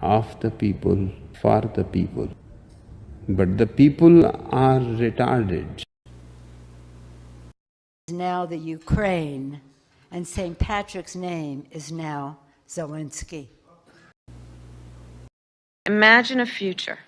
of the people, for the people. But the people are retarded. Now the Ukraine, and St. Patrick's name is now Zelensky. Imagine a future.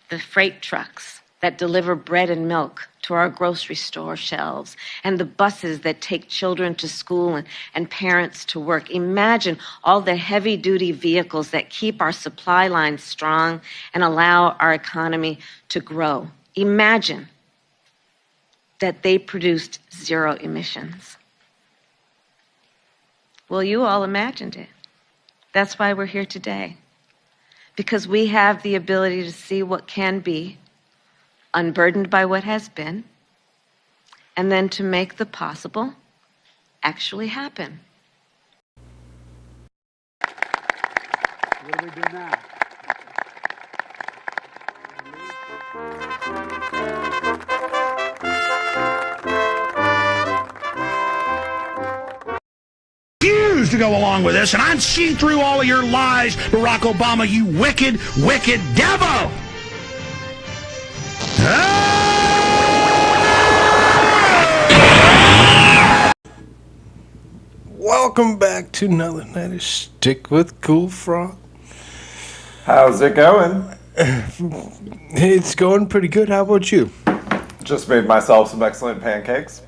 The freight trucks that deliver bread and milk to our grocery store shelves, and the buses that take children to school and parents to work. Imagine all the heavy-duty vehicles that keep our supply lines strong and allow our economy to grow. Imagine that they produced zero emissions. Well, you all imagined it. That's why we're here today. Because we have the ability to see what can be, unburdened by what has been, and then to make the possible actually happen. What do we do now? To go along with this, and I'd see through all of your lies, Barack Obama, you wicked, wicked devil! Welcome back to another night of Stick with Koolfrogg. How's it going? It's going pretty good. How about you? Just made myself some excellent pancakes.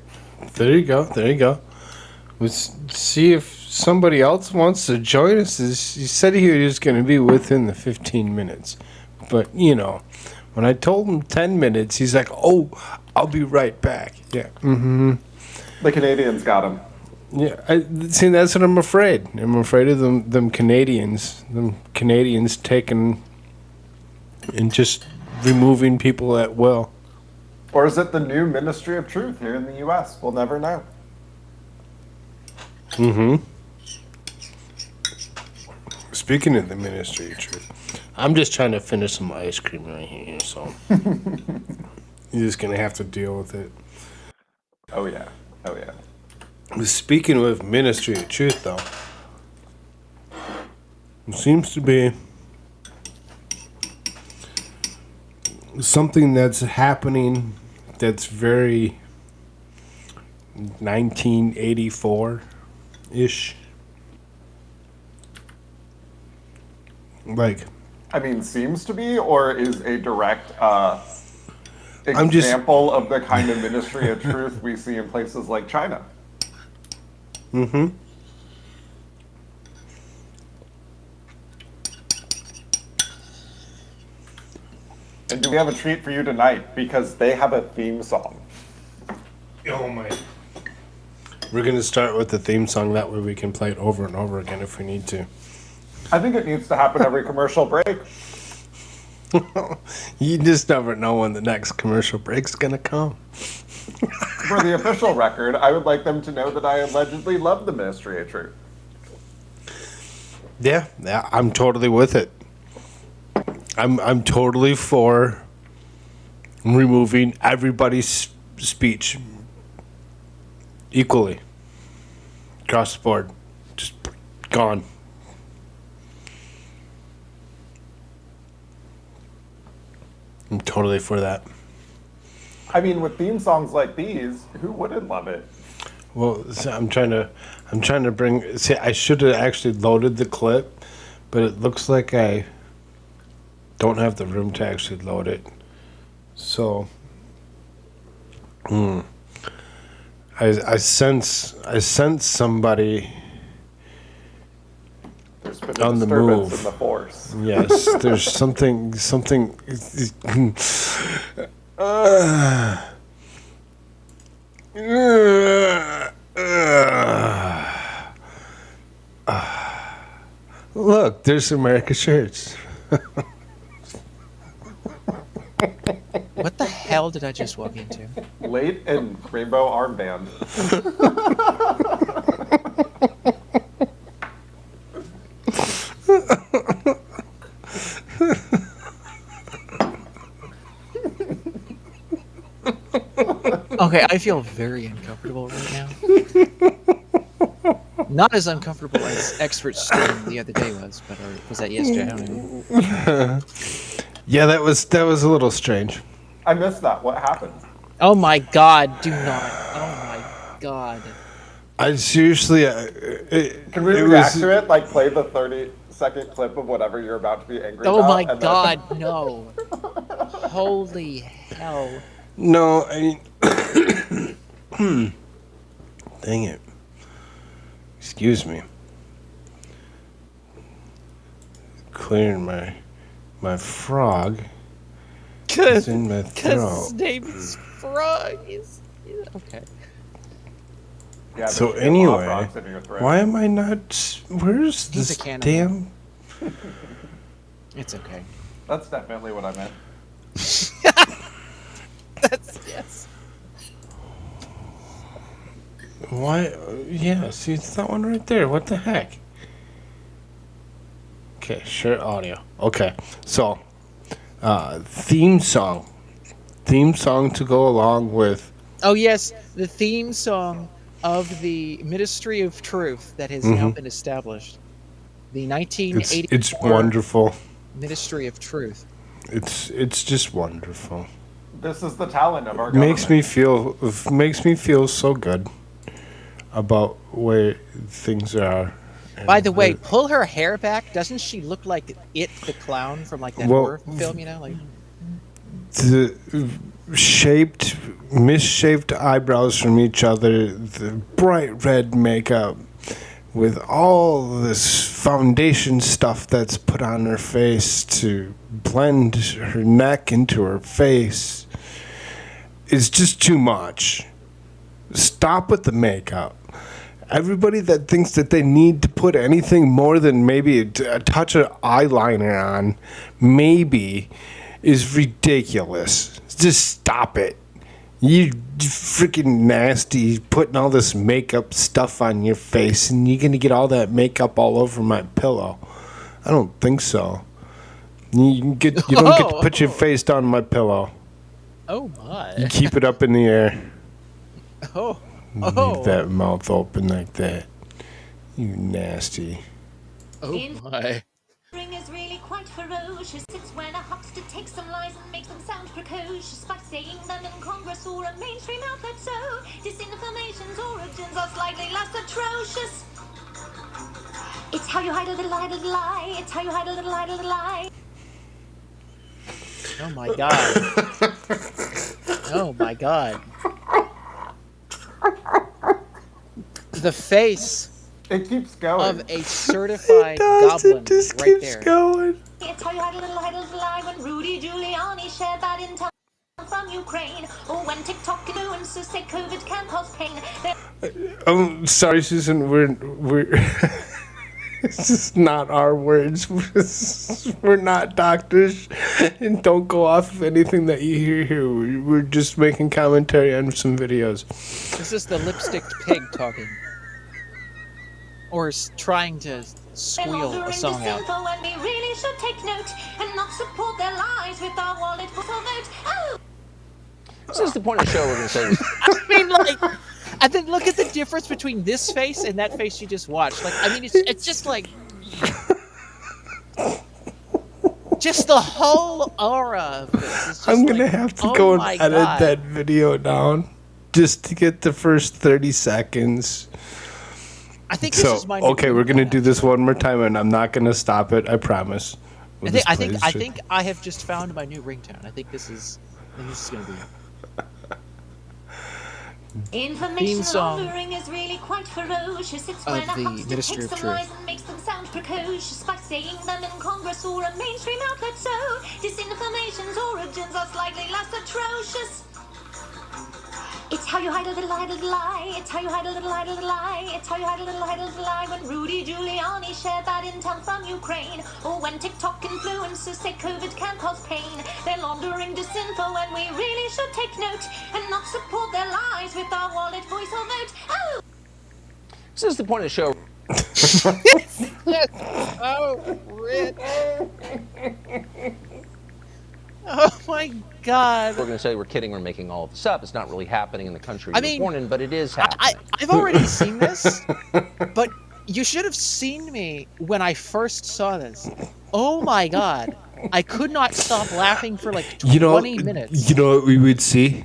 There you go. There you go. Let's see if somebody else wants to join us. He said he was going to be within the 15 minutes. But, you know, when I told him 10 minutes, he's like, oh, I'll be right back. Yeah. Mm-hmm. The Canadians got him. Yeah. See, that's what I'm afraid. I'm afraid of them Canadians. Them Canadians taking and just removing people at will. Or is it the new Ministry of Truth here in the U.S.? We'll never know. Mm-hmm. Speaking of the Ministry of Truth, I'm just trying to finish some ice cream right here, so you're just gonna have to deal with it. Oh yeah. Oh yeah. Speaking of Ministry of Truth, though, it seems to be something that's happening that's very 1984-ish. Like, I mean, seems to be, or is a direct example of the kind of Ministry of Truth we see in places like China. Mm-hmm. And do we have a treat for you tonight? Because they have a theme song. Oh my. We're going to start with the theme song. That way we can play it over and over again if we need to. I think it needs to happen every commercial break. You just never know when the next commercial break's going to come. For the official record, I would like them to know that I allegedly love the Ministry of Truth. Yeah, I'm totally with it. I'm totally for removing everybody's speech equally across the board. Just gone. I'm totally for that. I mean, with theme songs like these, who wouldn't love it? Well, so I'm trying to bring. See, I should have actually loaded the clip, but it looks like I don't have the room to actually load it. So, I sense somebody There's been a on the disturbance move. in the force. Yes, there's something. Look, there's AmericaShirts. What the hell did I just walk into? Late and rainbow armband. Okay, I feel very uncomfortable right now. Not as uncomfortable as expert stream the other day was, but or was that yesterday? I don't know. Yeah, that was a little strange. I missed that. What happened? Oh my God! Do not. Oh my God. I seriously. Can we react to it? Like, play the 30-second clip of whatever you're about to be angry about? Oh my and then- God! No. Holy hell! No, I mean. Dang it. Excuse me. Clearing my frog. It's in my Because throat. his name is Frog. Okay. Yeah, there So should be a lot of anyway, frogs in your throat. why am I not? Where's He's this a cannibal. damn? It's okay. That's definitely what I meant. That's yes. Why? Yeah, see, it's that one right there. What the heck? Okay, share audio. Okay, so theme song to go along with. Oh yes, the theme song of the Ministry of Truth that has now been established. The 1980 It's wonderful. Ministry of Truth. It's just wonderful. This is the talent of our government. Makes me feel so good about where things are. By the way, pull her hair back. Doesn't she look like It the Clown from like that Well, horror film? You know, like the misshaped eyebrows from each other, the bright red makeup, with all this foundation stuff that's put on her face to blend her neck into her face. It's just too much. Stop with the makeup. Everybody that thinks that they need to put anything more than maybe a touch of eyeliner on, maybe, is ridiculous. Just stop it. You freaking nasty, putting all this makeup stuff on your face, and you're gonna get all that makeup all over my pillow. I don't think so. You don't get to put your face down my pillow. oh my, You keep it up in the air. oh, Leave that mouth open like that. You nasty. oh my. Ring is really quite ferocious. It's when a huckster takes some lies and makes them sound precocious by saying them in Congress or a mainstream outlet. So disinformation's origins are slightly less atrocious. It's how you hide a little lie. It's how you hide a little lie. Oh my God. Oh my God. The face It keeps going. of a certified goblin right there. Going. It's how you hide a little lie when Rudy Giuliani shared that intel from Ukraine. Or when TikTok influencers say COVID can cause pain. I'm sorry, Susan. We're this is not our words. We're not doctors, and don't go off of anything that you hear here. We're just making commentary on some videos. This is the lipsticked pig talking. Or trying to squeal a song out. And we really should take note and not support their lies with our wallet for vote. Oh! This is the point of the show we're going to say. I mean, like, and then look at the difference between this face and that face you just watched. Like, I mean, it's just like, just the whole aura of this. Is just I'm gonna like, have to oh go and my edit God. that video down just to get the first 30 seconds. I think this So, is my new okay, we're gonna ringtone, do this actually. one more time, and I'm not gonna stop it. I promise. Will this I play think I have just found my new ringtone. I think this is gonna be. Information song laundering is really quite ferocious. It's of when a the huckster Ministry takes of some Truth. lies and makes them sound precocious by saying them in Congress or a mainstream outlet. So disinformation's origins are slightly less atrocious. It's how you hide a little lie. It's how you hide a little lie. It's how you hide a little lie when Rudy Giuliani shared that intel from Ukraine. Or when TikTok influencers say COVID can cause pain. They're laundering disinfo and we really should take note and not support their lies with our wallet, voice or vote. Oh! This is the point of the show. Oh, Rich. Oh my God. We're going to say we're kidding, we're making all of this up. It's not really happening in the country I you were mean, born in, but it is happening. I've already seen this, but you should have seen me when I first saw this. Oh my God. I could not stop laughing for like 20 minutes. You know what we would see?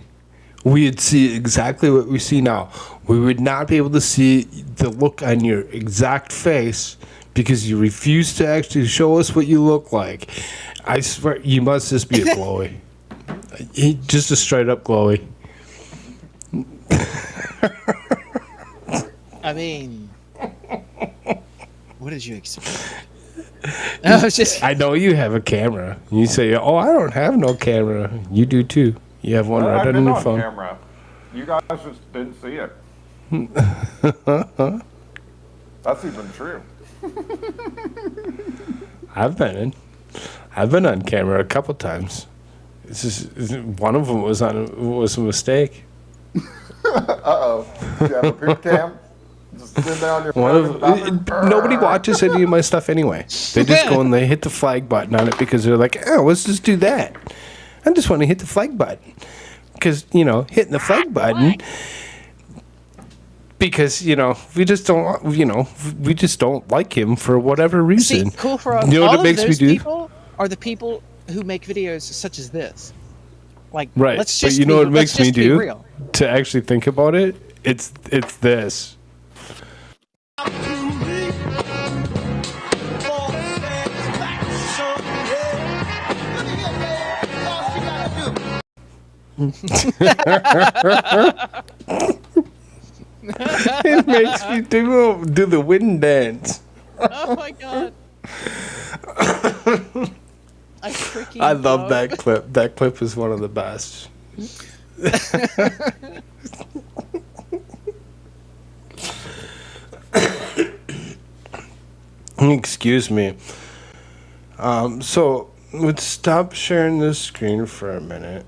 We would see exactly what we see now. We would not be able to see the look on your exact face because you refuse to actually show us what you look like. I swear, you must just be a glowy. Just a straight up glowy. I mean, what did you expect? I know you have a camera. You say, "Oh, I don't have no camera." You do too. You have one right on your phone. Camera. You guys just didn't see it. That's even true. I've been on camera a couple times. One of them was a mistake. Uh-oh. Do you have a poop cam? Just sit there on your phone. Nobody watches any of my stuff anyway. They just go and they hit the flag button on it because they're like, oh, let's just do that. I just want to hit the flag button. Because, hitting the flag button, because, we just don't like him for whatever reason. See, Koolfrogg, you know what all it makes of those me do? people are the people who make videos such as this. Like, right. let's just but you know what it makes me do? Real. To actually think about it? It's this. It makes me do the wind dance. Oh my God. I love that clip. That clip is one of the best. Excuse me. So let's stop sharing this screen for a minute.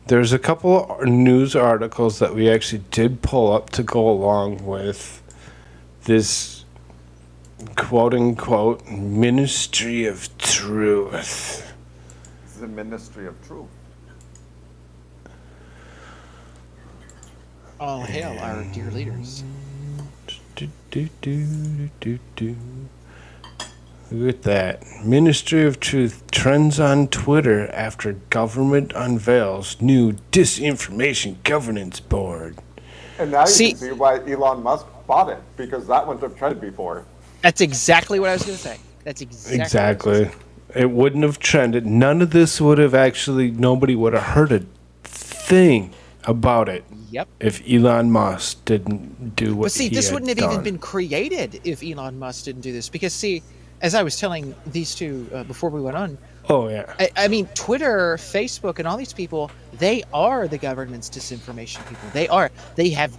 There's a couple of news articles that we actually did pull up to go along with this quote-unquote Ministry of Truth. The Ministry of Truth. All hail our dear leaders. Look at that. Ministry of Truth trends on Twitter after government unveils new disinformation governance board. And now you can see why Elon Musk bought it, because that wouldn't have trended before. That's exactly what I was going to say. That's exactly. It wouldn't have trended. None of this would have nobody would have heard a thing about it. Yep. If Elon Musk didn't do what he had this wouldn't have done. even been created if Elon Musk didn't do this. Because, as I was telling these two before we went on. Oh, yeah. I mean, Twitter, Facebook, and all these people, they are the government's disinformation people. They are. They have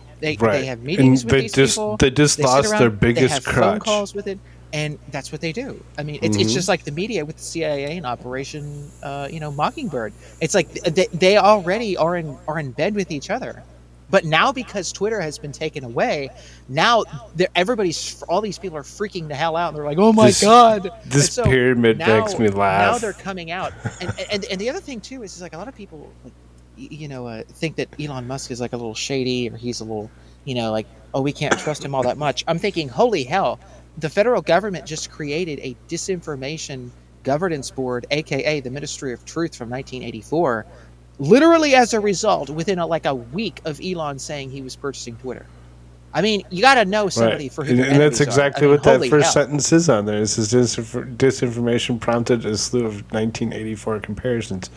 meetings with these people. They just lost their biggest crutch. They have phone calls with it. And that's what they do. I mean, it's just like the media with the CIA and Operation, Mockingbird. It's like they already are in bed with each other. But now because Twitter has been taken away, now all these people are freaking the hell out. And they're like, oh my God. This pyramid makes me laugh. Now they're coming out. And the other thing too is like a lot of people think that Elon Musk is like a little shady, or he's a little, like, oh, we can't trust him all that much. I'm thinking, holy hell, the federal government just created a disinformation governance board, aka the Ministry of Truth from 1984. Literally as a result, within a week of Elon saying he was purchasing Twitter. I mean, you got to know somebody for who. And that's exactly what that first sentence is on there. It says disinformation prompted a slew of 1984 comparisons.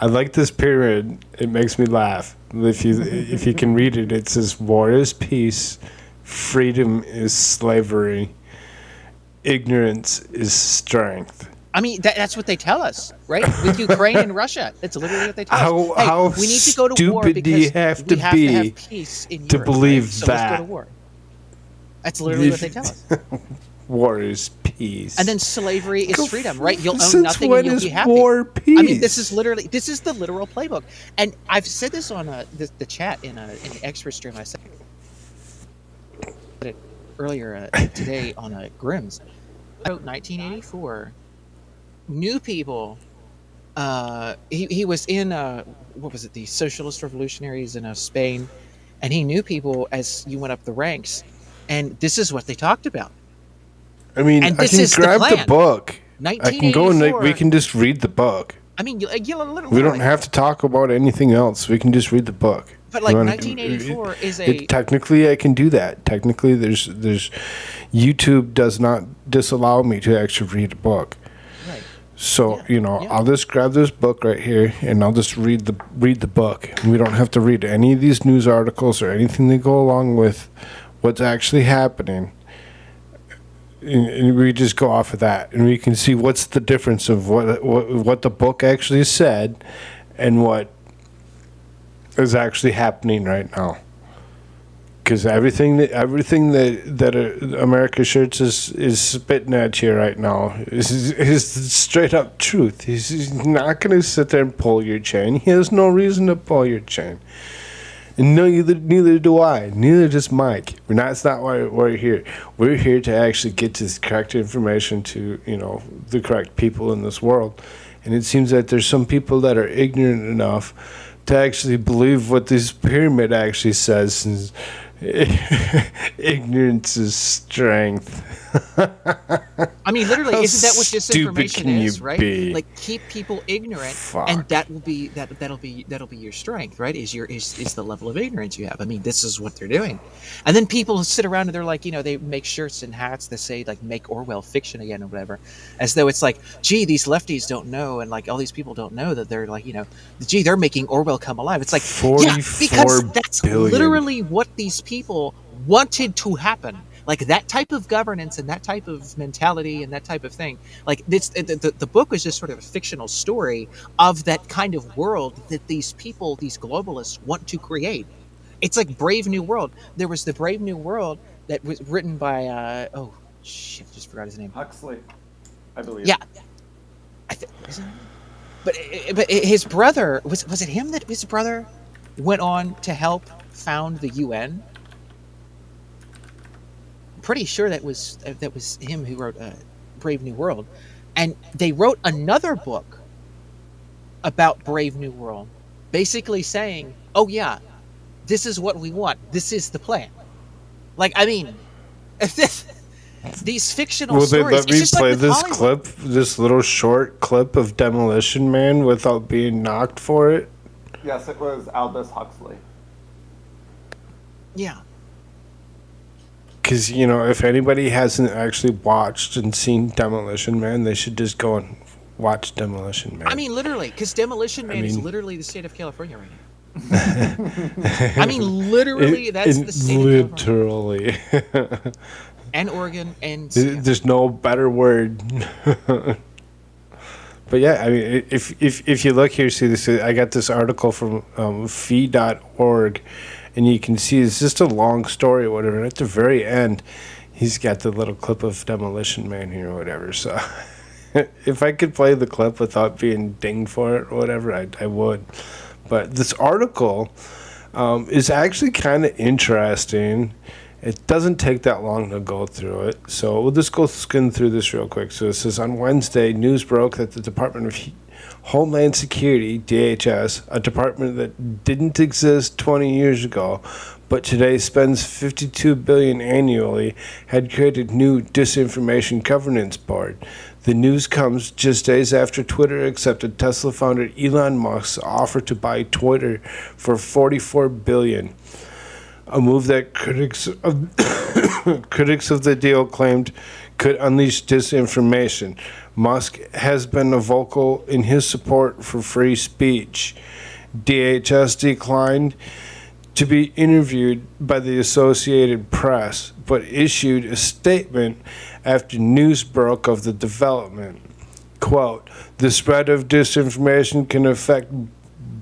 I like this pyramid. It makes me laugh. If you can read it, it says war is peace, freedom is slavery, ignorance is strength. I mean, that's what they tell us, right? With Ukraine and Russia, that's literally what they tell us. How we need to go to war stupid do you have to be have peace in to Europe, believe right? So that? Let's go to war. That's literally what they tell us. War is peace. And then slavery is freedom, right? You'll own Since nothing when and you'll is be happy. war peace? I mean, this is the literal playbook. And I've said this on the chat in the extra stream. I said it earlier today on Grimm's. 1984. New people he was in what was it, the Socialist Revolutionaries in Spain, and he knew people as you went up the ranks, and this is what they talked about. I mean, And I this can is the grab the plan. book. I can go and 1984. we can just read the book. I mean, you literally. We don't have to talk about anything else. We can just read the book. But You like wanna- 1984 is a. technically, I can do that. Technically, there's YouTube does not disallow me to actually read a book. Right. So Yeah. I'll just grab this book right here and I'll just read the book. We don't have to read any of these news articles or anything that go along with what's actually happening. And we just go off of that, and we can see what's the difference of what the book actually said and what is actually happening right now. Because everything that AmericaShirts is spitting at you right now is straight up truth. He's not going to sit there and pull your chain. He has no reason to pull your chain. And no, neither do I. Neither does Mike. That's not why we're here. We're here to actually get to the correct information to the correct people in this world. And it seems that there's some people that are ignorant enough to actually believe what this pyramid actually says. And ignorance is strength. I mean, literally, How isn't that what stupid disinformation can is, you right? be? Like, keep people ignorant, Fuck. and that'll be your strength, right? Is the level of ignorance you have. I mean, this is what they're doing, and then people sit around and they're like, they make shirts and hats that say like "Make Orwell fiction again" or whatever, as though it's like, gee, these lefties don't know, and like all these people don't know that they're like, gee, they're making Orwell come alive. It's like, yeah, because that's billion. literally what these people wanted to happen. Like that type of governance and that type of mentality and that type of thing. Like the book was just sort of a fictional story of that kind of world that these people, these globalists, want to create. It's like Brave New World. There was the Brave New World that was written by just forgot his name. Huxley, I believe. Yeah, but his brother was it him that his brother went on to help found the UN? Pretty sure that was him who wrote Brave New World, and they wrote another book about Brave New World, basically saying, "Oh yeah, this is what we want. This is the plan." Like, I mean, these fictional Will they stories. let me it's just play like with this Hollywood. clip, this little short clip of Demolition Man without being knocked for it? Yes, it was Aldous Huxley. Yeah. Because, if anybody hasn't actually watched and seen Demolition Man, they should just go and watch Demolition Man. I mean, literally, because Demolition Man is mean- literally the state of California right now. I mean, literally, that's the state of California. Literally. And Oregon, and There's no better word. But yeah, I mean, if you look here, see this. I got this article from fee.org, and you can see it's just a long story or whatever. And at the very end, he's got the little clip of Demolition Man here or whatever. So if I could play the clip without being dinged for it or whatever, I would. But this article is actually kind of interesting. It doesn't take that long to go through it. So we'll just go skim through this real quick. So it says, on Wednesday, news broke that the Department of Homeland Security, DHS, a department that didn't exist 20 years ago, but today spends $52 billion annually, had created new disinformation governance board. The news comes just days after Twitter accepted Tesla founder Elon Musk's offer to buy Twitter for $44 billion. A move that critics of the deal claimed could unleash disinformation. Musk has been vocal in his support for free speech. DHS declined to be interviewed by the Associated Press, but issued a statement after news broke of the development. Quote, "The spread of disinformation can affect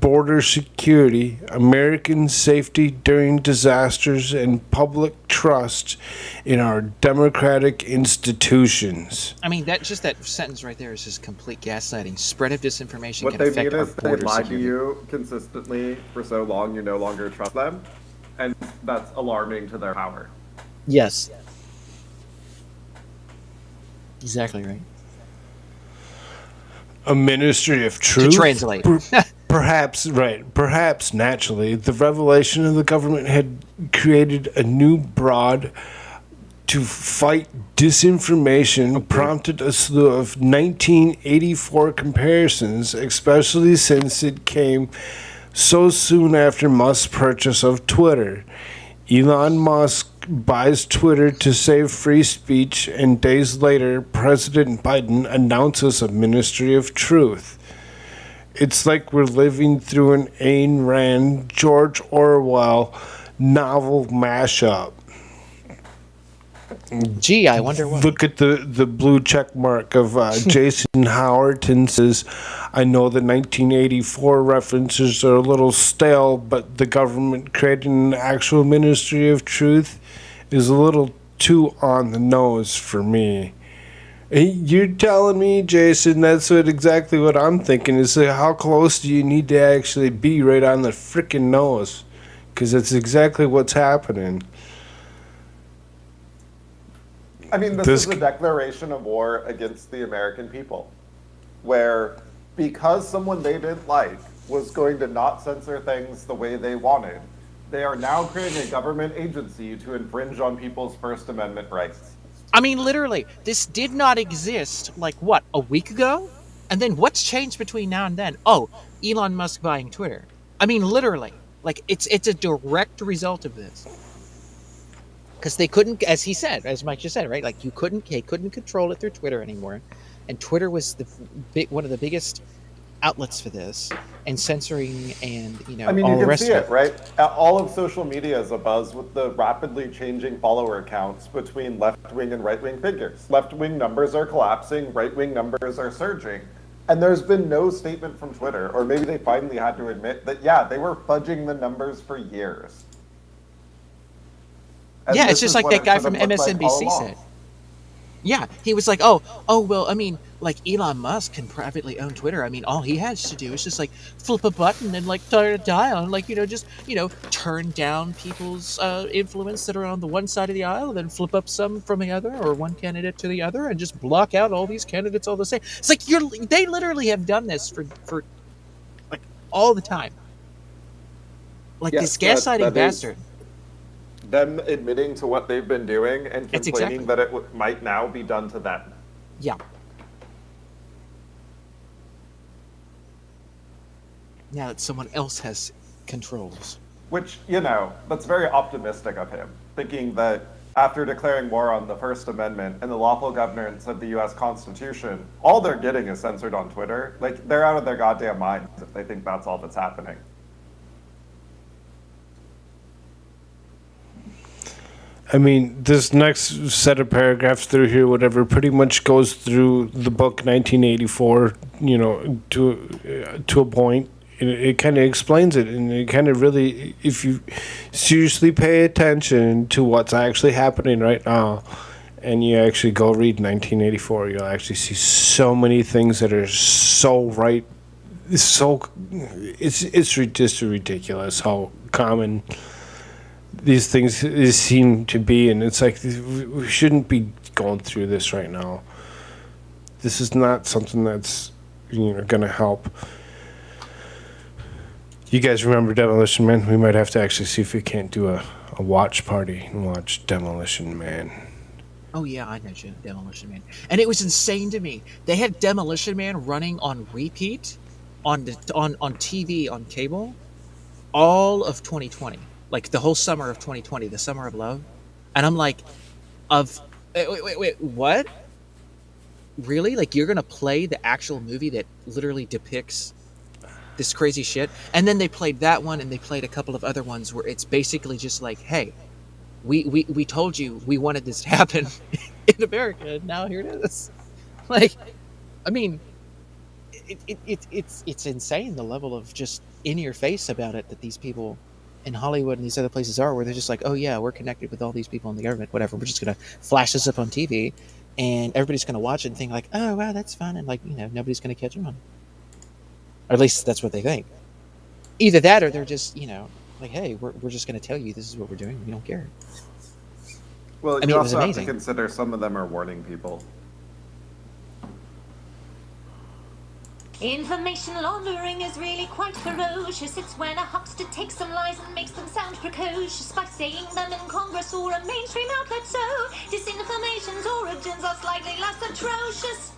border security, American safety during disasters, and public trust in our democratic institutions." I mean, that sentence right there is just complete gaslighting. Spread of disinformation What can they affect mean our is they border lied to security. you consistently for so long you no longer trust them, and that's alarming to their power. Yes. Exactly right. a ministry of truth to translate. Perhaps, right. Perhaps, naturally, the revelation of the government had created a new broad to fight disinformation, prompted a slew of 1984 comparisons, especially since it came so soon after Musk's purchase of Twitter. Elon Musk buys Twitter to save free speech, and days later, President Biden announces a ministry of truth. It's like we're living through an Ayn Rand, George Orwell novel mashup. Gee, I wonder what. Look at the blue check mark of Jason Howerton says, I know the 1984 references are a little stale, but the government creating an actual ministry of truth is a little too on the nose for me. You're telling me, Jason, that's exactly what I'm thinking, is how close do you need to actually be right on the frickin' nose? Because that's exactly what's happening. I mean, this is a declaration of war against the American people, where because someone they didn't like was going to not censor things the way they wanted, they are now creating a government agency to infringe on people's First Amendment rights. I mean, literally, this did not exist, like, what, a week ago? And then what's changed between now and then? Oh, Elon Musk buying Twitter. I mean, literally, like, it's a direct result of this. Because they couldn't, as he said, as Mike just said, right? Like, they couldn't control it through Twitter anymore. And Twitter was one of the biggest outlets for this, and censoring, and I mean, all you the can rest see of it, right? All of social media is abuzz with the rapidly changing follower counts between left-wing and right-wing figures. Left-wing numbers are collapsing, right-wing numbers are surging. And there's been no statement from Twitter, or maybe they finally had to admit that, yeah, they were fudging the numbers for years. And yeah, it's this just is like what that it guy should have from looked like all MSNBC along. said. Yeah, he was like, oh, well, I mean, like, Elon Musk can privately own Twitter. I mean, all he has to do is just, like, flip a button and, like, turn a dial and, like, just, turn down people's influence that are on the one side of the aisle, and then flip up some from the other, or one candidate to the other, and just block out all these candidates all the same. It's like, they literally have done this for like, all the time. Like, Yes, this gaslighting that is bastard. them admitting to what they've been doing and It's complaining exactly. that it might now be done to them. Yeah. Now that someone else has controls. Which, that's very optimistic of him, thinking that after declaring war on the First Amendment and the lawful governance of the U.S. Constitution, all they're getting is censored on Twitter. Like, they're out of their goddamn minds if they think that's all that's happening. I mean, this next set of paragraphs through here, whatever, pretty much goes through the book 1984, to a point. It kind of explains it, and it kind of really, if you seriously pay attention to what's actually happening right now, and you actually go read 1984, you'll actually see so many things that are so right. It's just ridiculous how common these things seem to be, and it's like we shouldn't be going through this right now. This is not something that's going to help. You guys remember Demolition Man? We might have to actually see if we can't do a watch party and watch Demolition Man. Oh yeah, I know Demolition Man, and it was insane to me. They had Demolition Man running on repeat, on TV, on cable, all of 2020, like the whole summer of 2020, the summer of love, and I'm like, wait, what? Really? Like, you're gonna play the actual movie that literally depicts this crazy shit? And then they played that one, and they played a couple of other ones where it's basically just like, hey, we told you we wanted this to happen in America, and now here it is. Like, I mean, it's insane, the level of just in your face about it that these people in Hollywood and these other places are, where they're just like, oh yeah, we're connected with all these people in the government, whatever, we're just gonna flash this up on TV, and everybody's gonna watch it and think like, oh wow, that's fun, and like, nobody's gonna catch on. Or at least that's what they think. Either that, or they're just, like, hey, we're just going to tell you this is what we're doing. We don't care. Well, I mean, you it was also have amazing. to consider some of them are warning people. Information laundering is really quite ferocious. It's when a huckster takes some lies and makes them sound precocious by saying them in Congress or a mainstream outlet. So disinformation's origins are slightly less atrocious.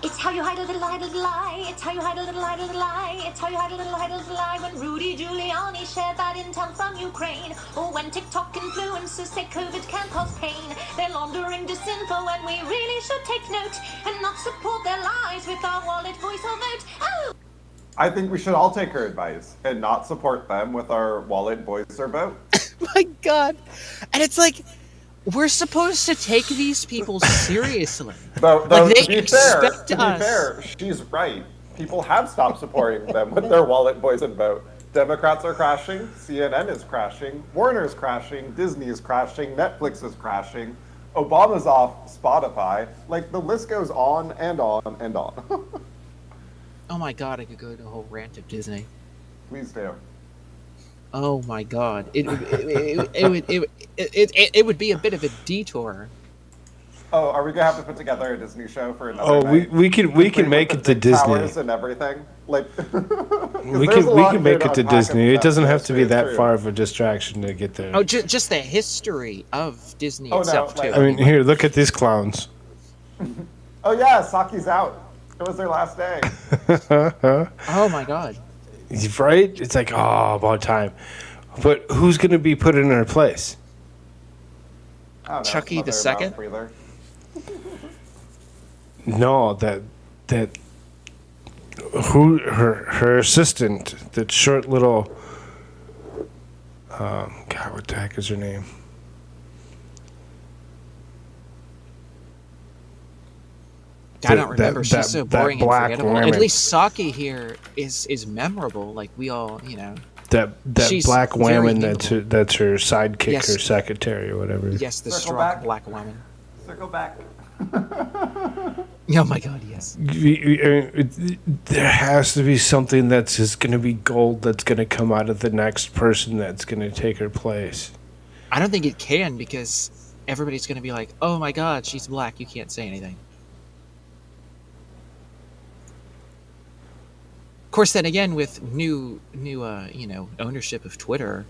It's how you hide a little lie. It's how you hide a little lie. It's how you hide a little lie. When Rudy Giuliani shared that intel from Ukraine, or when TikTok influencers say COVID can cause pain, they're laundering disinfo, and we really should take note and not support their lies with our wallet, voice, or vote. Oh! I think we should all take her advice and not support them with our wallet, voice, or vote. My God. And it's like, we're supposed to take these people seriously. Though Like, they to be fair, expect she's right. People have stopped supporting them with their wallet, voice, and vote. Democrats are crashing, CNN is crashing, Warner's crashing, Disney's crashing, Netflix is crashing, Obama's off Spotify. Like, the list goes on and on and on. Oh my God, I could go to a whole rant of Disney. Please do. Oh my God, it would be a bit of a detour. Oh, are we gonna have to put together a Disney show for another Oh, night? we can make it to Disney. Towers and everything. Like, We can make it to Disney. It doesn't have to be that far of a distraction to get there. Oh, just the history of Disney Oh, no, itself too. like- I mean, here, look at these clowns. Oh yeah, Saki's out. It was their last day. Oh my God. Right? It's like, oh, about time. But who's going to be put in her place? I don't know, Chucky the mother second? mouth breather. No, that who her assistant, that short little God, what the heck is her name? I don't remember. that- She's so that boring and black forgettable. woman. At least Saki here is memorable. Like we all, That She's black very woman memorable. that's her sidekick, Yes. her secretary or whatever. Yes, the Circle strong back. black woman. Circle back. Oh my God, yes. There has to be something that's just going to be gold that's going to come out of the next person that's going to take her place. I don't think it can because everybody's going to be like, "Oh my God, she's black. You can't say anything." Of course, then again, with new ownership of Twitter,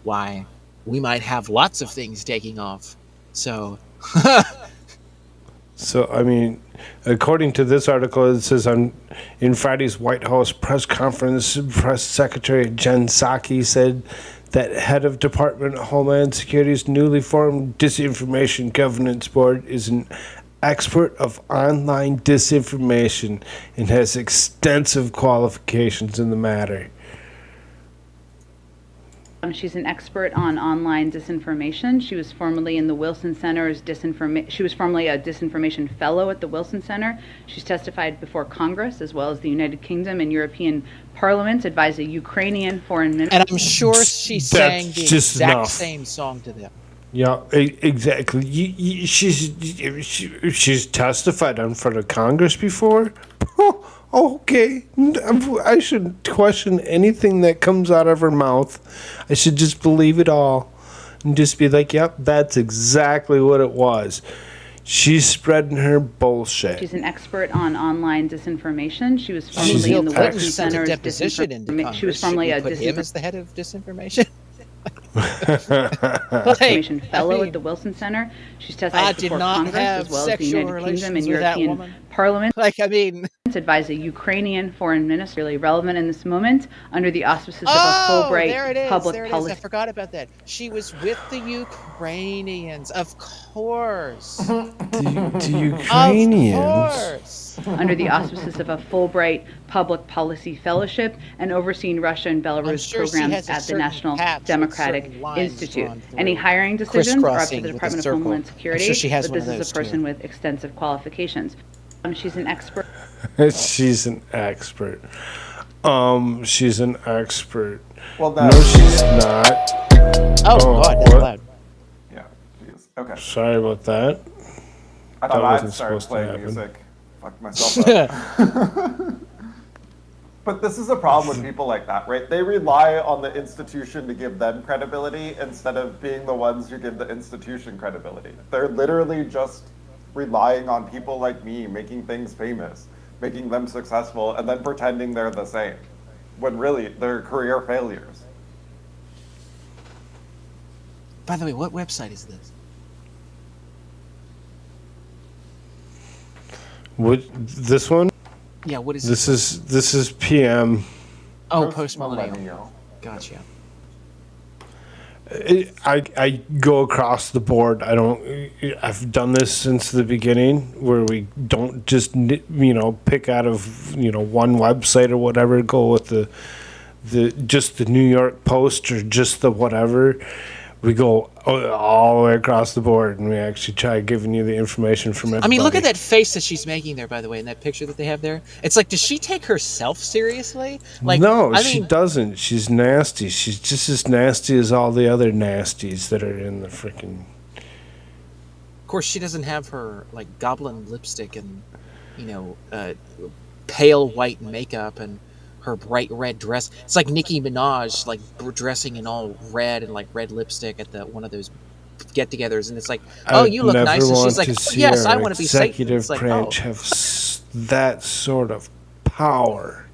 why we might have lots of things taking off. So, So, I mean, according to this article, it says in Friday's White House press conference, Press Secretary Jen Psaki said that head of Department of Homeland Security's newly formed Disinformation Governance Board is an expert of online disinformation and has extensive qualifications in the matter. She's an expert on online disinformation. She was formerly in the Wilson Center's She was formerly a disinformation fellow at the Wilson Center. She's testified before Congress as well as the United Kingdom and European parliaments, advised a Ukrainian foreign minister. and I'm sure she sang the just exact enough. same song to them. Yeah, exactly. She's testified in front of Congress before. Okay, I shouldn't question anything that comes out of her mouth. I should just believe it all and just be like, "Yep, that's exactly what it was." She's spreading her bullshit. She's an expert on online disinformation. She was I mean, formerly Bill in the Clinton Wilson sent a Center's deposition into Congress. She was formerly Should a we put him as disinformation the head of disinformation. fellow at the Wilson Center. She's testified I did before not Congress have as well as the sexual United Kingdom and relations with that European woman. Parliament. Like, I mean, Advised a Ukrainian foreign minister, really relevant in this moment, under the auspices of a oh, Fulbright there it is. public There it is. policy. I forgot about that. She was with the Ukrainians, of course. The Ukrainians. Of course. Under the auspices of a Fulbright public policy fellowship and overseeing Russia and Belarus sure she programs has a at the certain National patch with Democratic certain lines Institute. drawn through. Any hiring decisions are up to Crisscrossing the with a Department of circle. Homeland I'm Security, sure she has but one this of is those, a person too. with extensive qualifications. She's an expert. She's an expert. She's an expert. Well, no. No, she's not. Oh, God, that's what? loud. Yeah, jeez. Okay. Sorry about that. I thought That I'd wasn't start supposed to playing happen. music. Fuck myself up. But this is a problem with people like that, right? They rely on the institution to give them credibility instead of being the ones who give the institution credibility. They're literally just relying on people like me making things famous, making them successful, and then pretending they're the same, when really they're career failures. By the way, what website is this? This one? Yeah, what is this? This is PM. Oh, post-millennial. Gotcha. I go across the board. I've done this since the beginning, where we don't just pick out of one website or whatever. Go with just the New York Post or just the whatever. We go all the way across the board, and we actually try giving you the information from everybody. I mean, look at that face that she's making there, by the way, in that picture that they have there. It's like, does she take herself seriously? Like, no, she doesn't. She's nasty. She's just as nasty as all the other nasties that are in the freaking... Of course, she doesn't have her, like, goblin lipstick and, pale white makeup and her bright red dress. It's like Nicki Minaj, like, dressing in all red and, like, red lipstick at one of those get-togethers, and it's like, oh, you look nice, and she's like, oh, yes, I want to be Satan. Executive branch have that sort of power.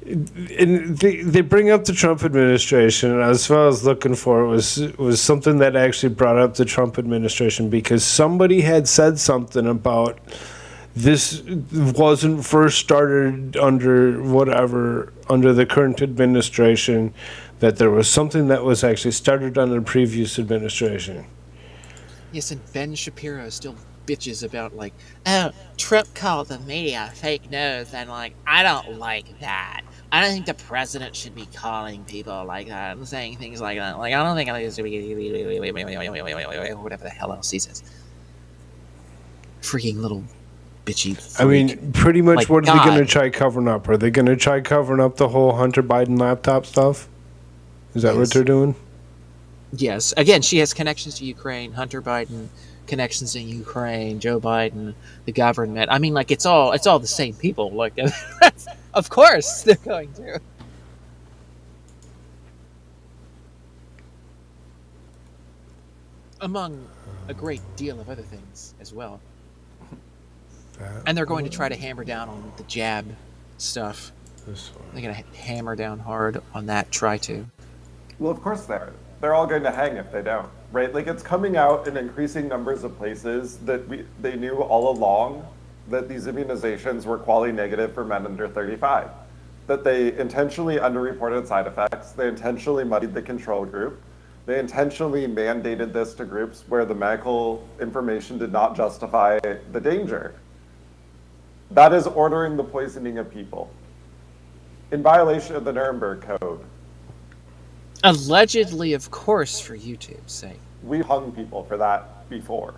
And they bring up the Trump administration, and as well as looking for it was something that actually brought up the Trump administration, because somebody had said something about this wasn't first started under the current administration, that there was something that was actually started under the previous administration. Yes, and Ben Shapiro still bitches about, like, oh, Trump called the media fake news, and, like, I don't like that. I don't think the president should be calling people like that and saying things like that. Like, I don't think it should be whatever the hell else he says. Freaking little bitchy freak. I mean, pretty much, like, what are God. they going to try covering up? Are they going to try covering up the whole Hunter Biden laptop stuff? Is that what they're doing? Yes. Again, she has connections to Ukraine, Hunter Biden, connections in Ukraine, Joe Biden, the government. I mean, like, it's all the same people. Like, of course they're going to. Among a great deal of other things as well. And they're going to try to hammer down on the jab stuff. They're going to hammer down hard on that, try to. Well, of course they are. They're all going to hang if they don't, right? Like, it's coming out in increasing numbers of places that they knew all along that these immunizations were quality negative for men under 35, that they intentionally underreported side effects, they intentionally muddied the control group, they intentionally mandated this to groups where the medical information did not justify the danger. That is ordering the poisoning of people in violation of the Nuremberg Code. Allegedly, of course, for YouTube's sake. We hung people for that before.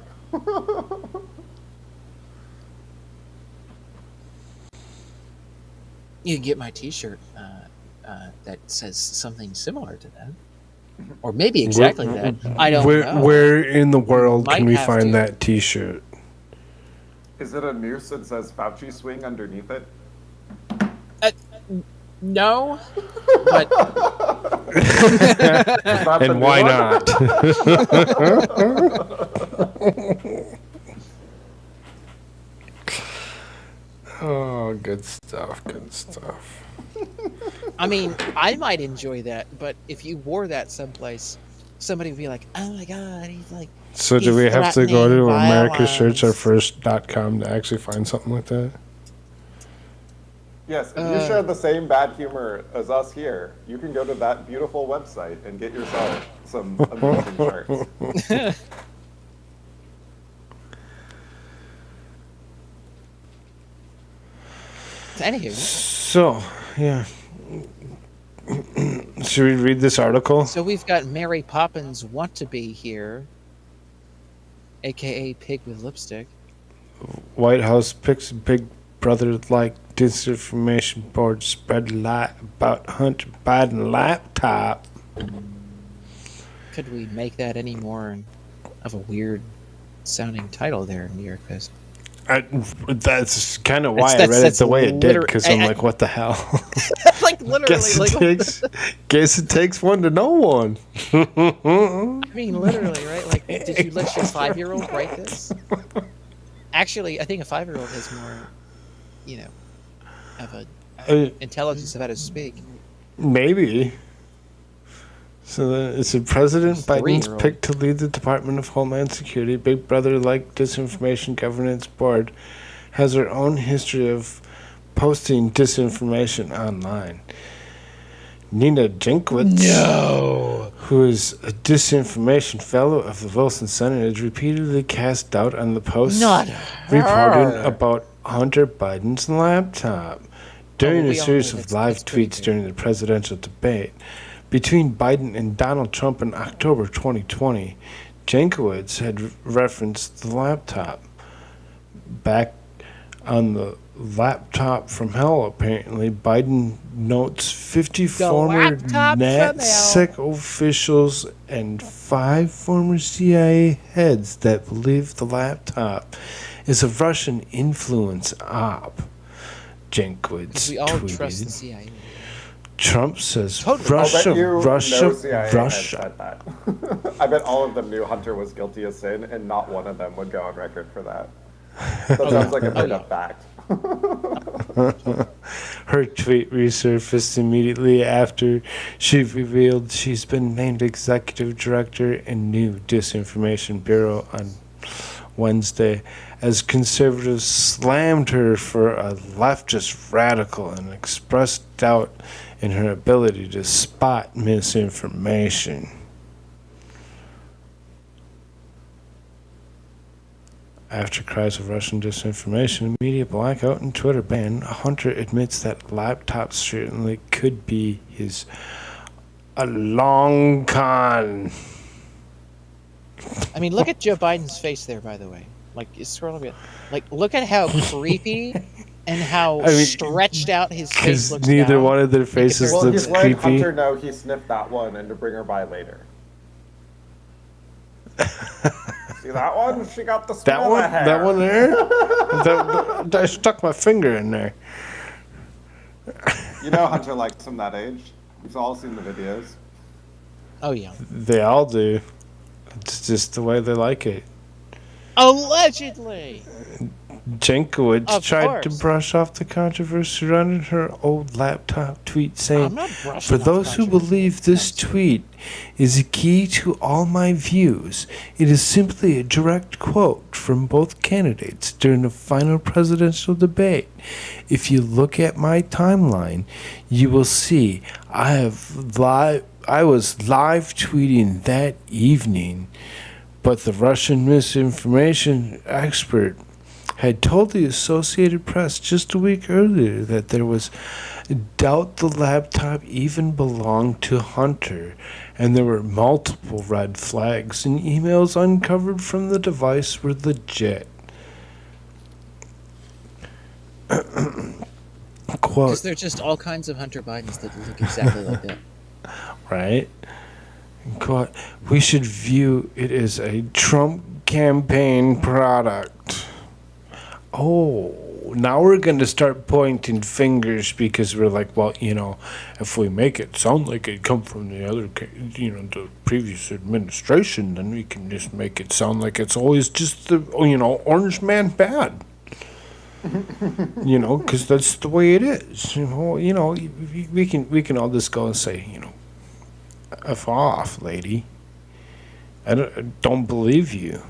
You can get my t-shirt that says something similar to that. Or maybe exactly that. I don't know. Where in the world Might can we have find to. that t-shirt? Is it a noose that says Fauci swing underneath it? No, but and why not? Oh, good stuff, good stuff. I mean, I might enjoy that, but if you wore that someplace, somebody would be like, "Oh my God, he's like." So do we have to go to AmericaShirts.com to actually find something like that? Yes, if you share the same bad humor as us here, you can go to that beautiful website and get yourself some amazing shirts. Anywho. So, yeah. Should we read this article? So we've got Mary Poppins Want to Be here, aka Pig with Lipstick. White House picks Big Brother like disinformation board spread lie about Hunter Biden laptop. Could we make that any more of a weird sounding title there, New York Post? That's kind of why I read it the way it did, because I'm like, what the hell? Like, literally. Guess it takes one to know one. I mean, literally, right? Like, did you let your 5-year-old write this? Actually, I think a 5-year-old has more have a intelligence of how to speak. Maybe. So it's a President Biden's 3-year-old. pick to lead the Department of Homeland Security. Big Brother-like disinformation governance board has her own history of posting disinformation online. Nina Jankowicz, who is a disinformation fellow of the Wilson Center, has repeatedly cast doubt on the posts reporting about Hunter Biden's laptop. During a series of live tweets during the presidential debate between Biden and Donald Trump in October 2020, Jankowicz had referenced the laptop. Back on the laptop from hell, apparently, Biden notes 50 former NatSec officials and 5 former CIA heads that believe the laptop is a Russian influence op. Jankowicz We all trust the tweeted. CIA. Trump says Totally. Russia. CIA had said that. I bet all of them knew Hunter was guilty of sin, and not one of them would go on record for that. That sounds like a made-up fact. Her tweet resurfaced immediately after she revealed she's been named executive director in new disinformation bureau on Wednesday, as conservatives slammed her for a leftist radical and expressed doubt in her ability to spot misinformation. After cries of Russian disinformation, a media blackout, and Twitter ban, Hunter admits that laptop certainly could be his a long con. I mean, look at Joe Biden's face there, by the way. Like, scroll a bit. Like, look at how creepy and how stretched out his face looks. Neither now. one of their faces Well, looks he's letting creepy. Hunter know he sniffed that one and to bring her by later. See that one? She got the smell of hair. That one there? I stuck my finger in there. You know Hunter likes him that age. We've all seen the videos. Oh, yeah. They all do. It's just the way they like it. Allegedly! Jankowicz tried to course. brush off the controversy surrounding her old laptop tweet, saying, I'm not brushing "For off those who believe this tweet is a key to all my views, it is simply a direct quote from both candidates during the final presidential debate. If you look at my timeline, you will see I was live tweeting that evening, but the Russian misinformation expert had told the Associated Press just a week earlier that there was doubt the laptop even belonged to Hunter, and there were multiple red flags, and emails uncovered from the device were legit." Quote, Because there's just all kinds of Hunter Bidens that look exactly like that. right? Quote, "We should view it as a Trump campaign product." Oh, now we're going to start pointing fingers because we're like, well, if we make it sound like it come from the other, the previous administration, then we can just make it sound like it's always just the, orange man bad. Because that's the way it is. We can all just go and say, F off, lady. I don't believe you.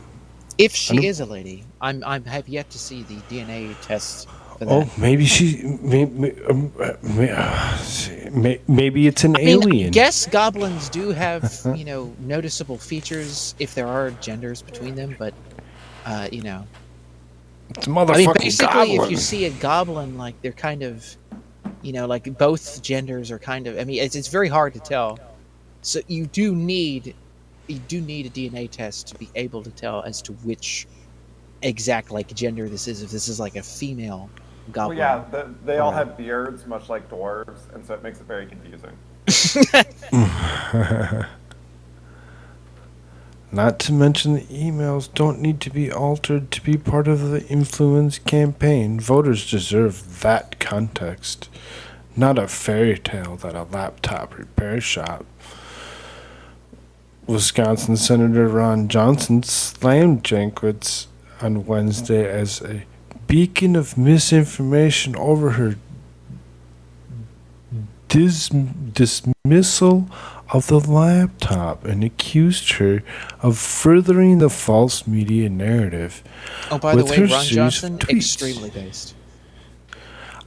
If she is a lady, I have yet to see the DNA test for that. Oh, maybe maybe it's an alien. Yes, goblins do have, noticeable features if there are genders between them, but, It's a motherfucking basically, goblin. if you see a goblin, like, they're kind of, like, both genders are kind of, it's very hard to tell. So you do need a DNA test to be able to tell as to which exact gender this is. If this is like a female goblin. Well, yeah, they all have beards, much like dwarves, and so it makes it very confusing. Not to mention the emails don't need to be altered to be part of the influence campaign. Voters deserve that context, not a fairy tale that a laptop repair shop. Wisconsin Senator Ron Johnson slammed Jankowicz on Wednesday as a beacon of misinformation over her dismissal of the laptop and accused her of furthering the false media narrative. Oh, by the with way, her Ron series Johnson, of tweets. extremely based.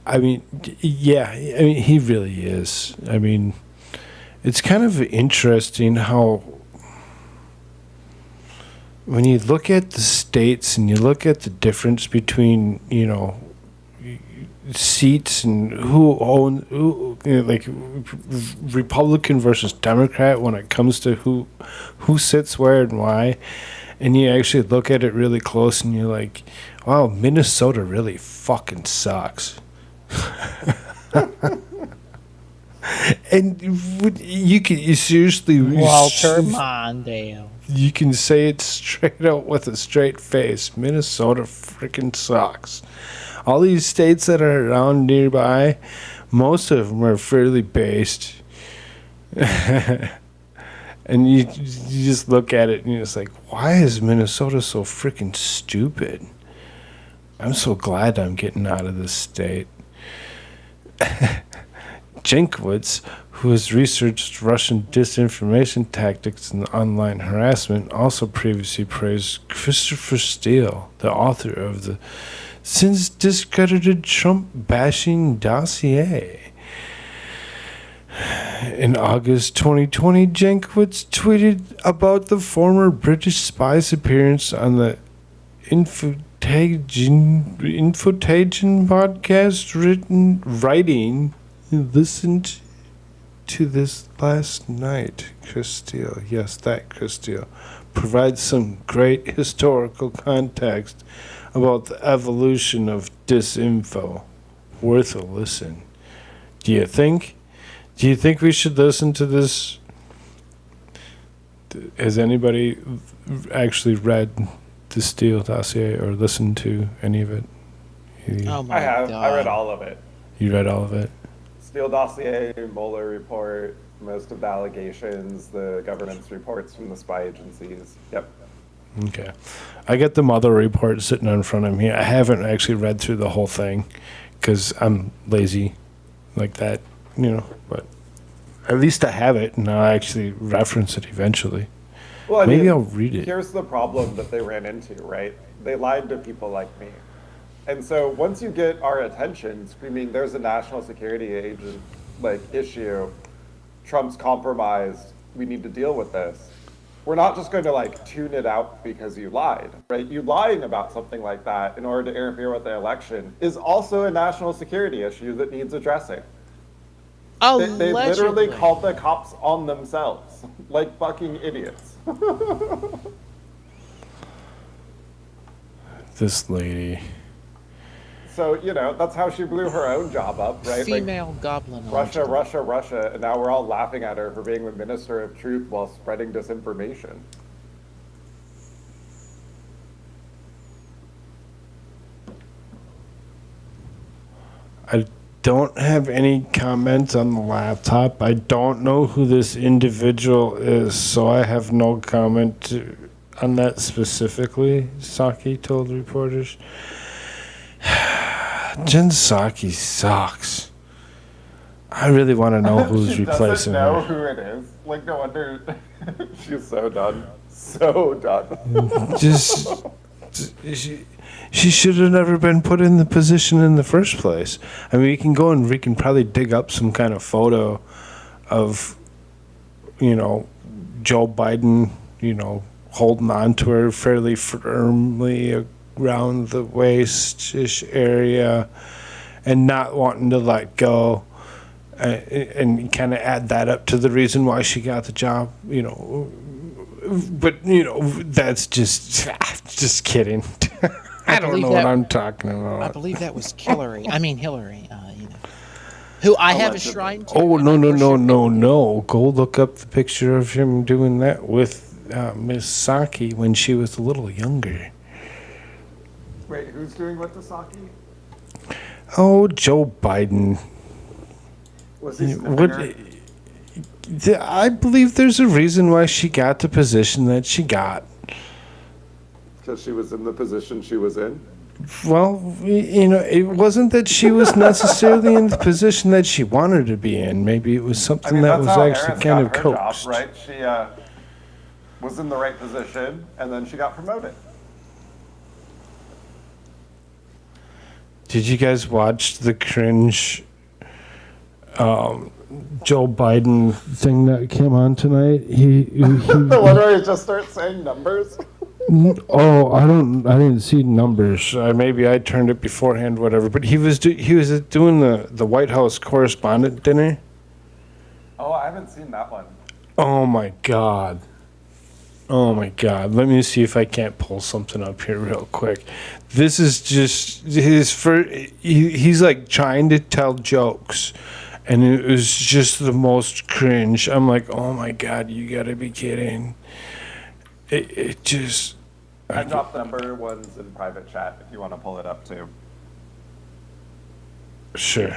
I mean, yeah, I mean, he really is. I mean, it's kind of interesting how when you look at the states and you look at the difference between, you know, seats and who like Republican versus Democrat when it comes to who sits where and why, and you actually look at it really close and you're like, wow, Minnesota really fucking sucks. And you seriously Walter Mondale. You can say it straight out with a straight face. Minnesota freaking sucks. All these states that are around nearby, most of them are fairly based. And you just look at it and you're just like, why is Minnesota so freaking stupid? I'm so glad I'm getting out of this state. Jenkowitz, who has researched Russian disinformation tactics and online harassment, also previously praised Christopher Steele, the author of the since discredited Trump-bashing dossier. In August 2020, Jenkowitz tweeted about the former British spy's appearance on the Infotagen podcast, writing, listened to this last night. Chris Steele, yes, that Chris Steele, provides some great historical context about the evolution of disinfo. Worth a listen. Do you think we should listen to this? Has anybody actually read the Steele dossier or listened to any of it? Oh my I have. God. I read all of it. You read all of it? Steele dossier, Mueller report, most of the allegations, the government's reports from the spy agencies. Yep. Okay. I got the Mueller report sitting in front of me. I haven't actually read through the whole thing because I'm lazy like that, you know, but at least I have it and I'll actually reference it eventually. Well, Maybe I'll read it. Here's the problem that they ran into, right? They lied to people like me. And so once you get our attention screaming, there's a national security agent issue, Trump's compromised, we need to deal with this. We're not just going to tune it out because you lied, right? You lying about something like that in order to interfere with the election is also a national security issue that needs addressing. They literally called the cops on themselves, like fucking idiots. This lady. So, that's how she blew her own job up, right? Female goblin. Russia, Russia, Russia, and now we're all laughing at her for being the minister of truth while spreading disinformation. I don't have any comments on the laptop. I don't know who this individual is, so I have no comment on that specifically, Psaki told reporters. Jen Psaki sucks. I really want to know who's replacing her. She doesn't know who it is. No wonder. She's so done. So done. She should have never been put in the position in the first place. I mean, we can probably dig up some kind of photo of, Joe Biden, holding on to her fairly firmly around the waist-ish area and not wanting to let go, and kind of add that up to the reason why she got the job, But, that's just kidding. I don't know what I'm talking about. I believe that was Hillary. Who I have a shrine to. Oh, no. Go look up the picture of him doing that with Miss Psaki when she was a little younger. Wait, who's doing what to Psaki? Oh, Joe Biden. Was he her? I believe there's a reason why she got the position that she got. Because she was in the position she was in? Well, it wasn't that she was necessarily in the position that she wanted to be in. Maybe it was something that was actually kind of coaxed. Job, right? She was in the right position, and then she got promoted. Did you guys watch the cringe Joe Biden thing that came on tonight? The one where he just starts saying numbers. Oh, I didn't see numbers. Maybe I turned it beforehand, whatever. But he was doing the White House correspondent dinner. Oh, I haven't seen that one. Oh my god. Oh my god. Let me see if I can't pull something up here real quick. This is just his first. He's like trying to tell jokes, and it was just the most cringe. I'm like, oh my god, you gotta be kidding. It just. I dropped number ones in private chat if you want to pull it up too. Sure.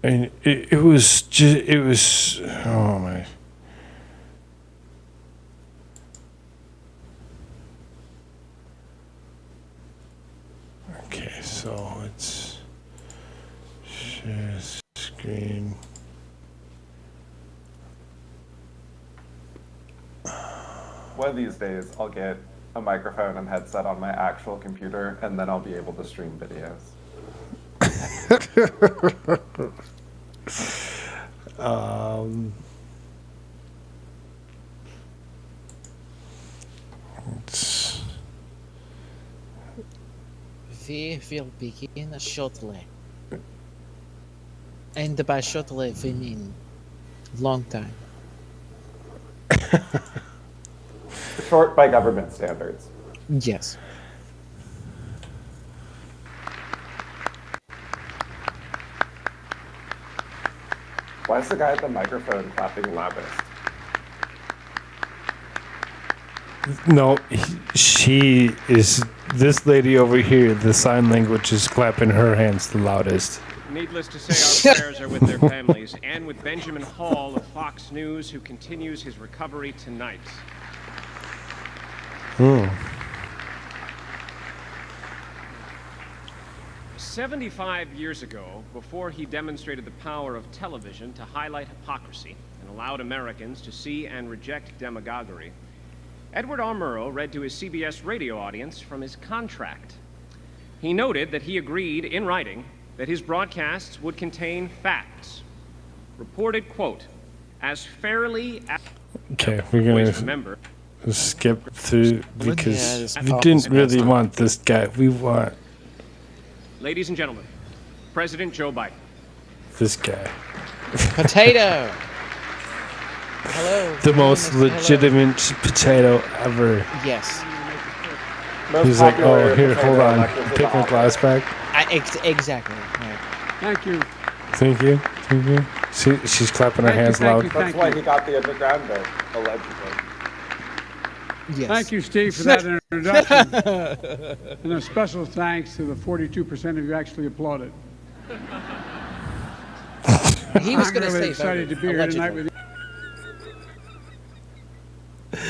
And it was, oh my. Okay, so it's share screen. One of these days, I'll get a microphone and headset on my actual computer, and then I'll be able to stream videos. We will begin shortly. And by shortly, we mean long time. Short by government standards. Yes. Why is the guy at the microphone clapping loudest? No, she is. This lady over here, the sign language is clapping her hands the loudest. Needless to say, our prayers are with their families and with Benjamin Hall of Fox News, who continues his recovery tonight. 75 years ago, before he demonstrated the power of television to highlight hypocrisy and allowed Americans to see and reject demagoguery, Edward R. Murrow read to his CBS radio audience from his contract. He noted that he agreed in writing that his broadcasts would contain facts, reported, quote, as fairly as... Okay, we're going to skip through because we didn't really want this guy. We want... Ladies and gentlemen, President Joe Biden. This guy. Potato! Hello. The most legitimate potato ever. Yes. He's like, oh, here, hold on. Take my glass back. Exactly. Right. Thank you. Thank you. She's clapping her hands loud. That's why he got the underground vote, allegedly. Yes. Thank you, Steve, for that introduction. And a special thanks to the 42% of you who actually applauded. He was I'm going to really say excited to be here tonight with you.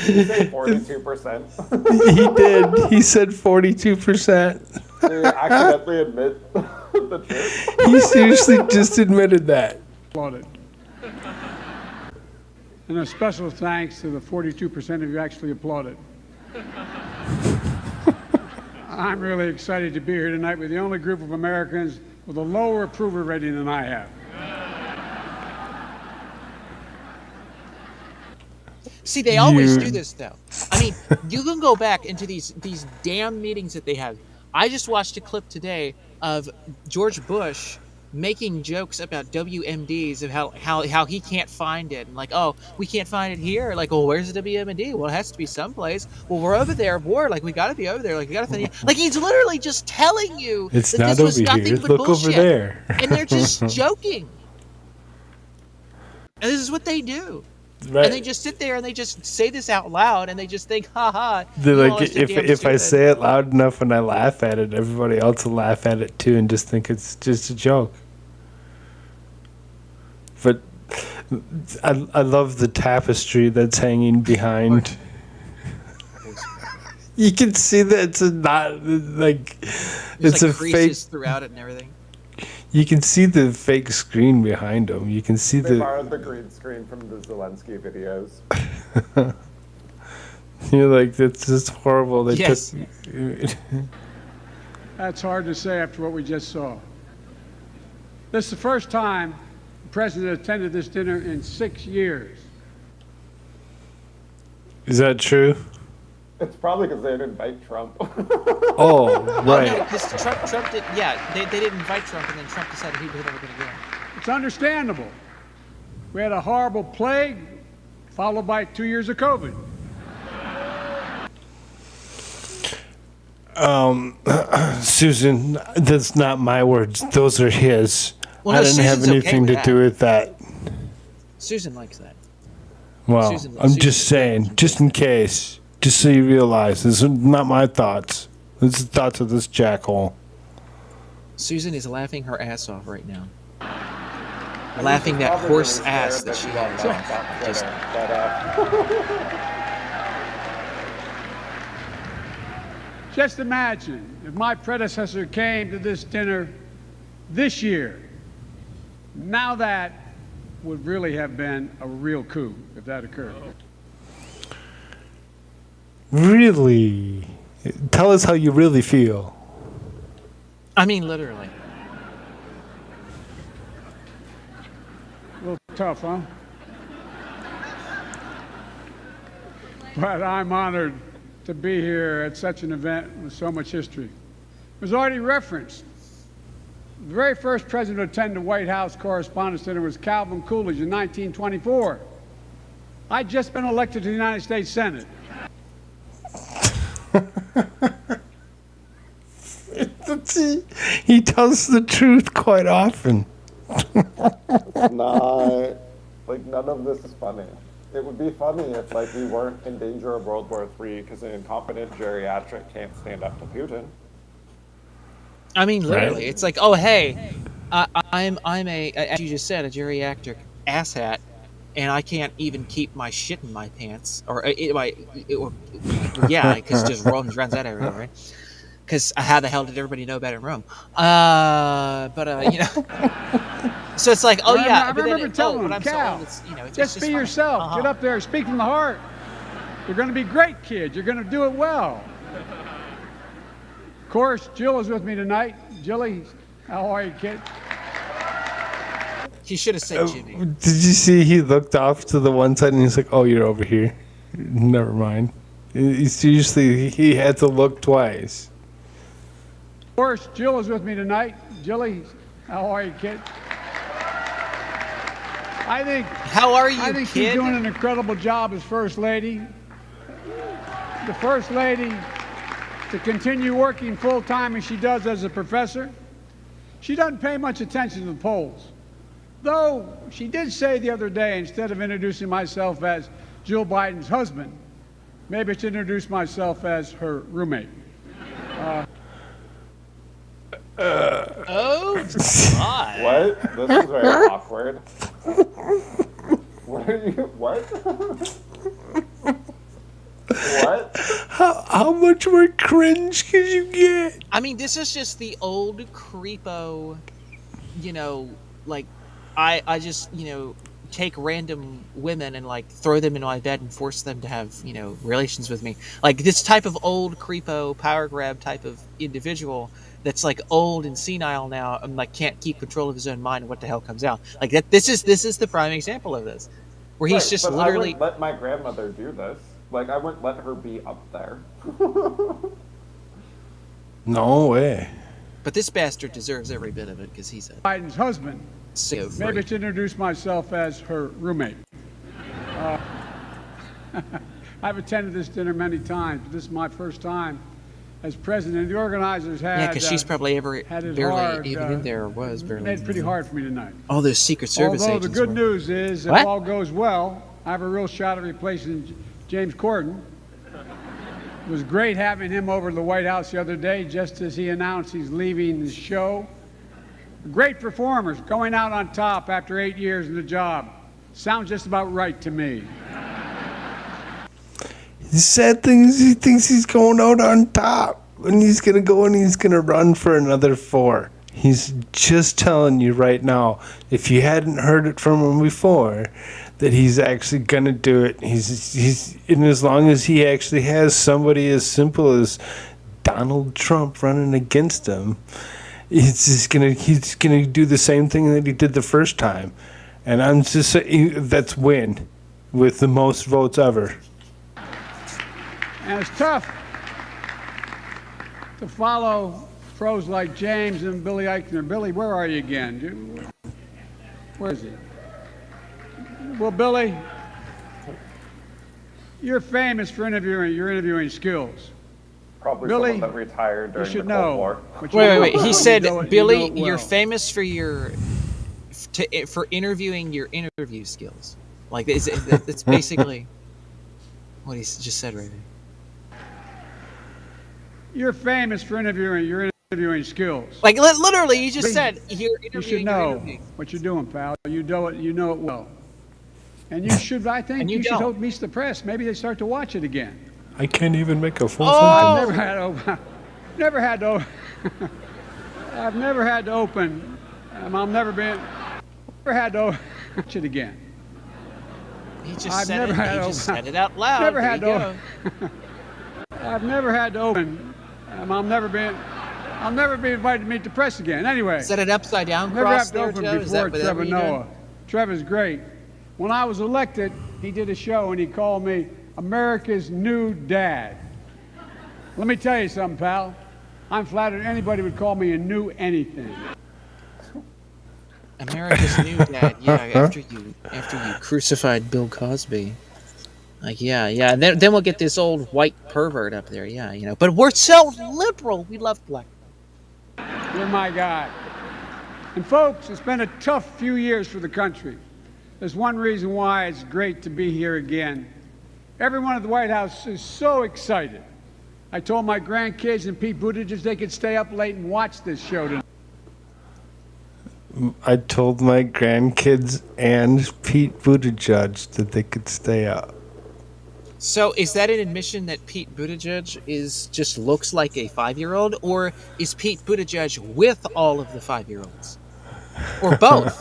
Did you say 42%? He did. He said 42%. Did you accidentally admit the truth? He seriously just admitted that. Applauded. And a special thanks to the 42% of you who actually applauded. I'm really excited to be here tonight with the only group of Americans with a lower approval rating than I have. See, they always do this, though. I mean, you can go back into these damn meetings that they have. I just watched a clip today of George Bush making jokes about WMDs, of how he can't find it, and like, oh, we can't find it here. Like, well, where's the WMD? Well, it has to be someplace. Well, we're over there. Like, we got to be over there. Like, we got to find it. Like, he's literally just telling you it's that not this was over nothing here. but Look bullshit. over there. And they're just joking. And this is what they do. Right. And they just sit there and they just say this out loud and they just think, ha. They're like, if I say it loud enough and I laugh at it, everybody else will laugh at it too and just think it's just a joke. But I love the tapestry that's hanging behind. You can see that it's not like There's it's like a fake. creases throughout it and everything. You can see the fake screen behind him. You can see They the. borrowed the green screen from the Zelensky videos. You're like, that's just horrible. They Yes. took. That's hard to say after what we just saw. This is the first time the president attended this dinner in 6 years. Is that true? It's probably because they didn't invite Trump. Oh, Oh no, right. because Trump did. Yeah, they didn't invite Trump, and then Trump decided he was never going to go. It's understandable. We had a horrible plague, followed by 2 years of COVID. Susan, that's not my words. Those are his. Well, I no, didn't have Susan's okay anything with to that. do with that. Susan likes that. Well, Susan- I'm Susan- just saying, just in case, just so you realize, this is not my thoughts. This is the thoughts of this jackhole. Susan is laughing her ass off right now. Laughing that horse ass that she has off. Just, Just imagine if my predecessor came to this dinner this year. Now that would really have been a real coup if that occurred. Really? Tell us how you really feel. I mean, literally. A little tough, huh? But I'm honored to be here at such an event with so much history. It was already referenced. The very first president to attend the White House Correspondents' Dinner was Calvin Coolidge in 1924. I'd just been elected to the United States Senate. He tells the truth quite often. It's not, like, none of this is funny. It would be funny if, like, we weren't in danger of World War III because an incompetent geriatric can't stand up to Putin. I mean, literally, Right. it's like, oh hey, I'm a, as you just said, a geriatric asshat, and I can't even keep my shit in my pants, or yeah, because it just runs out everywhere, right? Because how the hell did everybody know about it in Rome? You know, so it's like, oh yeah, I remember telling but him, I'm so Cal, old, it's, you know, it's just be funny. yourself. Uh-huh. Get up there, speak from the heart. You're going to be great, kid. You're going to do it well. Of course, Jill is with me tonight. Jilly, how are you, kid? He should have said Jimmy. Did you see he looked off to the one side and he's like, oh, you're over here. Never mind. Seriously, he had to look twice. Of course, Jill is with me tonight. Jilly, how are you, kid? How are you, I think kid? she's doing an incredible job as First Lady. The First Lady, to continue working full-time as she does as a professor. She doesn't pay much attention to the polls. Though she did say the other day, instead of introducing myself as Jill Biden's husband, maybe I should introduce myself as her roommate. Oh, God. What? This is very awkward. What are you? What? What? How much more cringe could you get? I mean, this is just the old creepo, you know, like, I just, you know, take random women and, like, throw them in my bed and force them to have, you know, relations with me. Like, this type of old creepo, power grab type of individual that's, like, old and senile now and, like, can't keep control of his own mind and what the hell comes out. Like, this is the prime example of this. Where he's Right, just but literally... I wouldn't let my grandmother do this. Like, I wouldn't let her be up there. No way. But this bastard deserves every bit of it because he's a Biden's husband. sick Maybe I should introduce myself as her roommate. I've attended this dinner many times, but this is my first time as president. The organizers had Yeah, because she's probably had it barely hard, even in there, or was barely. made it pretty hard for me tonight. All those Secret Service Although agents the good were. news is, if What? all goes well, I have a real shot at replacing James Corden. It was great having him over to the White House the other day, just as he announced he's leaving the show. Great performers, going out on top after 8 years in the job. Sounds just about right to me. The sad thing is he thinks he's going out on top. And he's going to go and he's going to run for another 4. He's just telling you right now, if you hadn't heard it from him before, that he's actually going to do it. And as long as he actually has somebody as simple as Donald Trump running against him, he's gonna do the same thing that he did the first time. And I'm just saying that's win with the most votes ever. And it's tough to follow pros like James and Billy Eichner. Billy, where are you again? Where is he? Well, Billy, you're famous for your interviewing skills. Probably Billy, someone that retired during you should the Cold know. War. Wait. He said, Billy, well. you're famous for for interviewing your interview skills. Like, that's basically what he just said right there. You're famous for your interviewing skills. Like, literally, you just said you're interviewing. You should know what you're doing, pal. You know it well. And you should, I think, you should hope meets the press. Maybe they start to watch it again. I can't even make a full I've sentence. never had to open. I've never had to watch it again. He just said it out loud. Never had to. I've never had to open. I'll never be invited to meet the press again. Anyway. Set it upside down. Never have to there, open Joe? before Trevor Noah. Trevor's great. When I was elected, he did a show and he called me America's new dad. Let me tell you something, pal. I'm flattered anybody would call me a new anything. America's new dad. Yeah, after you crucified Bill Cosby. Like, yeah. And then we'll get this old white pervert up there. Yeah, you know. But we're so liberal. We love black. You're my guy. And folks, it's been a tough few years for the country. There's one reason why it's great to be here again. Everyone at the White House is so excited. I told my grandkids and Pete Buttigieg they could stay up late and watch this show tonight. I told my grandkids and Pete Buttigieg that they could stay up. So is that an admission that Pete Buttigieg just looks like a 5-year-old, or is Pete Buttigieg with all of the 5-year-olds, or both?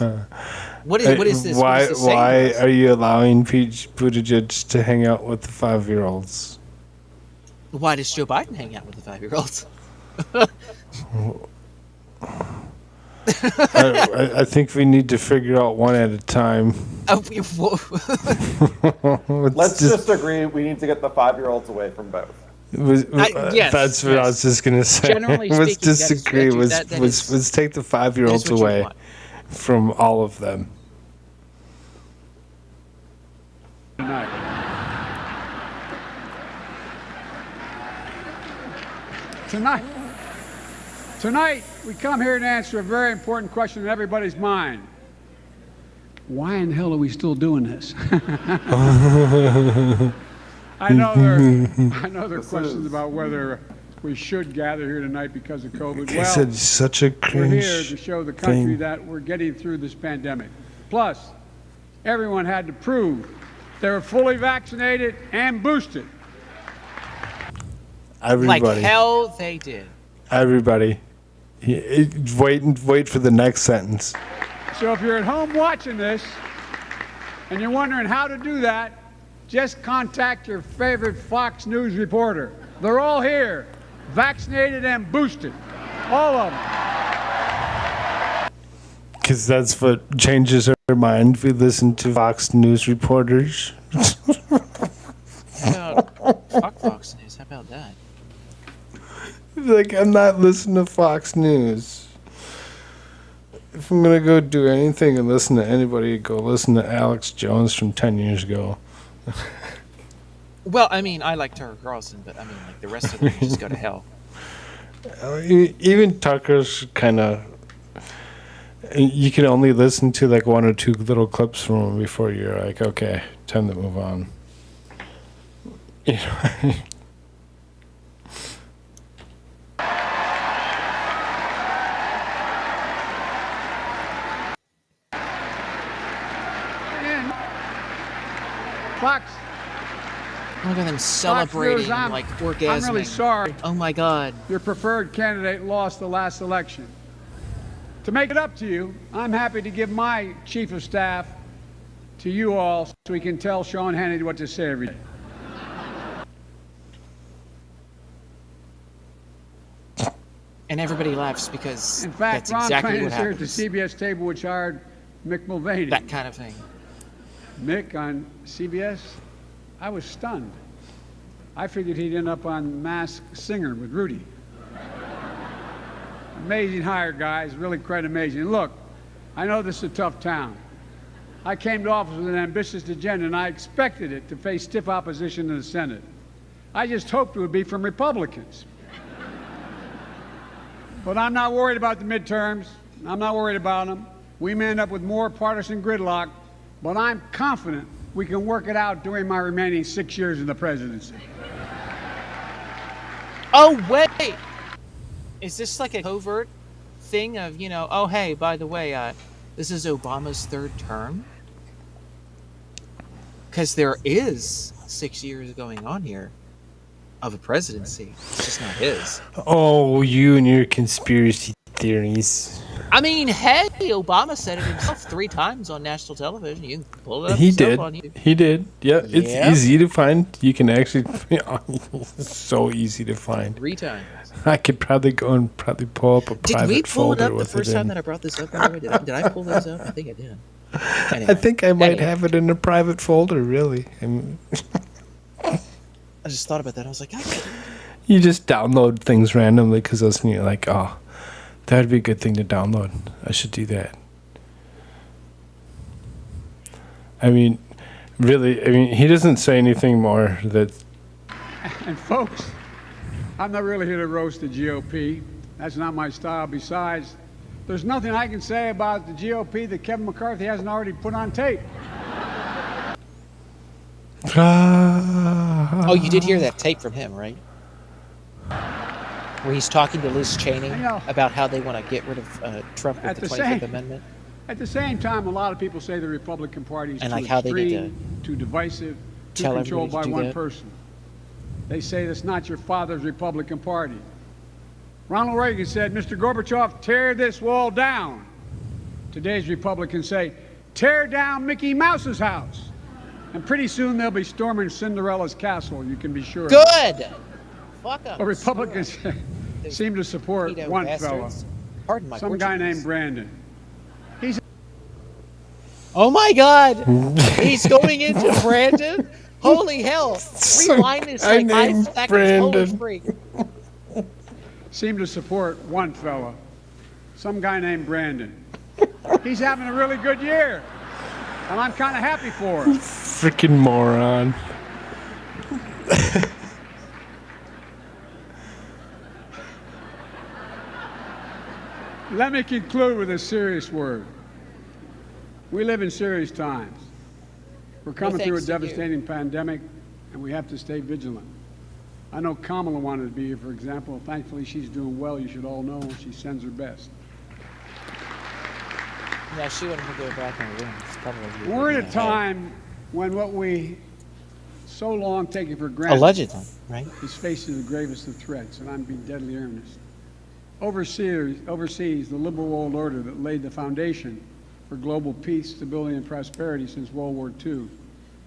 What is this? Why are you allowing Pete Buttigieg to hang out with the 5-year-olds? Why does Joe Biden hang out with the 5-year-olds? I think we need to figure out one at a time. Let's just agree we need to get the 5-year-olds away from both. Yes, that's what I was just going to say. Generally Let's speaking, disagree. Let's take the 5-year-olds away from all of them. Tonight, we come here to answer a very important question in everybody's mind. Why in hell are we still doing this? I know there are questions about whether we should gather here tonight because of COVID. Well, it's such a cringe we're here to show the country thing. that we're getting through this pandemic. Plus, everyone had to prove they were fully vaccinated and boosted. Everybody. Like hell they did. Everybody. Wait for the next sentence. So if you're at home watching this and you're wondering how to do that, just contact your favorite Fox News reporter. They're all here, vaccinated and boosted. All of them. Because that's what changes our mind. We listen to Fox News reporters. Fuck Fox News. How about that? Like, I'm not listening to Fox News. If I'm going to go do anything and listen to anybody, go listen to Alex Jones from 10 years ago. Well, I mean, I like Tucker Carlson, but I mean, like, the rest of them just go to hell. Even Tucker's kind of... You can only listen to like 1 or 2 little clips from him before you're like, okay, time to move on. You know? Look at them celebrating, like orgasming. I'm really sorry. Oh my God. Your preferred candidate lost the last election. To make it up to you, I'm happy to give my chief of staff to you all so we can tell Sean Hannity what to say every day. And everybody laughs because in fact, that's Ron exactly Klain what is here at happens. the CBS table which hired Mick Mulvaney. That kind of thing. Mick on CBS, I was stunned. I figured he'd end up on Masked Singer with Rudy. Amazing hire, guys, really quite amazing. Look, I know this is a tough town. I came to office with an ambitious agenda, and I expected it to face stiff opposition in the Senate. I just hoped it would be from Republicans. But I'm not worried about the midterms. I'm not worried about them. We may end up with more partisan gridlock, but I'm confident we can work it out during my remaining 6 years in the presidency. Oh, wait! Is this like a covert thing of, oh, hey, by the way, this is Obama's third term? Because there is 6 years going on here of a presidency. It's just not his. Oh, you and your conspiracy theories. I mean, hey, Obama said it himself 3 times on national television. You can pull it up He yourself did. on YouTube. He did. Yeah, it's Yep. easy to find. You can actually. It's so easy to find. 3 times. I could probably go and pull up a Did private we pull it folder up the with first it time in. that I brought this up? By the way? Did I pull those up? I think I did. Anyway, I think I might have it in a private folder. Really, I just thought about that. I was like, you just download things randomly because you're like, oh, that would be a good thing to download. I should do that. I mean, really, he doesn't say anything more that. And folks, I'm not really here to roast the GOP. That's not my style. Besides, there's nothing I can say about the GOP that Kevin McCarthy hasn't already put on tape. oh, you did hear that tape from him, right? Where he's talking to Liz Cheney about how they want to get rid of Trump with the 25th Amendment. At the same time, a lot of people say the Republican Party is And too like how they need extreme, too divisive, too tell controlled by everybody to do one that. person. They say that's not your father's Republican Party. Ronald Reagan said, Mr. Gorbachev, tear this wall down. Today's Republicans say, tear down Mickey Mouse's house. And pretty soon they'll be storming Cinderella's castle, you can be sure. Good! Fuck 'em. The Republicans seem to support Pedo one bastards. fellow, Pardon my some guy Portuguese. named Brandon. He's Oh my God! He's going into Brandon? Holy hell! Rewind this like 5 seconds. Holy freak. seem to support one fella, some guy named Brandon. He's having a really good year, and I'm kind of happy for him. Freaking moron. Let me conclude with a serious word. We live in serious times. We're coming through a thanks to you. devastating pandemic, and we have to stay vigilant. I know Kamala wanted to be here, for example. Thankfully, she's doing well. You should all know she sends her best. Yeah, she wouldn't go back in the room. It's probably We're in a time when what we so long taken for granted Allegedly, right? is facing the gravest of threats, and I'm being deadly earnest. Overseas, the liberal world order that laid the foundation for global peace, stability, and prosperity since World War II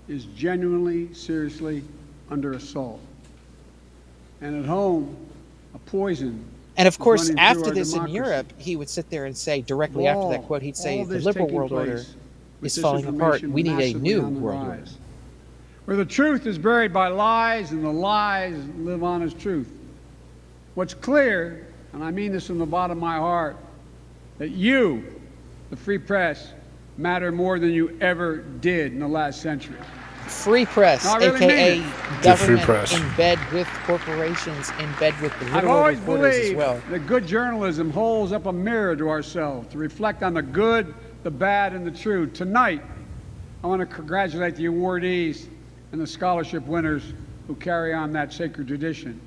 is genuinely, seriously under assault. And at home, a poison. And of is course, running through after our this in democracy. Europe, he would sit there and say, directly after that quote, he'd say, All the this liberal taking world order place with is falling apart. disinformation We need a massively new on the world order. rise. Where the truth is buried by lies and the lies live on as truth. What's clear, and I mean this from the bottom of my heart, that you, the free press, matter more than you ever did in the last century. Free press, No, I really aka mean it. government press. in bed with corporations, in bed with the I've literal always reporters as believed well. that good journalism holds up a mirror to ourselves to reflect on the good, the bad, and the true. Tonight, I want to congratulate the awardees and the scholarship winners who carry on that sacred tradition.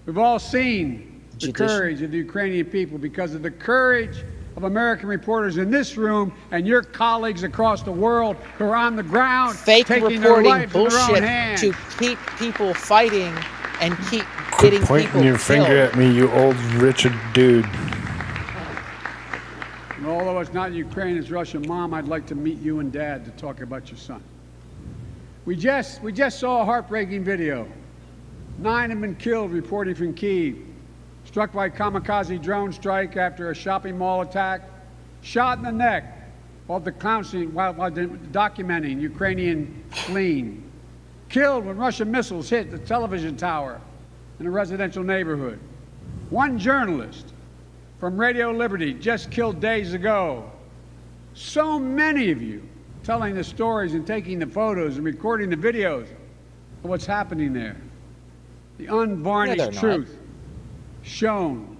We've all seen the Tradition. courage of the Ukrainian people. Because of the courage of American reporters in this room and your colleagues across the world who are on the ground Fake taking their reporting lives in their own bullshit hands. to keep people fighting and keep getting Pointing people your finger killed. at me, you old Richard dude. And although it's not Ukraine, it's Russia, Mom, I'd like to meet you and Dad to talk about your son. We just saw a heartbreaking video. 9 have been killed, reporting from Kyiv, struck by kamikaze drone strike after a shopping mall attack, shot in the neck while documenting Ukrainian fleeing, killed when Russian missiles hit the television tower in a residential neighborhood. One journalist from Radio Liberty just killed days ago. So many of you telling the stories and taking the photos and recording the videos of what's happening there. The unvarnished truth showing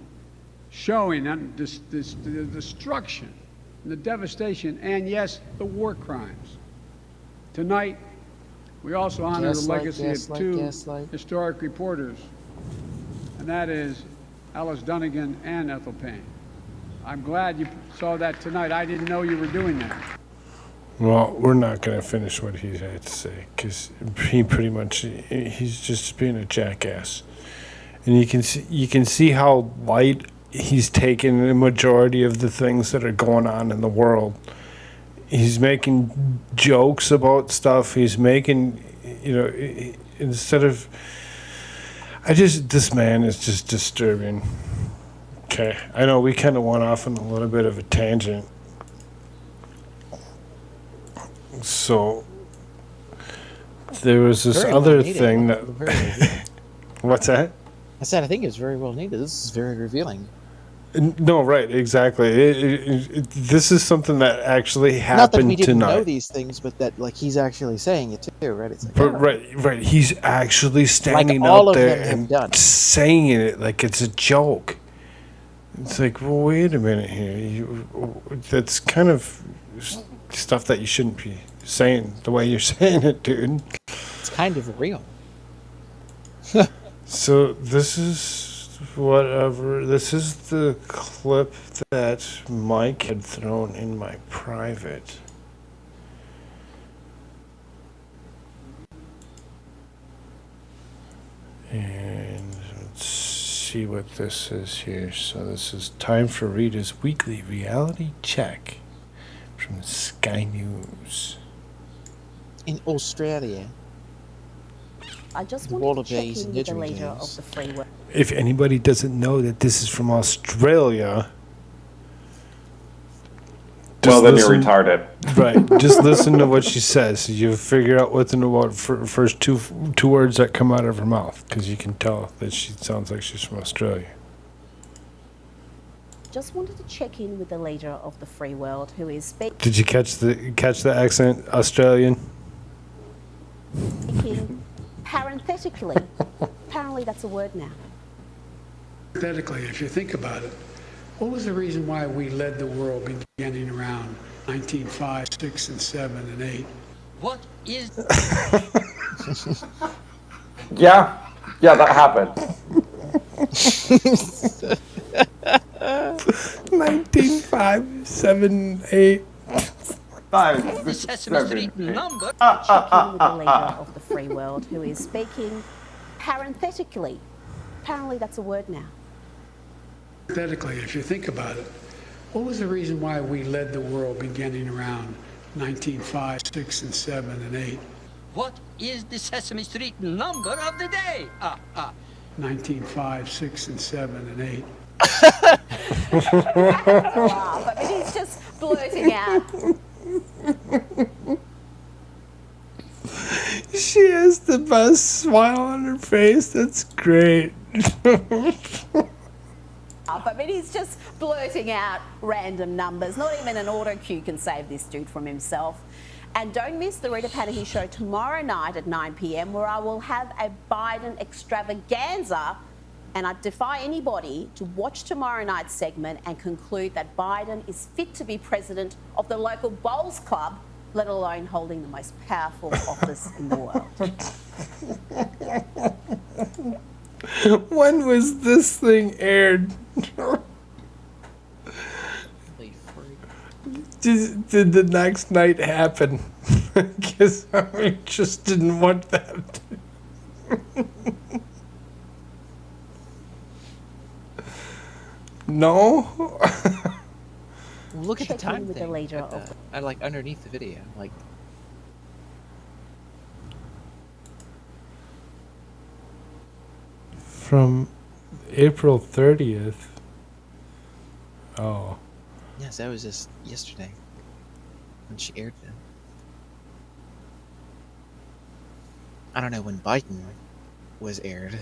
the destruction and the devastation and, yes, the war crimes. Tonight, we also honor the legacy of two historic reporters, and that is Alice Dunnigan and Ethel Payne. I'm glad you saw that tonight. I didn't know you were doing that. Well, we're not going to finish what he had to say because he pretty much, he's just being a jackass. And you can see how light he's taken the majority of the things that are going on in the world. He's making jokes about stuff. He's making, instead of, this man is just disturbing. Okay, I know we kind of went off on a little bit of a tangent. So there was this other thing that. What's that? I said I think it's very well needed. This is very revealing. No, right, exactly. This is something that actually happened Not that we didn't tonight. know these things, but that he's actually saying it too, right? It's like, right. He's actually standing like all out of there them have and done. saying it like it's a joke. It's like, well, wait a minute here. That's kind of stuff that you shouldn't be saying the way you're saying it, dude. It's kind of real. So this is whatever. This is the clip that Mike had thrown in my private. And let's see what this is here. So this is time for Rita's weekly reality check from Sky News. In Australia. I just The wanted to check wallabies in and with the leader didgeridoos. of the free world. If anybody doesn't know that this is from Australia, Well, then you're retarded. Right. Just listen to what she says. You figure out within about first two words that come out of her mouth, because you can tell that she sounds like she's from Australia. Just wanted to check in with the leader of the free world, who is Did you catch the accent, Australian? speaking parenthetically. Apparently, that's a word now. Hypothetically, if you think about it, what was the reason why we led the world beginning around 1905, 6, and 7, and 8? What is... Yeah, that happened. 1905, 7, 8. The Sesame Street number. Checking with the leader of the free world, who is speaking parenthetically. Apparently, that's a word now. Hypothetically, if you think about it, what was the reason why we led the world beginning around 1905, 6, and 7, and 8? What is the Sesame Street number of the day? 1905, 6, and 7, and 8. Laugh. I mean, he's just blurting out. She has the best smile on her face. That's great. I mean, he's just blurting out random numbers. Not even an auto cue can save this dude from himself. And don't miss the Rita Panahi show tomorrow night at 9 p.m, where I will have a Biden extravaganza. And I defy anybody to watch tomorrow night's segment and conclude that Biden is fit to be president of the local bowls club, let alone holding the most powerful office in the world. When was this thing aired? did the next night happen? Because I just didn't want that. No. Look at the Checking time with the thing. leader At of like underneath the video, like. From April 30th. Oh. Yes, that was just yesterday when she aired them. I don't know when Biden was aired.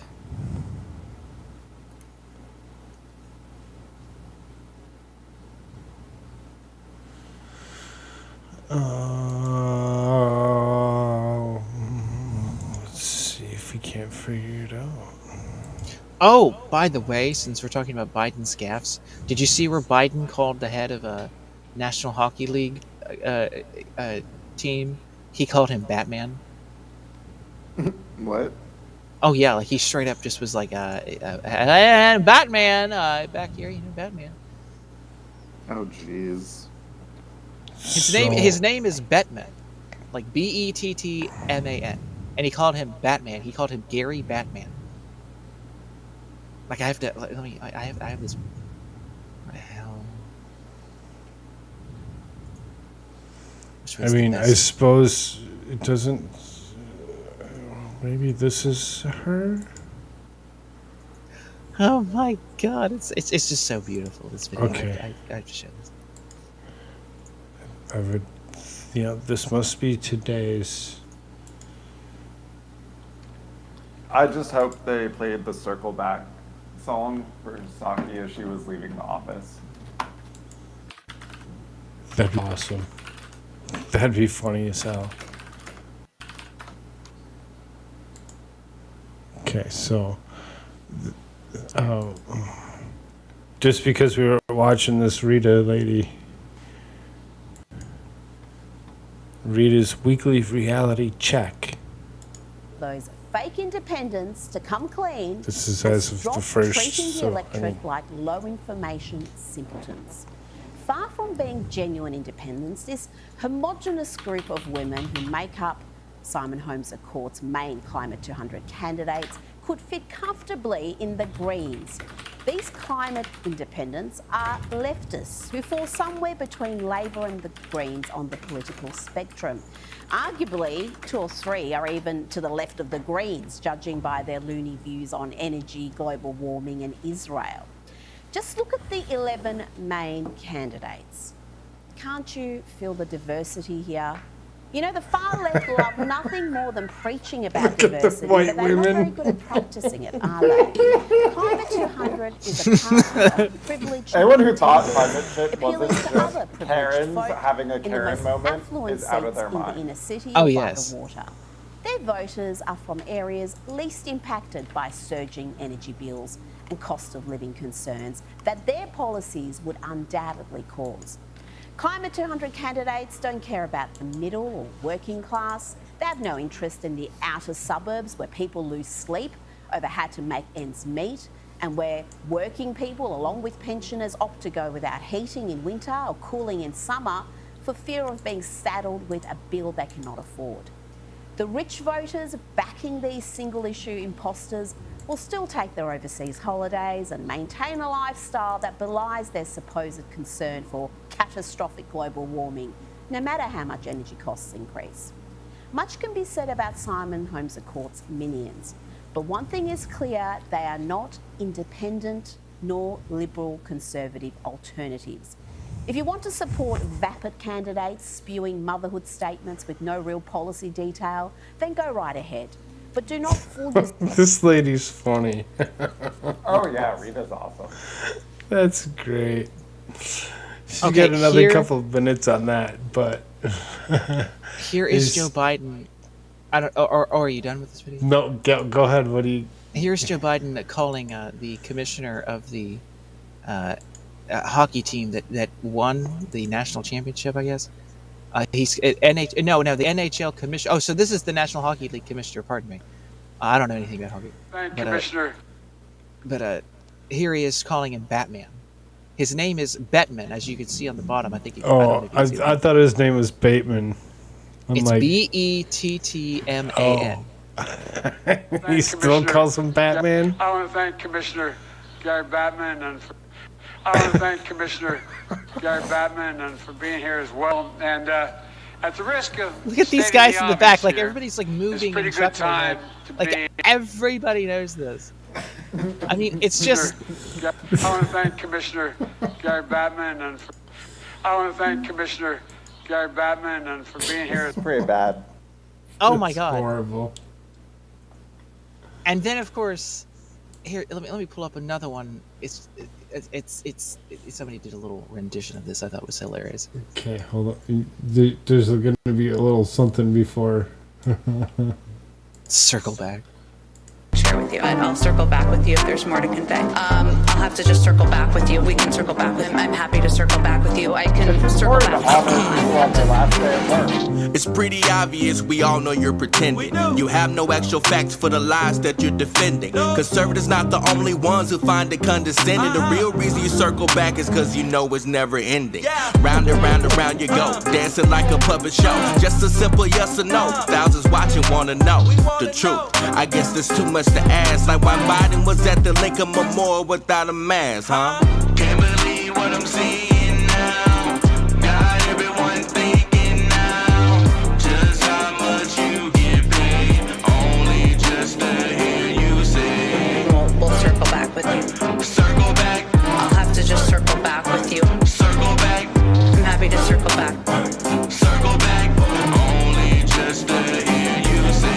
Let's see if we can't figure it out. Oh, by the way, since we're talking about Biden's gaffes, did you see where Biden called the head of a National Hockey League team? He called him Batman. What? Oh yeah, like he straight up just was like, Batman, back here, you know, Batman. Oh, jeez. His name is Bettman, like Bettman, and he called him Batman. He called him Gary Batman. Like I have to let me. I have this. What the hell? I mean, I suppose it doesn't. Maybe this is her. Oh my God! It's just so beautiful. This video. Okay. I have to show this. I would. Yeah, this must be today's. I just hope they played the Circle Back song for Saki as she was leaving the office. That'd be awesome. That'd be funny as hell. Okay, so just because we were watching this Rita's weekly reality check. those fake independents to come clean. This is and as of stop the first, treating the so, electorate like low information simpletons. Far from being genuine independents, this homogenous group of women who make up Simon Holmes à Court's main Climate 200 candidates could fit comfortably in the Greens. These climate independents are leftists who fall somewhere between Labor and the Greens on the political spectrum. Arguably, 2 or 3 are even to the left of the Greens, judging by their loony views on energy, global warming and Israel. Just look at the 11 main candidates. Can't you feel the diversity here? You know, the far left love nothing more than preaching about diversity, but they're not very good at practicing it, are they? Climate 200 is a party of privileged... Anyone who thought climate shit appealing wasn't to other just privileged Karens folk having a in the Karen most moment affluent is out of seats their in the mind. inner city Oh, or yes. by the water. Their voters are from areas least impacted by surging energy bills and cost of living concerns that their policies would undoubtedly cause. Climate 200 candidates don't care about the middle or working class. They have no interest in the outer suburbs where people lose sleep over how to make ends meet and where working people, along with pensioners, opt to go without heating in winter or cooling in summer for fear of being saddled with a bill they cannot afford. The rich voters backing these single-issue imposters will still take their overseas holidays and maintain a lifestyle that belies their supposed concern for catastrophic global warming, no matter how much energy costs increase. Much can be said about Simon Holmes à Court's minions, but one thing is clear: they are not independent nor liberal conservative alternatives. If you want to support vapid candidates spewing motherhood statements with no real policy detail, then go right ahead. But do not fool yourself. This lady's funny. Oh yeah, Rita's awesome. That's great. She Okay, got another here- couple of minutes on that, but Here is Joe Biden. I don't. Or are you done with this video? No, go ahead. What do you? Here's Joe Biden calling the commissioner of the hockey team that won the national championship, I guess. He's the NHL commissioner. Oh, so this is the National Hockey League commissioner. Pardon me. I don't know anything about hockey. Commissioner. But here he is calling him Batman. His name is Bettman, as you can see on the bottom. I think. I thought his name was Bateman. It's Bettman. He still calls him Batman. I want to thank Commissioner Gary Batman and for being here as well. And at the risk of look at these guys in the back, like everybody's like moving and good time like everybody knows this. I mean, it's just. I want to thank Commissioner Gary Batman and for being here. It's pretty bad. Oh my God! Horrible. And then, of course, here let me pull up another one. It's somebody did a little rendition of this. I thought was hilarious. Okay, hold on. There's going to be a little something before. Circle back. Share with you, and I'll circle back with you if there's more to convey. I'll have to just circle back with you. We can circle back with him. I'm happy to circle back with you. I can circle back. It's pretty obvious we all know you're pretending. You have no actual facts for the lies that you're defending. Conservatives not the only ones who find it condescending. The real reason you circle back is cause you know it's never ending. Round and round and round you go, dancing like a puppet show. Just a simple yes or no. Thousands watching wanna know the truth. I guess there's too much to ask, like why Biden was at the Lincoln Memorial without a mask, huh? Can't believe what I'm seeing now. Got everyone thinking now. Just how much you get paid, only just to hear you say. We'll circle back with you. Circle back. I'll have to just circle back with you. Circle back. I'm happy to circle back. Circle back, only just to hear you say.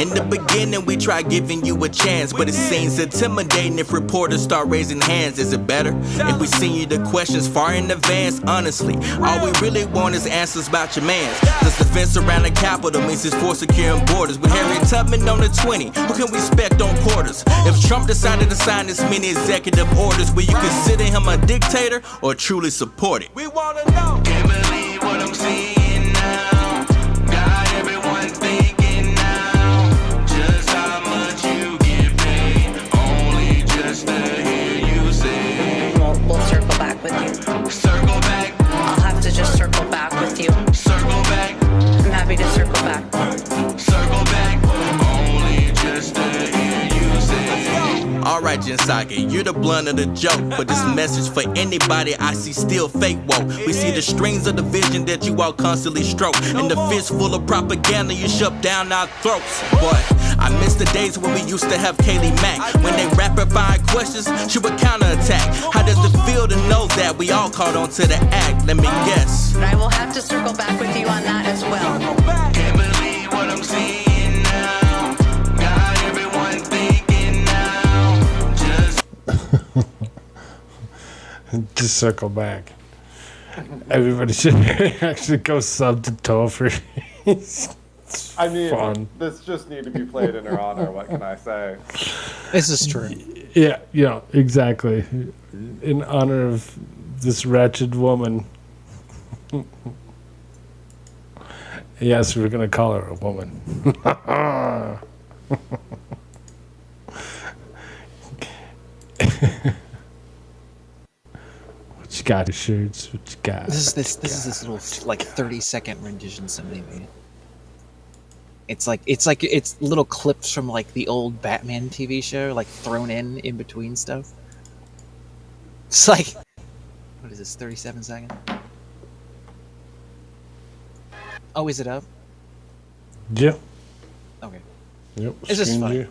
In the beginning, we try giving you a chance, but it seems intimidating if reporters start raising hands. Is it better if we send you the questions far in advance? Honestly, all we really want is answers about your mans. Does the fence around the Capitol means it's for securing borders? With Harriet Tubman on the 20, who can we expect on quarters? If Trump decided to sign this many executive orders, will you consider him a dictator or truly support it? We wanna know. Can't believe what I'm seeing now. Got everyone thinking. We'll circle back with you. Circle back. I'll have to just circle back with you. Circle back. I'm happy to circle back. Circle back. Only just to hear you say. Alright, Jensage, you're the blunt of the joke, but this message for anybody I see still fake woke. We see the strings of the vision that you all constantly stroke, and the fist full of propaganda you shove down our throats. Boy, I miss the days when we used to have Kaylee Mack. When they rapid fire questions, she would counterattack. How does it feel to know that we all caught on to the act? Let me guess. But I will have to circle back with you on that as well. Can't believe what I'm seeing now. Got everyone thinking now. Just circle back. Everybody should actually go sub to Topher. I mean, fun. This just need to be played in her honor. What can I say? This is true. Yeah, exactly. In honor of this wretched woman. Yes, we're gonna call her a woman. What you got, shirts? What you got? This is this little like 30-second rendition somebody made. It's little clips from like the old Batman TV show, like thrown in between stuff. It's like, what is this? 37 seconds. Oh, is it up? Yeah. Okay. Yep. It's just funny.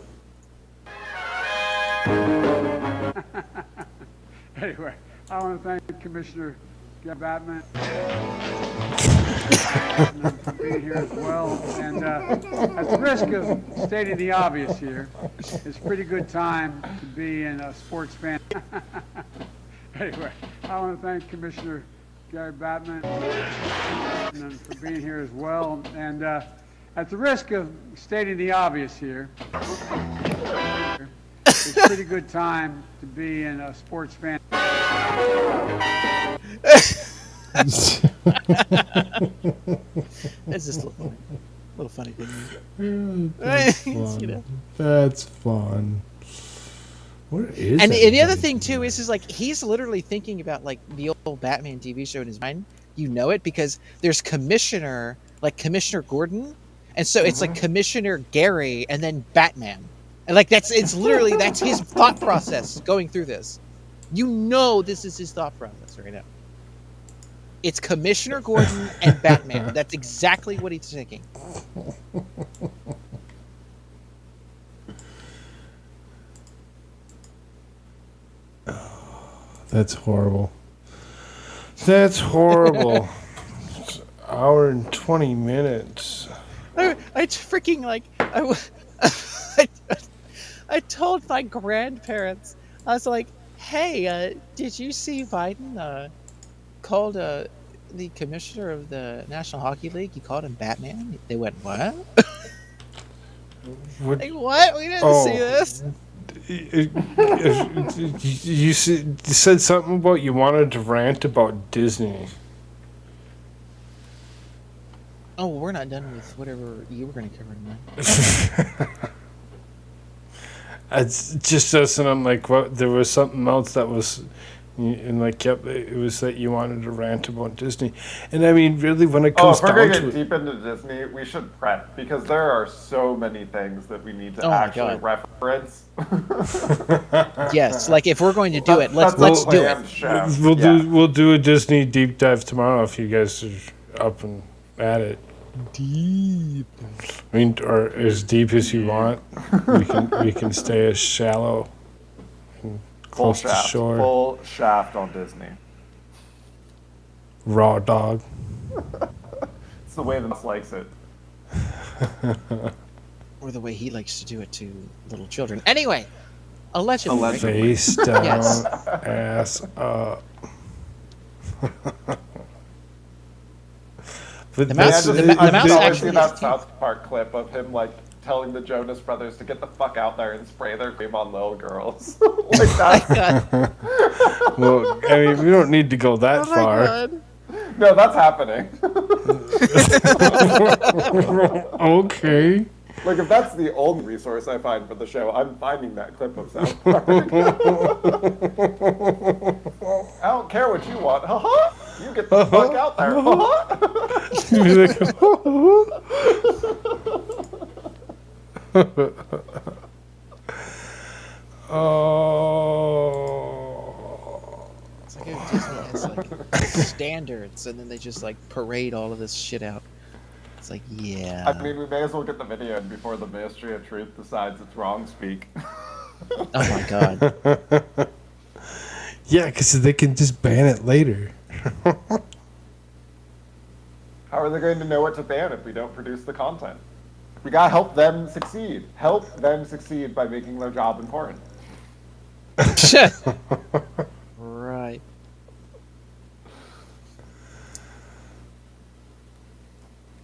Anyway, I want to thank Commissioner Batman for being here as well. And at the risk of stating the obvious here, it's a pretty good time to be in a sports fan. Anyway, I want to thank Commissioner Gary Batman for being here as well. And at the risk of stating the obvious here, it's a pretty good time to be in a sports fan. That's just a little funny thing. That's fun. You know. That's fun. What is And that? the other thing too is like he's literally thinking about like the old Batman TV show in his mind. You know it because there's Commissioner Gordon, and so it's like Commissioner Gary and then Batman, and like that's his thought process going through this. You know this is his thought process right now. It's Commissioner Gordon and Batman. That's exactly what he's thinking. That's horrible. That's horrible. It's an hour and 20 minutes. I freaking like I told my grandparents, I was like, "Hey, did you see Biden called the commissioner of the National Hockey League? He called him Batman." They went, "What?" Like, what? We didn't see this. You said something about you wanted to rant about Disney. Oh, well, we're not done with whatever you were going to cover, man. It's just us, and I'm like, what? There was something else that was, and like, yep, it was that you wanted to rant about Disney, and I mean, really, when it comes if we're down gonna to get it, deep into Disney, we should prep because there are so many things that we need to Oh my actually God. reference. Yes, like if we're going to do it, let's That's a do it. planned show. we'll do a Disney deep dive tomorrow if you guys are up and at it. Deep. I mean, or as deep as you want. We can stay as shallow and close to shore. Full shaft on Disney. Raw dog. It's the way the mouse likes it. Or the way he likes to do it to little children. Anyway, allegedly. right? Face down, Yes. ass up. But The mouse- that's- the mouse I've actually seen has that South Park clip of him like telling the Jonas Brothers to get the fuck out there and spray their cream on little girls. Like that. Well, I mean, we don't need to go that Oh my far. God. No, that's happening. Okay. Like if that's the only resource I find for the show, I'm finding that clip of South Park. I don't care what you want. Haha. You get the fuck out there. Oh. It's like if Disney has like standards, and then they just like parade all of this shit out. It's like, yeah. I mean, we may as well get the video in before the Ministry of Truth decides it's wrong speak. Oh my God. Yeah, because they can just ban it later. How are they going to know what to ban if we don't produce the content? We gotta help them succeed. Help them succeed by making their job important. Right.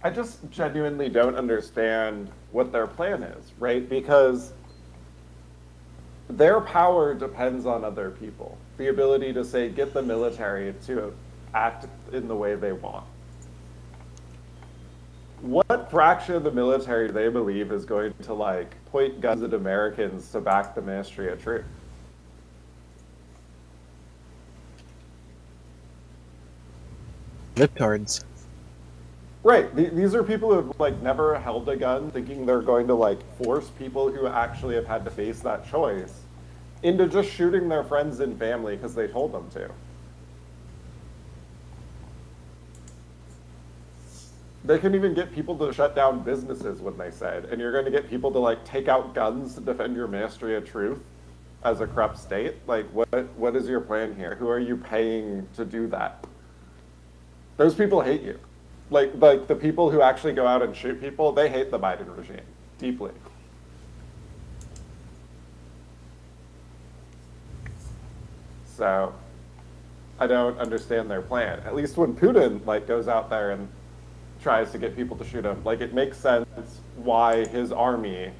I just genuinely don't understand what their plan is, right? Because their power depends on other people. The ability to say, get the military to act in the way they want. What fraction of the military do they believe is going to like point guns at Americans to back the Ministry of Truth? Libtards. Right. These are people who have like never held a gun, thinking they're going to like force people who actually have had to face that choice into just shooting their friends and family because they told them to. They can even get people to shut down businesses when they said, and you're going to get people to like take out guns to defend your Ministry of Truth as a corrupt state. Like, what is your plan here? Who are you paying to do that? Those people hate you. Like the people who actually go out and shoot people, they hate the Biden regime deeply. So, I don't understand their plan. At least when Putin like goes out there and tries to get people to shoot him, like it makes sense why his army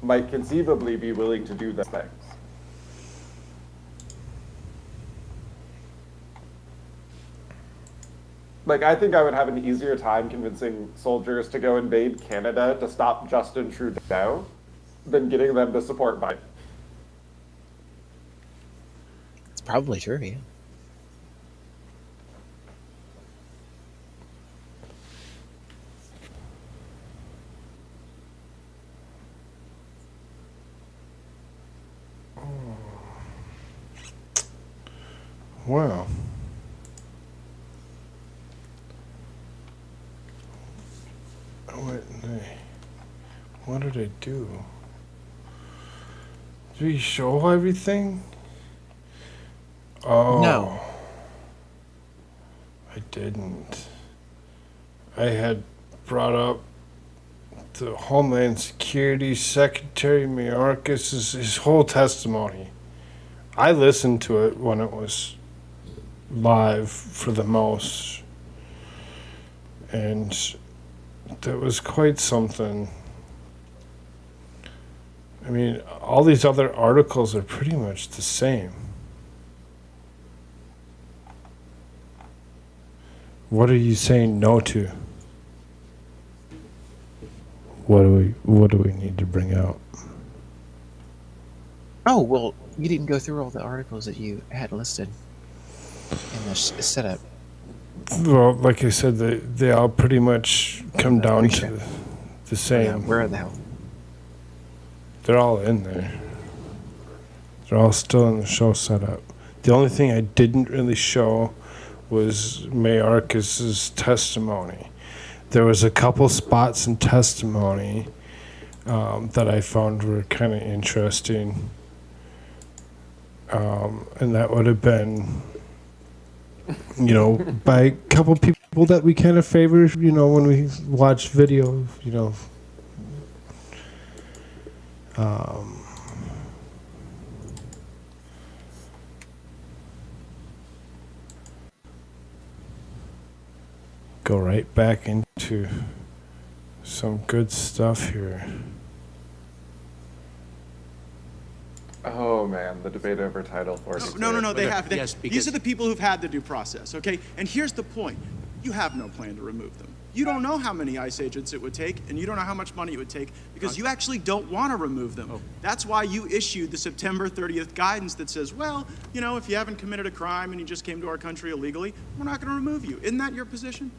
might conceivably be willing to do those things. Like, I think I would have an easier time convincing soldiers to go invade Canada to stop Justin Trudeau than getting them to support Biden. It's probably true, yeah. Wow. What did I do? Did we show everything? Oh. No. I didn't. I had brought up the Homeland Security Secretary Mayorkas' his whole testimony. I listened to it when it was live for the most, and that was quite something. I mean, all these other articles are pretty much the same. What are you saying no to? What do we need to bring out? Oh, well, you didn't go through all the articles that you had listed in the setup. Well, like I said, they all pretty much come down to the same. Where are the hell? They're all in there. They're all still in the show setup. The only thing I didn't really show was Mayorkas' testimony. There was a couple spots in testimony that I found were kind of interesting. And that would have been, you know, by a couple people that we kind of favor, you know, when we watch video, you know. Go right back into some good stuff here. Oh man, the debate over Title 42. No, they have. Yes, These are the people who've had the due process, okay? And here's the point. You have no plan to remove them. You don't know how many ICE agents it would take, and you don't know how much money it would take, because you actually don't want to remove them. Oh. That's why you issued the September 30th guidance that says, well, you know, if you haven't committed a crime and you just came to our country illegally, we're not going to remove you. Isn't that your position?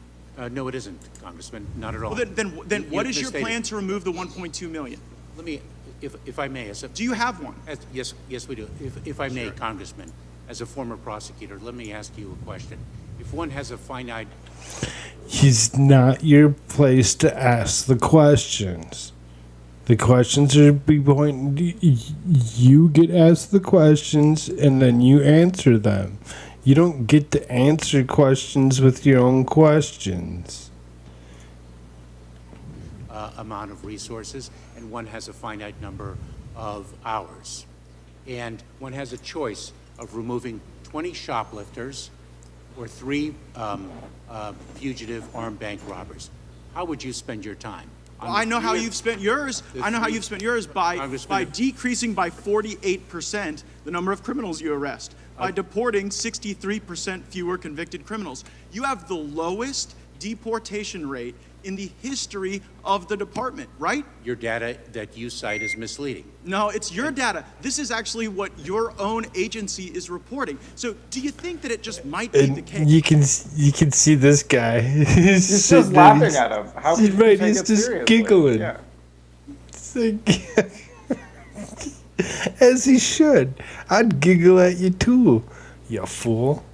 No, it isn't, Congressman. Not at all. Well, then what is your plan to remove the 1.2 million? Let me, if I may, do you have one? Yes, we do. If I may, Congressman, as a former prosecutor, let me ask you a question. If one has a finite... It's not your place to ask the questions. The questions are you get asked the questions and then you answer them. You don't get to answer questions with your own questions. Amount of resources, and one has a finite number of hours. And one has a choice of removing 20 shoplifters or 3 fugitive armed bank robbers. How would you spend your time? Well, I know how you've spent yours. I know how you've spent yours by decreasing by 48% the number of criminals you arrest, by deporting 63% fewer convicted criminals. You have the lowest deportation rate in the history of the department, right? Your data that you cite is misleading. No, it's your data. This is actually what your own agency is reporting. So do you think that it just might be the case? You can see this guy. He's just laughing at him. How can you take he's it just seriously? giggling. Yeah. It's like, as he should. I'd giggle at you too, you fool.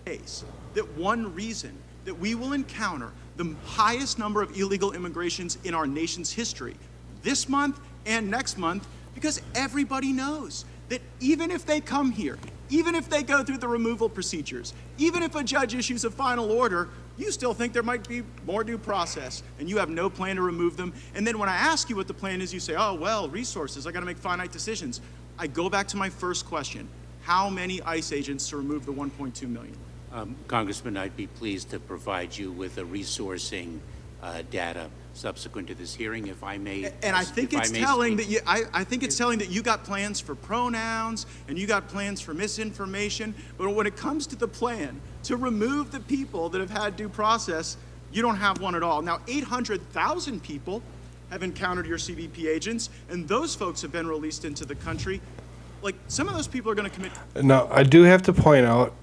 That one reason that we will encounter the highest number of illegal immigrations in our nation's history this month and next month, because everybody knows that even if they come here, even if they go through the removal procedures, even if a judge issues a final order, you still think there might be more due process, and you have no plan to remove them. And then when I ask you what the plan is, you say, oh, well, resources, I gotta make finite decisions. I go back to my first question. How many ICE agents to remove the 1.2 million? Congressman, I'd be pleased to provide you with a resourcing data subsequent to this hearing, if I may. And I think it's telling that you. I think it's telling that you got plans for pronouns and you got plans for misinformation. But when it comes to the plan to remove the people that have had due process, you don't have one at all. Now, 800,000 people have encountered your CBP agents, and those folks have been released into the country. Like, some of those people are going to commit. Now, I do have to point out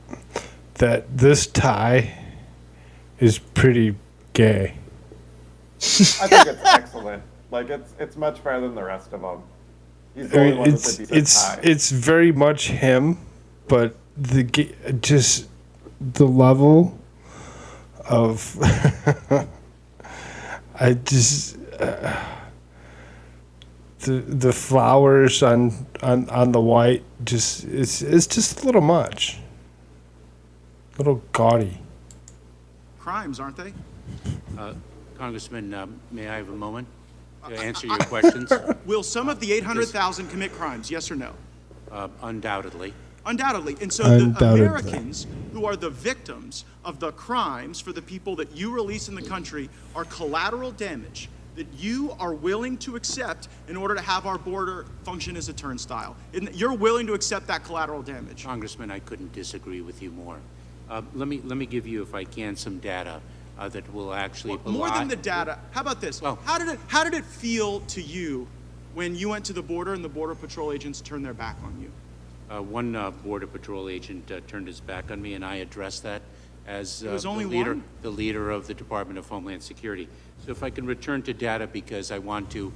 that this tie is pretty gay. I think it's excellent. Like, it's much better than the rest of them. He's the only one with a decent tie. It's very much him, but just the level of I just the flowers on the white it's just a little much, a little gaudy. Crimes, aren't they? Congressman, may I have a moment to answer your questions? Will some of the 800,000 commit crimes, yes or no? Undoubtedly. Undoubtedly. And so the Americans who are the victims of the crimes for the people that you release in the country are collateral damage that you are willing to accept in order to have our border function as a turnstile. You're willing to accept that collateral damage. Congressman, I couldn't disagree with you more. Let me give you, if I can, some data that will actually more than the data. How about this? Well, how did it feel to you when you went to the border and the Border Patrol agents turned their back on you? One Border Patrol agent turned his back on me, and I addressed that as the leader of the Department of Homeland Security. So if I can return to data, because I want to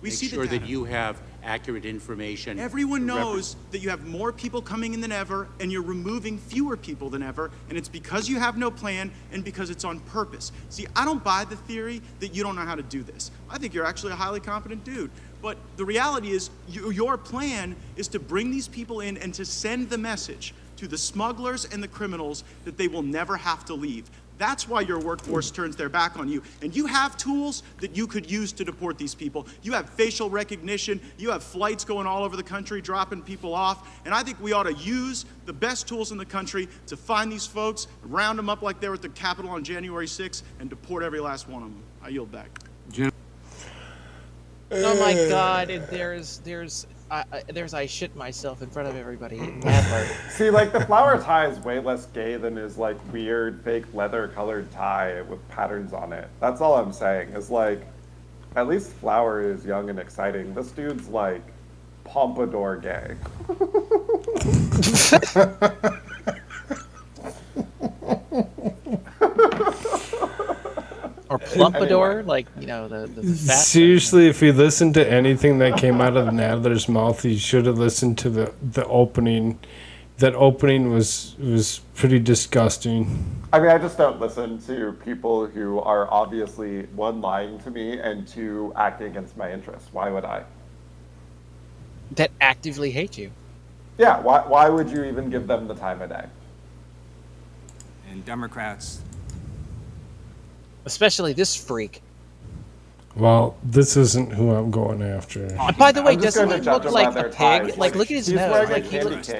make sure that you have accurate information. Everyone knows that you have more people coming in than ever, and you're removing fewer people than ever, and it's because you have no plan and because it's on purpose. See, I don't buy the theory that you don't know how to do this. I think you're actually a highly competent dude. But the reality is, your plan is to bring these people in and to send the message to the smugglers and the criminals that they will never have to leave. That's why your workforce turns their back on you. And you have tools that you could use to deport these people. You have facial recognition. You have flights going all over the country, dropping people off. And I think we ought to use the best tools in the country to find these folks, round them up like they were at the Capitol on January 6th, and deport every last one of them. I yield back. Oh my God! There's I shit myself in front of everybody. See, like, the flower tie is way less gay than his, like, weird fake leather colored tie with patterns on it. That's all I'm saying, is, like, at least Flower is young and exciting. This dude's, like, pompadour gay. Or Plumpador, like, you know, the fat. Seriously, if he listened to anything that came out of the Nadler's mouth, he should have listened to the opening. That opening was pretty disgusting. I mean, I just don't listen to people who are obviously, one, lying to me, and two, acting against my interests. Why would I? That actively hate you. Yeah, why would you even give them the time of day? And Democrats... Especially this freak. Well, this isn't who I'm going after. By the way, doesn't he look like a pig? Like, look at his nose. Like, he looks...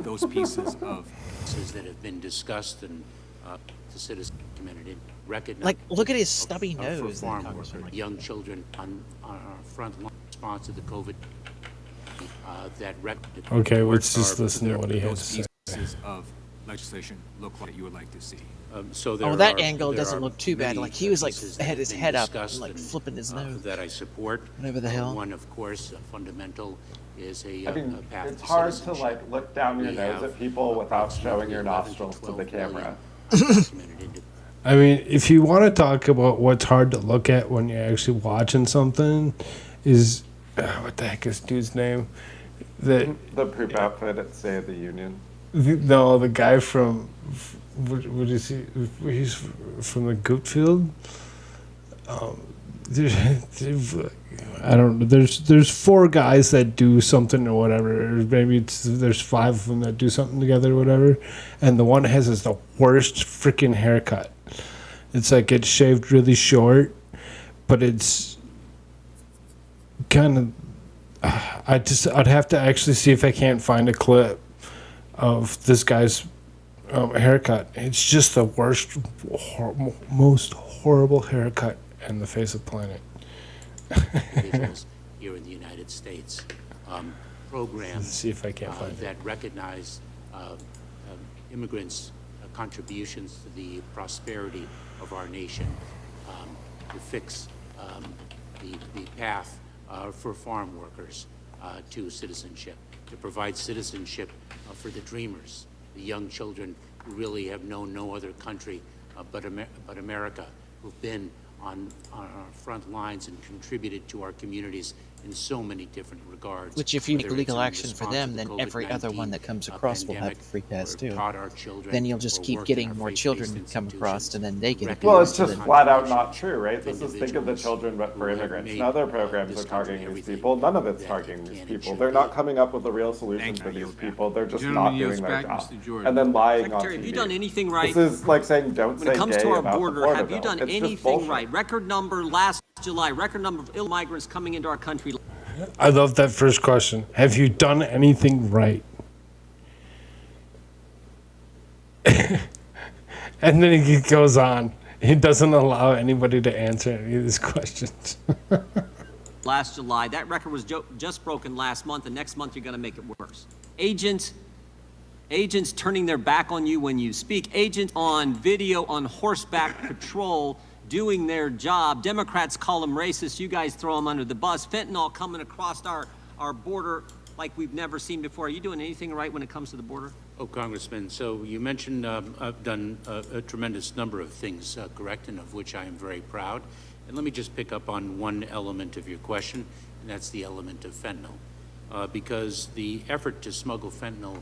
Those pieces of... that have been discussed and the citizen community recognize. Like, look at his stubby nose. For farm workers, young children on our front line response to the COVID. Okay, let's just listen to what he has to say. Pieces of legislation look like you would like to see. That angle doesn't look too bad. Like, he was like had his head up, and, like, flipping his nose. That I support. Whatever the hell. One, of course, fundamental is a path it's to hard to, citizenship. like, look down your nose at people without showing your nostrils to the camera. I mean, if you want to talk about what's hard to look at when you're actually watching something, is what the heck is dude's name? The poop outfit at State of the Union. The guy from what is he? He's from the goat field. I don't know. There's 4 guys that do something or whatever. Or maybe there's 5 of them that do something together or whatever. And the one has the worst freaking haircut. It's like it's shaved really short, but it's kind of. I'd have to actually see if I can't find a clip of this guy's haircut. It's just the worst, most horrible haircut in the face of the planet. Individuals here in the United States, programs Let's see if I can't find that recognize immigrants' contributions to the prosperity of our nation, to fix the path for farm workers, to citizenship, to provide citizenship for the dreamers, the young children who really have known no other country but America, who've been on our front lines and contributed to our communities in so many different regards. Which, if you make whether legal it's in action for response them, to then the every other one COVID-19 that comes across will have a pandemic, free pass or too. taught our children, Then you'll just or keep worked in getting our more faith-based children come across, and then they get a Well, it's pass, just and flat out not true, right? This is think of the children but for immigrants. Now other programs are targeting these people. None of it's targeting these people. They're not coming up with a real solution for these people. They're just not doing their job. And then lying on Secretary, TV. have you done anything right? This is like saying don't When say it comes gay to our about the border, Florida have you bill. done It's just anything bullshit. right? Record number last July, record number of illegal migrants coming into our country. I love that first question. Have you done anything right? And then he goes on. He doesn't allow anybody to answer any of these questions. Last July. That record was just broken last month, and next month you're going to make it worse. Agents turning their back on you when you speak. Agents on video on horseback patrol doing their job. Democrats call them racist. You guys throw them under the bus. Fentanyl coming across our border like we've never seen before. Are you doing anything right when it comes to the border? Oh, Congressman, so you mentioned I've done a tremendous number of things correct, and of which I am very proud. And let me just pick up on one element of your question, and that's the element of fentanyl. Because the effort to smuggle fentanyl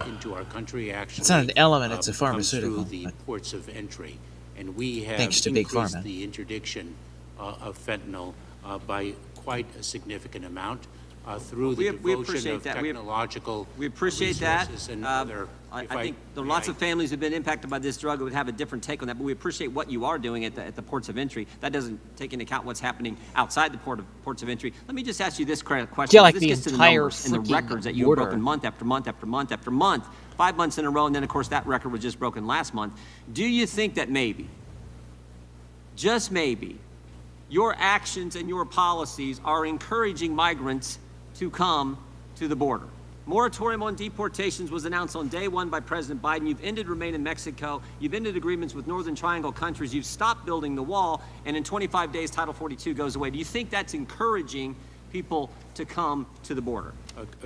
into our country actually... It's not an element, it's a comes pharmaceutical. through the ports of entry. And we have Thanks to Big increased Pharma. the interdiction of fentanyl by quite a significant amount. Through the devotion of technological We appreciate that. resources and other. I think there are lots of families who've been impacted by this drug who would have a different take on that, but we appreciate what you are doing at the ports of entry. That doesn't take into account what's happening outside the ports of entry. Let me just ask you this question. Yeah, like this the gets to the entire numbers and the freaking records that you have border. broken month after month after month after month, 5 months in a row, and then of course that record was just broken last month. Do you think that maybe, just maybe, your actions and your policies are encouraging migrants to come to the border? Moratorium on deportations was announced on day one by President Biden. You've ended Remain in Mexico. You've ended agreements with Northern Triangle countries. You've stopped building the wall. And in 25 days, Title 42 goes away. Do you think that's encouraging people to come to the border?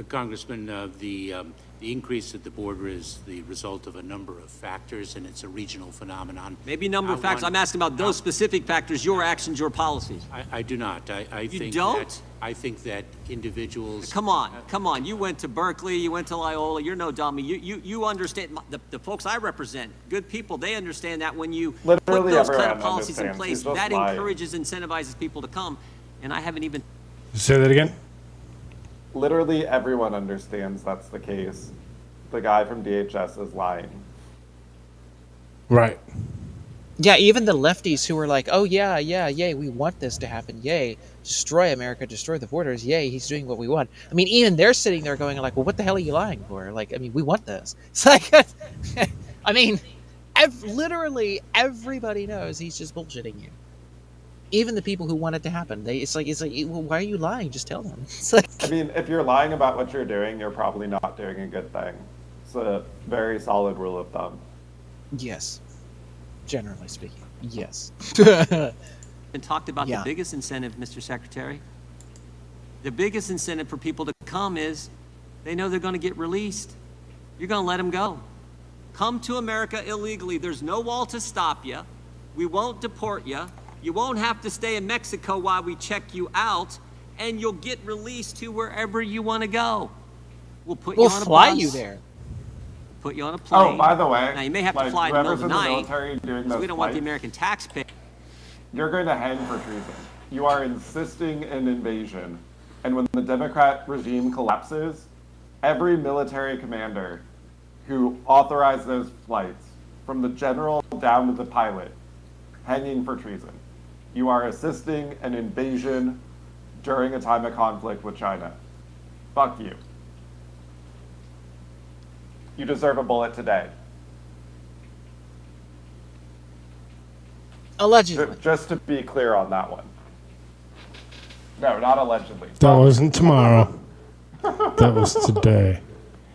Congressman, the increase at the border is the result of a number of factors, and it's a regional phenomenon. Maybe a number of factors. I'm asking about those specific factors, your actions, your policies. I do not. You don't? I think that individuals... Come on. You went to Berkeley, you went to Loyola, you're no dummy. You understand, the folks I represent, good people, they understand that when you put those kind of policies in place, that encourages, incentivizes people to come. And I haven't even... Say that again? Literally everyone understands that's the case. The guy from DHS is lying. Right. Yeah, even the lefties who were like, oh yeah, yay, we want this to happen, yay, destroy America, destroy the borders, yay, he's doing what we want. I mean, even they're sitting there going like, well, what the hell are you lying for? Like, I mean, we want this. It's like, I mean, literally everybody knows he's just bullshitting you. Even the people who want it to happen, it's like, well, why are you lying? Just tell them. It's like, I mean, if you're lying about what you're doing, you're probably not doing a good thing. It's a very solid rule of thumb. yes. Generally speaking, yes. And talked about the biggest incentive, Mr. Secretary. The biggest incentive for people to come is they know they're going to get released. You're going to let them go. Come to America illegally. There's no wall to stop you. We won't deport you. You won't have to stay in Mexico while we check you out, and you'll get released to wherever you want to go. We'll put you on a bus. We'll fly you there. Put you on a plane. Oh, by the way, now you may have to like, fly in the middle of the night military doing because we don't want the flights, American taxpayer. You're going to hang for treason. You are insisting an invasion. And when the Democrat regime collapses, every military commander who authorized those flights, from the general down to the pilot, hanging for treason. You are assisting an invasion during a time of conflict with China. Fuck you. You deserve a bullet today. Allegedly. Just to be clear on that one. No, not allegedly. That wasn't tomorrow. That was today.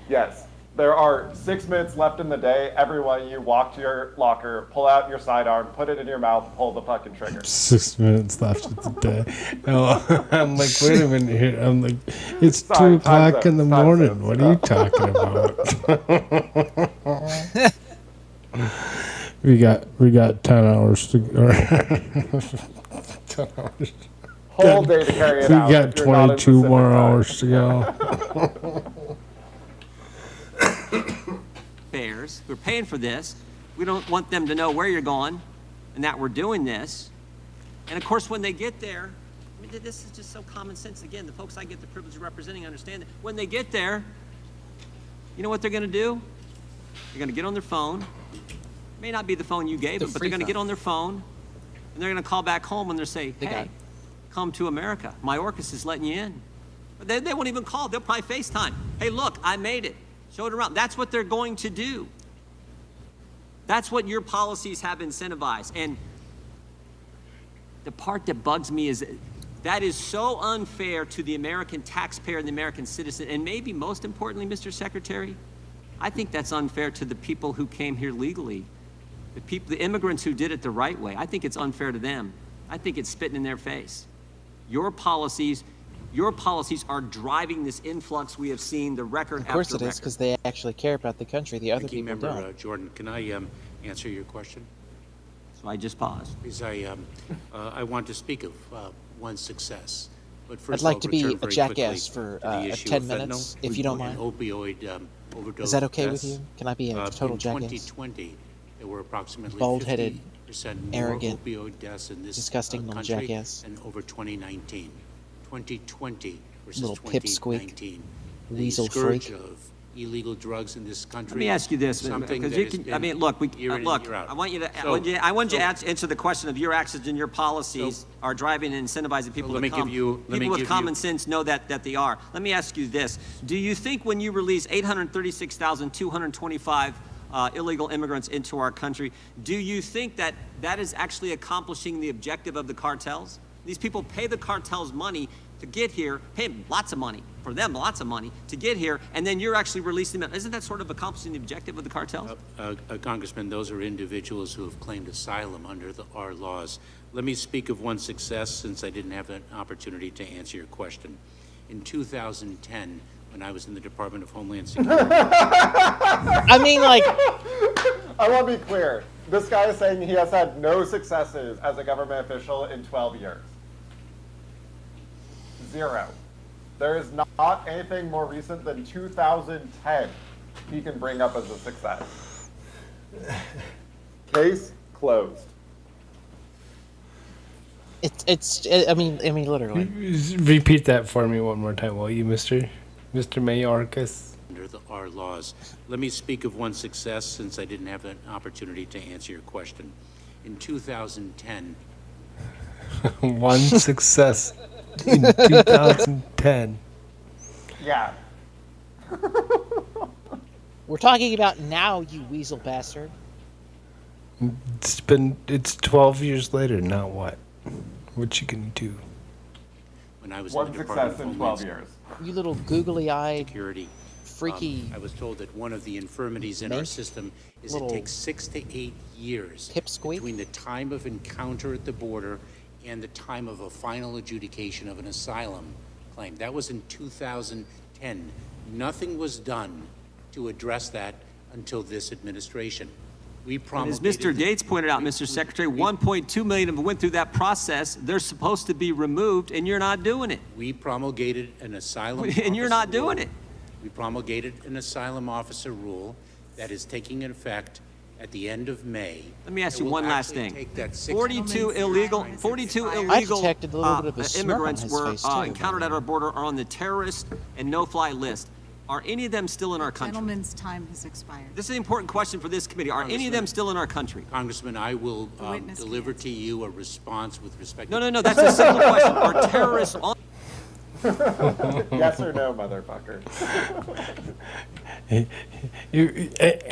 Yes, There are 6 minutes left in the day. Every one of you walk to your locker, pull out your sidearm, put it in your mouth, pull the fucking trigger. 6 minutes left of the day. No, I'm like, wait a minute here. I'm like, it's Sorry, 2 o'clock time's in the up, time's morning. up. What are you talking about? we got 10 hours to go. 10 hours. Whole day to carry it out. We got if you're not in 22 Pacific more time. hours to go. Bears, we're paying for this. We don't want them to know where you're going and that we're doing this. And of course, when they get there, I mean, this is just so common sense. Again, the folks I get the privilege of representing understand that when they get there, you know what they're going to do? They're going to get on their phone. It may not be the phone you gave them, but they're going to get on their phone and they're going to call back home and they'll say, hey, come to America. Mayorkas is letting you in. They won't even call. They'll probably FaceTime. Hey, look, I made it. Show it around. That's what they're going to do. That's what your policies have incentivized. And the part that bugs me is that is so unfair to the American taxpayer and the American citizen. And maybe most importantly, Mr. Secretary, I think that's unfair to the people who came here legally. The immigrants who did it the right way. I think it's unfair to them. I think it's spitting in their face. Your policies are driving this influx we have seen, the record after record. Of course it is, because they actually care about the country. The other people Member don't. Jordan, can I answer your question? So I just paused. Because I want to speak of one success. But first I'd like I'll to be return a very jackass quickly for to the issue 10 of minutes, fentanyl if you don't and mind. opioid overdose Is that okay with deaths. you? Can I be a total in jackass? 2020, there were approximately Bald-headed, 50% more arrogant, opioid deaths in this disgusting little country jackass. than over 2019. 2020 versus Little pipsqueak, 2019. weasel The scourge freak. of illegal drugs in this country. Let me ask you this, something because that you has can. been I mean, look. year in and Look. year out. I want you to. So- I want you to answer the question of your actions and your policies are driving and incentivizing people let to me come. give you- let me People with give common you- sense know that they are. Let me ask you this: do you think when you release 836,225 illegal immigrants into our country, do you think that is actually accomplishing the objective of the cartels? These people pay the cartels money to get here, pay them lots of money, for them lots of money, to get here, and then you're actually releasing them. Isn't that sort of accomplishing the objective of the cartels? Congressman, those are individuals who have claimed asylum under our laws. Let me speak of one success since I didn't have an opportunity to answer your question. In 2010, when I was in the Department of Homeland Security. I mean, like... I want to be clear. This guy is saying he has had no successes as a government official in 12 years. 0. There is not anything more recent than 2010 he can bring up as a success. Case closed. I mean, literally. Repeat that for me one more time, will you, Mr. Mayorkas? Under our laws. Let me speak of one success since I didn't have an opportunity to answer your question. In 2010. One success in 2010. Yeah. We're talking about now, you weasel bastard. It's 12 years later. Now what? What you gonna do? When I was One in the Department success of in Homeland 12 years. You little googly-eyed, Security. freaky. I was told that one of the infirmities in our system is it little takes 6 to 8 years between the time of encounter at the border and the time of a final adjudication of an asylum claim. That was in 2010. Nothing was done to address that until this administration. We And as promulgated. Mr. Gates pointed out, Mr. Secretary, 1.2 million of them went through that process. They're supposed to be removed, and you're not doing it. We promulgated an asylum. And you're not officer doing rule. it. We promulgated an asylum officer rule that is taking effect at the end of May. Let me ask It you will one last actually thing. take that 42 illegal I detected a little bit of a smirk on immigrants his were face, too. encountered at our border are on the terrorist and no-fly list. Are any of them still in our country? Gentleman's time has expired. This is an important question for this committee. Are any of them still in our country? Congressman, I will The witness deliver to you a response with respect to... No, that's a simple question. Are terrorists on... Yes or no, motherfucker?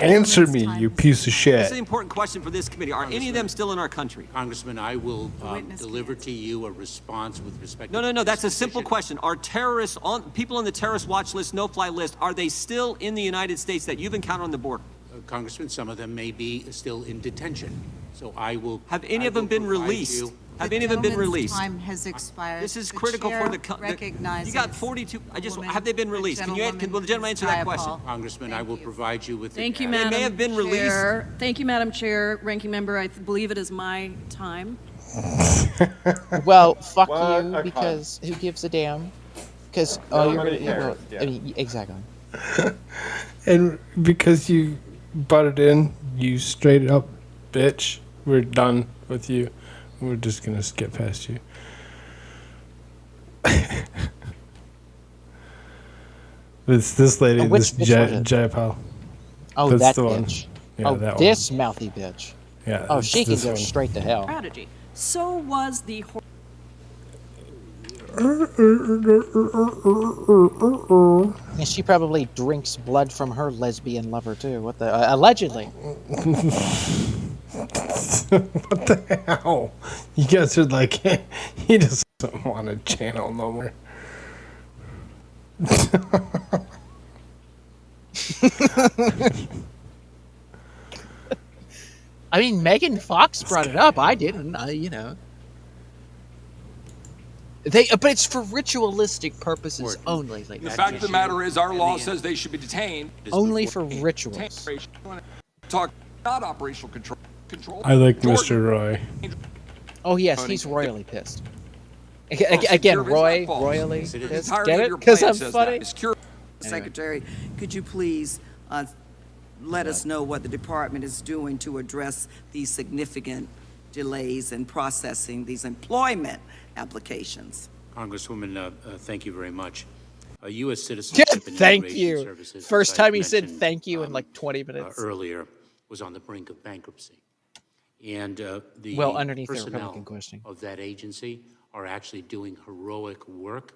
Answer me, you piece of This is shit. an important question for this committee. Are any of them still in our country? Congressman, I will deliver to you a response with respect to... No, that's a simple question. Are terrorists, people on the terrorist watch list, no-fly list, are they still in the United States that you've encountered on the border? Congressman, some of them may be still in detention. So I will... Have any of them been released? Have any of them been released? Time has expired. This is critical for the... You got 42... have they been released? Will the gentleman answer that question? Congressman, I will provide you with... Thank you, They Madam may have been released. Chair. Thank you, Madam Chair. Ranking Member, I believe it is my time. Well, fuck What you, a because who gives a damn? Because Nobody cares, yeah. I mean, exactly. And because you butted in, you straight up bitch, we're done with you. We're just gonna skip past you. It's this lady, which this bitch was it? Jayapal. Oh, That's that the one. bitch. Yeah, Oh, that this mouthy bitch. Yeah, Oh, it's she can this go one. straight to hell. Strategy. So was the... And she probably drinks blood from her lesbian lover too. What the? Allegedly. What the hell? You guys are like, he doesn't want to channel no more. I mean, Megan Fox brought it up. I didn't. You know. But it's for ritualistic purposes only. Like, The fact of the matter is, our law says they should be detained. only for rituals. Talk not operational control. I like Mr. Roy. Oh yes, he's royally pissed. Again, royally pissed. Get it? Because I'm funny. Secretary, could you please let us know what the department is doing to address these significant delays in processing these employment applications? Congresswoman, thank you very much. U.S. Citizenship and Thank Immigration you. Services, First as I time he said mentioned, thank you in like 20 minutes. earlier, was on the brink of bankruptcy. And the Well, underneath the personnel Republican question. of that agency are actually doing heroic work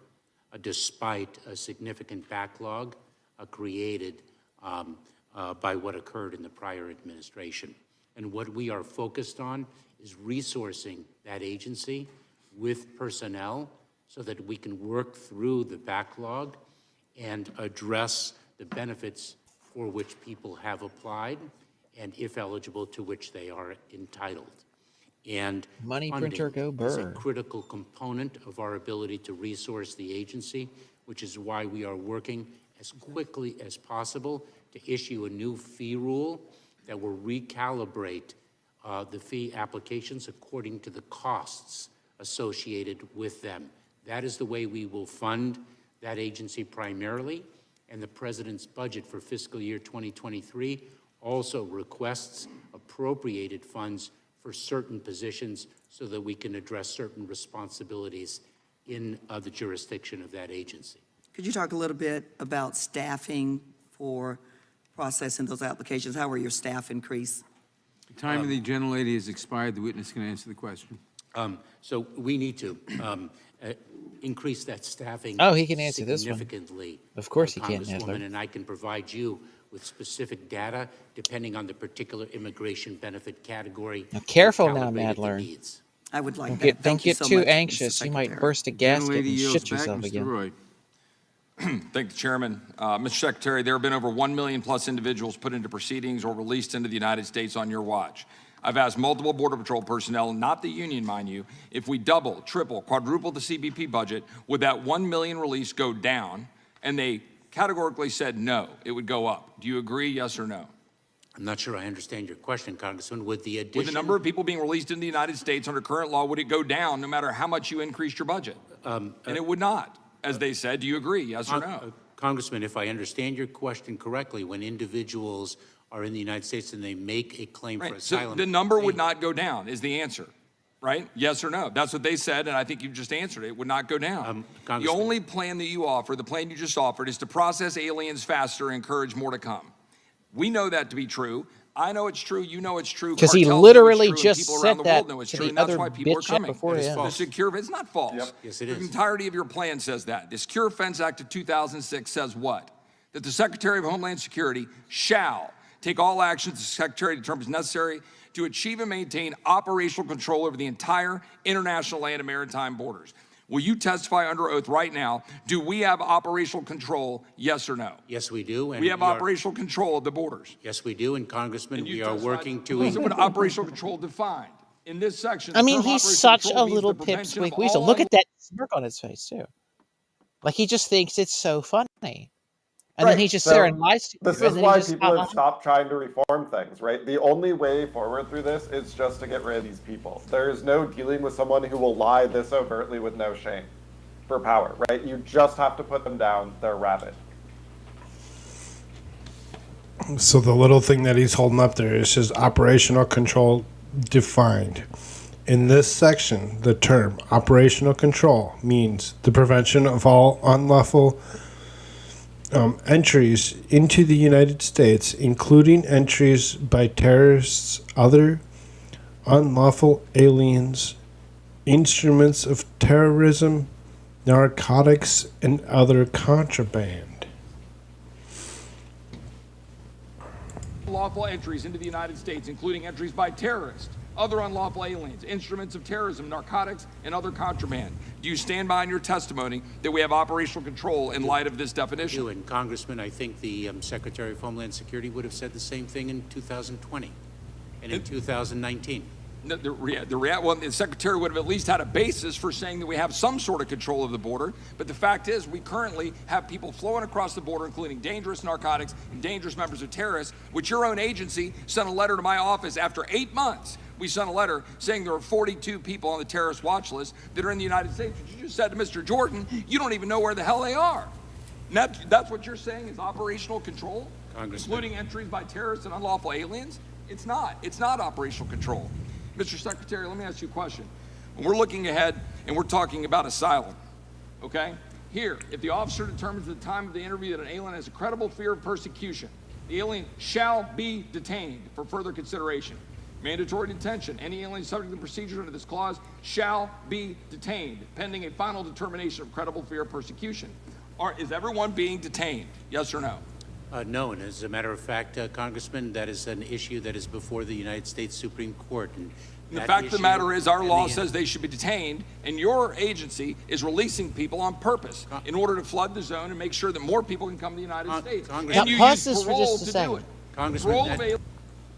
despite a significant backlog created by what occurred in the prior administration. And what we are focused on is resourcing that agency with personnel so that we can work through the backlog and address the benefits for which people have applied and, if eligible, to which they are entitled. And Money funding printer go is a burr. critical component of our ability to resource the agency, which is why we are working as quickly as possible to issue a new fee rule that will recalibrate the fee applications according to the costs associated with them. That is the way we will fund that agency primarily, and the President's budget for fiscal year 2023 also requests appropriated funds for certain positions so that we can address certain responsibilities in the jurisdiction of that agency. Could you talk a little bit about staffing for processing those applications? How are your staff increased? The time of the gentlelady has expired. The witness can answer the question. So we need to increase that staffing. Oh, he can answer this one. Significantly. Of course he can, Congresswoman, Nadler. and I can provide you with specific data depending on the particular immigration benefit category. Now, careful and now, calibrated to Nadler. needs. I would like Don't that. get, Thank don't you get so too much, Mr. anxious. You might Secretary. burst a gasket Gentlelady and yields shit back. yourself Mr. again. Roy. Thank the chairman. Mr. Secretary, there have been over 1 million plus individuals put into proceedings or released into the United States on your watch. I've asked multiple Border Patrol personnel, not the union, mind you, if we double, triple, quadruple the CBP budget, would that 1 million release go down? And they categorically said no, it would go up. Do you agree, yes or no? I'm not sure I understand your question, Congressman. With the addition... With the number of people being released in the United States under current law, would it go down no matter how much you increased your budget? And it would not, as they said. Do you agree, yes or no? Congressman, if I understand your question correctly, when individuals are in the United States and they make a claim for Right. asylum... So the number would not go down is the answer, right? Yes or no? That's what they said, and I think you just answered it. It would not go down. The only plan that you offer, the plan you just offered, is to process aliens faster and encourage more to come. We know that to be true. I know it's true. You know it's true. Because he cartels know literally it's true, and just people said around the that world know it's to true, the and that's other why people are bitch coming. before him. The secure, it's not false. Yep. Yes, it The is. entirety of your plan says that. The Secure Offense Act of 2006 says what? That the Secretary of Homeland Security shall take all actions the Secretary determines necessary to achieve and maintain operational control over the entire international land and maritime borders. Will you testify under oath right now? Do we have operational control, yes or no? Yes, we do. And we have operational control of the borders. Yes, we do. And Congressman, And you we are testified- working to. Listen what operational control defined in this section. I the mean, term he's operational such control a means little the prevention pipsqueak of weasel. all Look at that smirk on his face, too. Like, he just thinks it's so funny. And then he just sits there and lies to you. This is why people have stopped trying to reform things, right? The only way forward through this is just to get rid of these people. There's no dealing with someone who will lie this overtly with no shame for power, right? You just have to put them down. They're rabid. So the little thing that he's holding up there, it says operational control defined. In this section, the term operational control means the prevention of all unlawful entries into the United States, including entries by terrorists, other unlawful aliens, instruments of terrorism, narcotics, and other contraband. Unlawful entries into the United States, including entries by terrorists, other unlawful aliens, instruments of terrorism, narcotics, and other contraband. Do you stand by your testimony that we have operational control in light of this definition? And Congressman, I think the Secretary of Homeland Security would have said the same thing in 2020 and in 2019. No, the Secretary would have at least had a basis for saying that we have some sort of control of the border, but the fact is we currently have people flowing across the border, including dangerous narcotics and dangerous members of terrorists, which your own agency sent a letter to my office after 8 months. We sent a letter saying there are 42 people on the terrorist watch list that are in the United States. But you just said to Mr. Jordan, you don't even know where the hell they are. And that's what you're saying is operational control, including entries by terrorists and unlawful aliens? It's not. It's not operational control. Mr. Secretary, let me ask you a question. When we're looking ahead and we're talking about asylum, okay? Here, if the officer determines at the time of the interview that an alien has a credible fear of persecution, the alien shall be detained for further consideration. Mandatory detention. Any alien subject to the procedures under this clause shall be detained, pending a final determination of credible fear of persecution. Is everyone being detained? Yes or no? No, and as a matter of fact, Congressman, that is an issue that is before the United States Supreme Court. And the fact of the matter is our law says they should be detained, and your agency is releasing people on purpose in order to flood the zone and make sure that more people can come to the United States. And you use parole to do it. Congressman,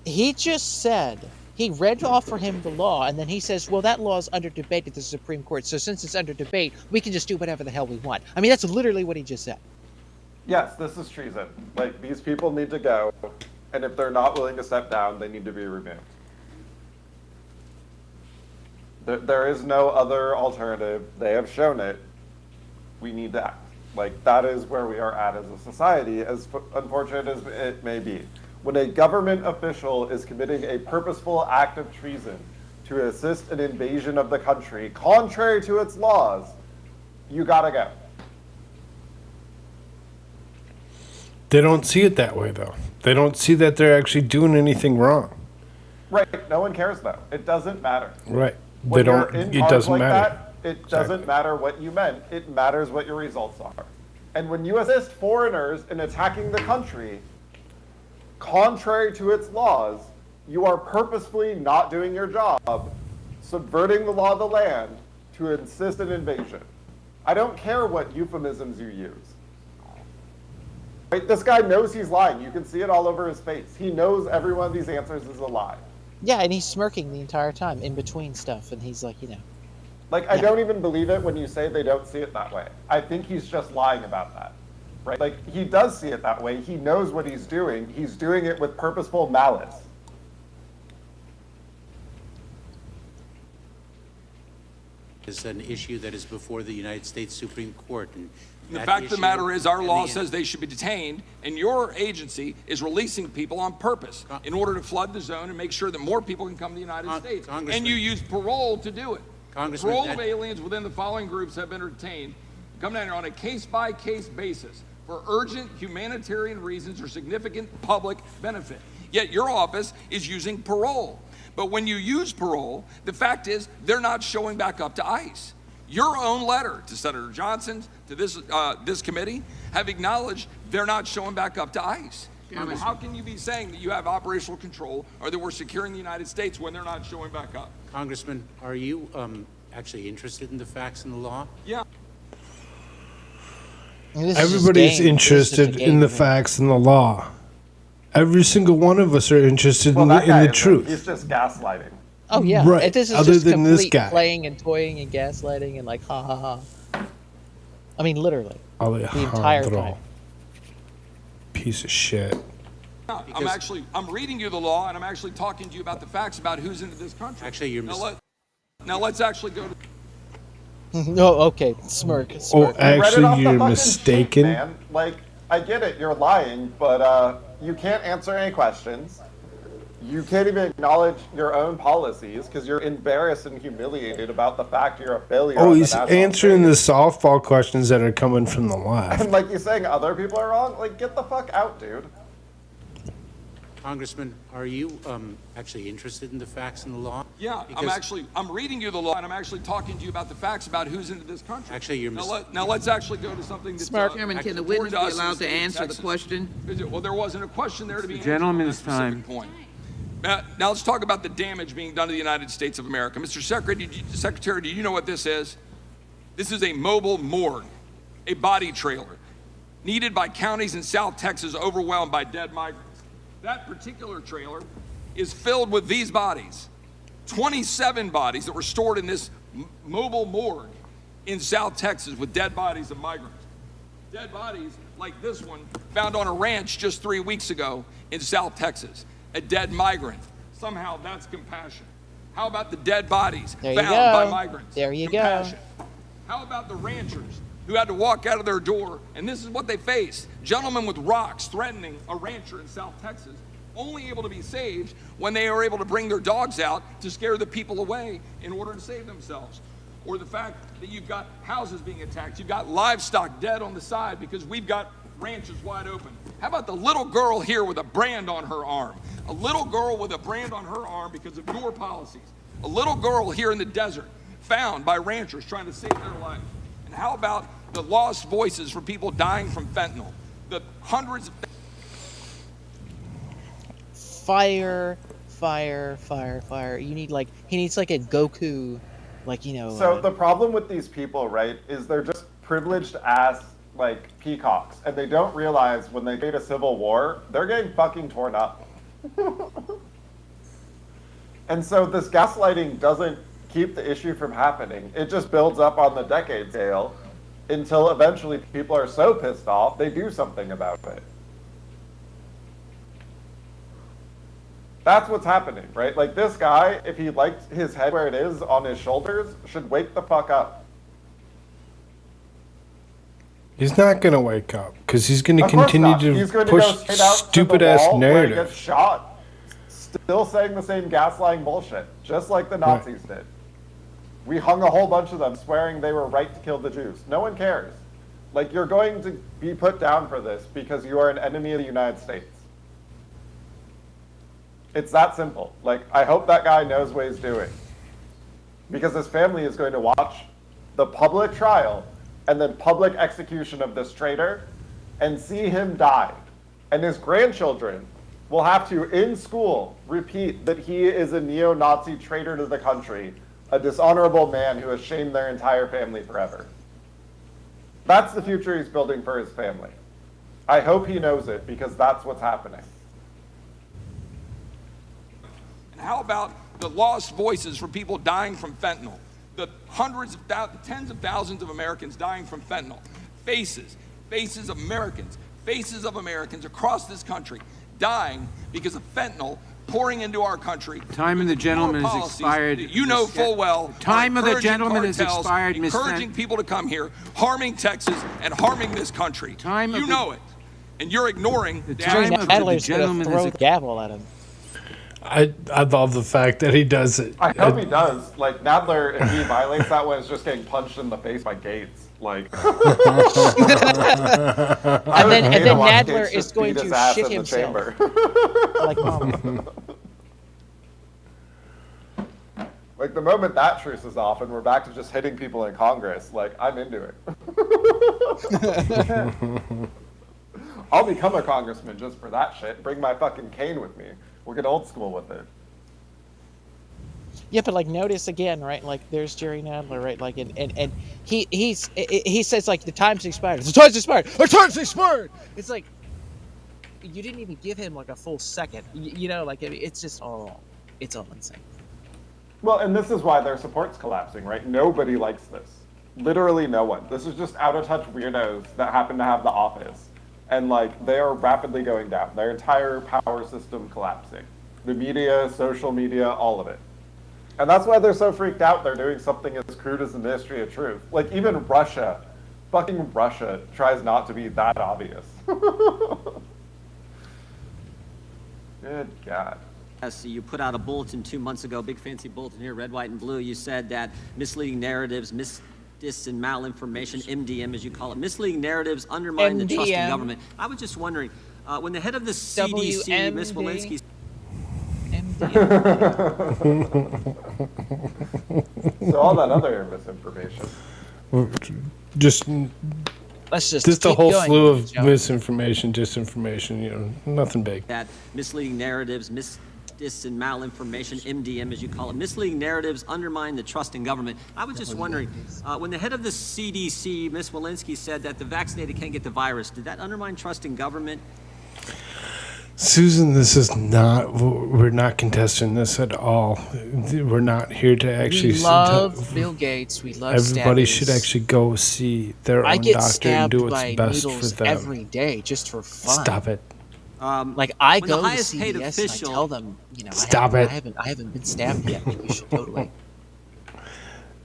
he just said, he read off for him the law, and then he says, well, that law is under debate at the Supreme Court, so since it's under debate, we can just do whatever the hell we want. I mean, that's literally what he just said. Yes, this is treason. Like, these people need to go, and if they're not willing to step down, they need to be removed. There is no other alternative. They have shown it. We need to act. Like, that is where we are at as a society, as unfortunate as it may be. When a government official is committing a purposeful act of treason to assist an invasion of the country, contrary to its laws, you gotta go. They don't see it that way, though. They don't see that they're actually doing anything wrong. Right. No one cares, though. It doesn't matter. Right. When They don't. you're in It cars doesn't like matter. that, it doesn't matter what you meant. It matters what your results are. And when you assist foreigners in attacking the country, contrary to its laws, you are purposefully not doing your job, subverting the law of the land to insist an invasion. I don't care what euphemisms you use. Right? This guy knows he's lying. You can see it all over his face. He knows every one of these answers is a lie. Yeah, and he's smirking the entire time in between stuff, and he's like, Like, I don't even believe it when you say they don't see it that way. I think he's just lying about that, right? Like, he does see it that way. He knows what he's doing. He's doing it with purposeful malice. is an issue that is before the United States Supreme Court. And the fact of the matter is our law says they should be detained, and your agency is releasing people on purpose in order to flood the zone and make sure that more people can come to the United States. And you use parole to do it. Parole of aliens within the following groups have been detained. Come down here on a case-by-case basis for urgent humanitarian reasons or significant public benefit. Yet your office is using parole. But when you use parole, the fact is they're not showing back up to ICE. Your own letter to Senator Johnson, to this committee, have acknowledged they're not showing back up to ICE. How can you be saying that you have operational control or that we're securing the United States when they're not showing back up? Congressman, are you actually interested in the facts and the law? Yeah. Everybody's interested in the facts and the law. Every single one of us are interested in the truth. He's just gaslighting. Oh yeah, Right. This is Other just than this complete guy. playing and toying and gaslighting and like ha ha ha. I mean, literally, the entire time. Alejandro. Piece of shit. I'm reading you the law, and I'm actually talking to you about the facts about who's into this country. Actually, you're now let's actually go to. No, okay, smirk. Oh, You read it off the actually, you're fucking mistaken. sheet, man. Like, I get it, you're lying, but you can't answer any questions. You can't even acknowledge your own policies because you're embarrassed and humiliated about the fact you're a failure. Oh, on the he's national answering the softball questions that are coming from the left. And like you're saying other people are wrong? Like, get the fuck out, dude. Congressman, are you actually interested in the facts and the law? Yeah, I'm reading you the law, and I'm actually talking to you about the facts about who's into this country. Actually, you're now let's actually go to something that's Chairman, can the witness be allowed to answer the question? Well, there wasn't a question there to be answered. Gentleman's on that time. specific point. Now let's talk about the damage being done to the United States of America. Mr. Secretary, do you know what this is? This is a mobile morgue, a body trailer, needed by counties in South Texas overwhelmed by dead migrants. That particular trailer is filled with these bodies, 27 bodies that were stored in this mobile morgue in South Texas with dead bodies of migrants. Dead bodies like this one found on a ranch just 3 weeks ago in South Texas. A dead migrant. Somehow that's compassion. How about the dead bodies There you found go. by migrants? There you Compassion. How about the ranchers who had to walk out of their door, and this is what they faced. Gentlemen with rocks threatening a rancher in South Texas, only able to be saved when they were able to bring their dogs out to scare the people away in order to save themselves. Or the fact that you've got houses being attacked, you've got livestock dead on the side because we've got ranches wide open. How about the little girl here with a brand on her arm? A little girl with a brand on her arm because of your policies. A little girl here in the desert found by ranchers trying to save their life. And how about the lost voices for people dying from fentanyl? The hundreds of Fire. You need he needs like a Goku, So the problem with these people, right, is they're just privileged ass like peacocks, and they don't realize when they create a civil war, they're getting fucking torn up. And so this gaslighting doesn't keep the issue from happening. It just builds up on the decade scale until eventually people are so pissed off they do something about it. That's what's happening, right? Like this guy, if he liked his head where it is on his shoulders, should wake the fuck up. He's not going to wake up because he's going to Of course continue not. to He's going to push go straight out to the stupid-ass wall where he narrative. gets shot, still saying the same gaslighting bullshit, just like the Nazis did. We hung a whole bunch of them swearing they were right to kill the Jews. No one cares. Like, you're going to be put down for this because you are an enemy of the United States. It's that simple. Like, I hope that guy knows what he's doing. Because his family is going to watch the public trial and then public execution of this traitor and see him die. And his grandchildren will have to, in school, repeat that he is a neo-Nazi traitor to the country, a dishonorable man who has shamed their entire family forever. That's the future he's building for his family. I hope he knows it because that's what's happening. And how about the lost voices for people dying from fentanyl? The tens of thousands of Americans dying from fentanyl. Faces of Americans across this country dying because of fentanyl pouring into our country. Time of the gentleman has expired. You know full well. Time of the gentleman has expired, Ms. Encouraging people to come here, harming Texas and harming this country. You know it, and you're ignoring the time of the gentleman throw the gavel at him. I love the fact that he does it. I hope he does. Like, Nadler, if he violates that one, is just getting punched in the face by Gates. Like, and then Nadler is going to shit himself. like, oh. Like the moment that truce is off and we're back to just hitting people in Congress, like I'm into it. I'll become a congressman just for that shit. Bring my fucking cane with me. We'll get old school with it. Yeah, but like notice again, right? Like there's Jerry Nadler, right? Like and he says like the time's expired. The time's expired. The time's expired. It's like you didn't even give him like a full second. You know, like it's just it's all insane. Well, and this is why their support's collapsing, right? Nobody likes this. Literally no one. This is just out of touch weirdos that happen to have the office. And like they are rapidly going down. Their entire power system collapsing. The media, social media, all of it. And that's why they're so freaked out they're doing something as crude as the Ministry of Truth. Like even Russia, fucking Russia, tries not to be that obvious. Good God. So you put out a bulletin 2 months ago, big fancy bulletin here, red, white, and blue. You said that misleading narratives, dis and malinformation, MDM as you call it, misleading narratives undermine the trust in government. I was just wondering, when the head of the CDC, Ms. Walensky, So all that other misinformation. Let's just a keep whole going, slew of Joe. misinformation, disinformation. You know, nothing big. that misleading narratives, dis and malinformation, MDM as you call it, misleading narratives undermine the trust in government. I was just wondering, when the head of the CDC, Ms. Walensky, said that the vaccinated can't get the virus, did that undermine trust in government? Susan, this is not. We're not contesting this at all. We're not here to actually. We love Bill Gates. We love. Everybody stabbings. should actually go see their I own get doctor and stabbed do what's by best for needles them. every day just for fun. Stop it. Like I when the go to highest paid CVS official- and I tell them, you know, Stop I it. haven't been stabbed yet. You should totally.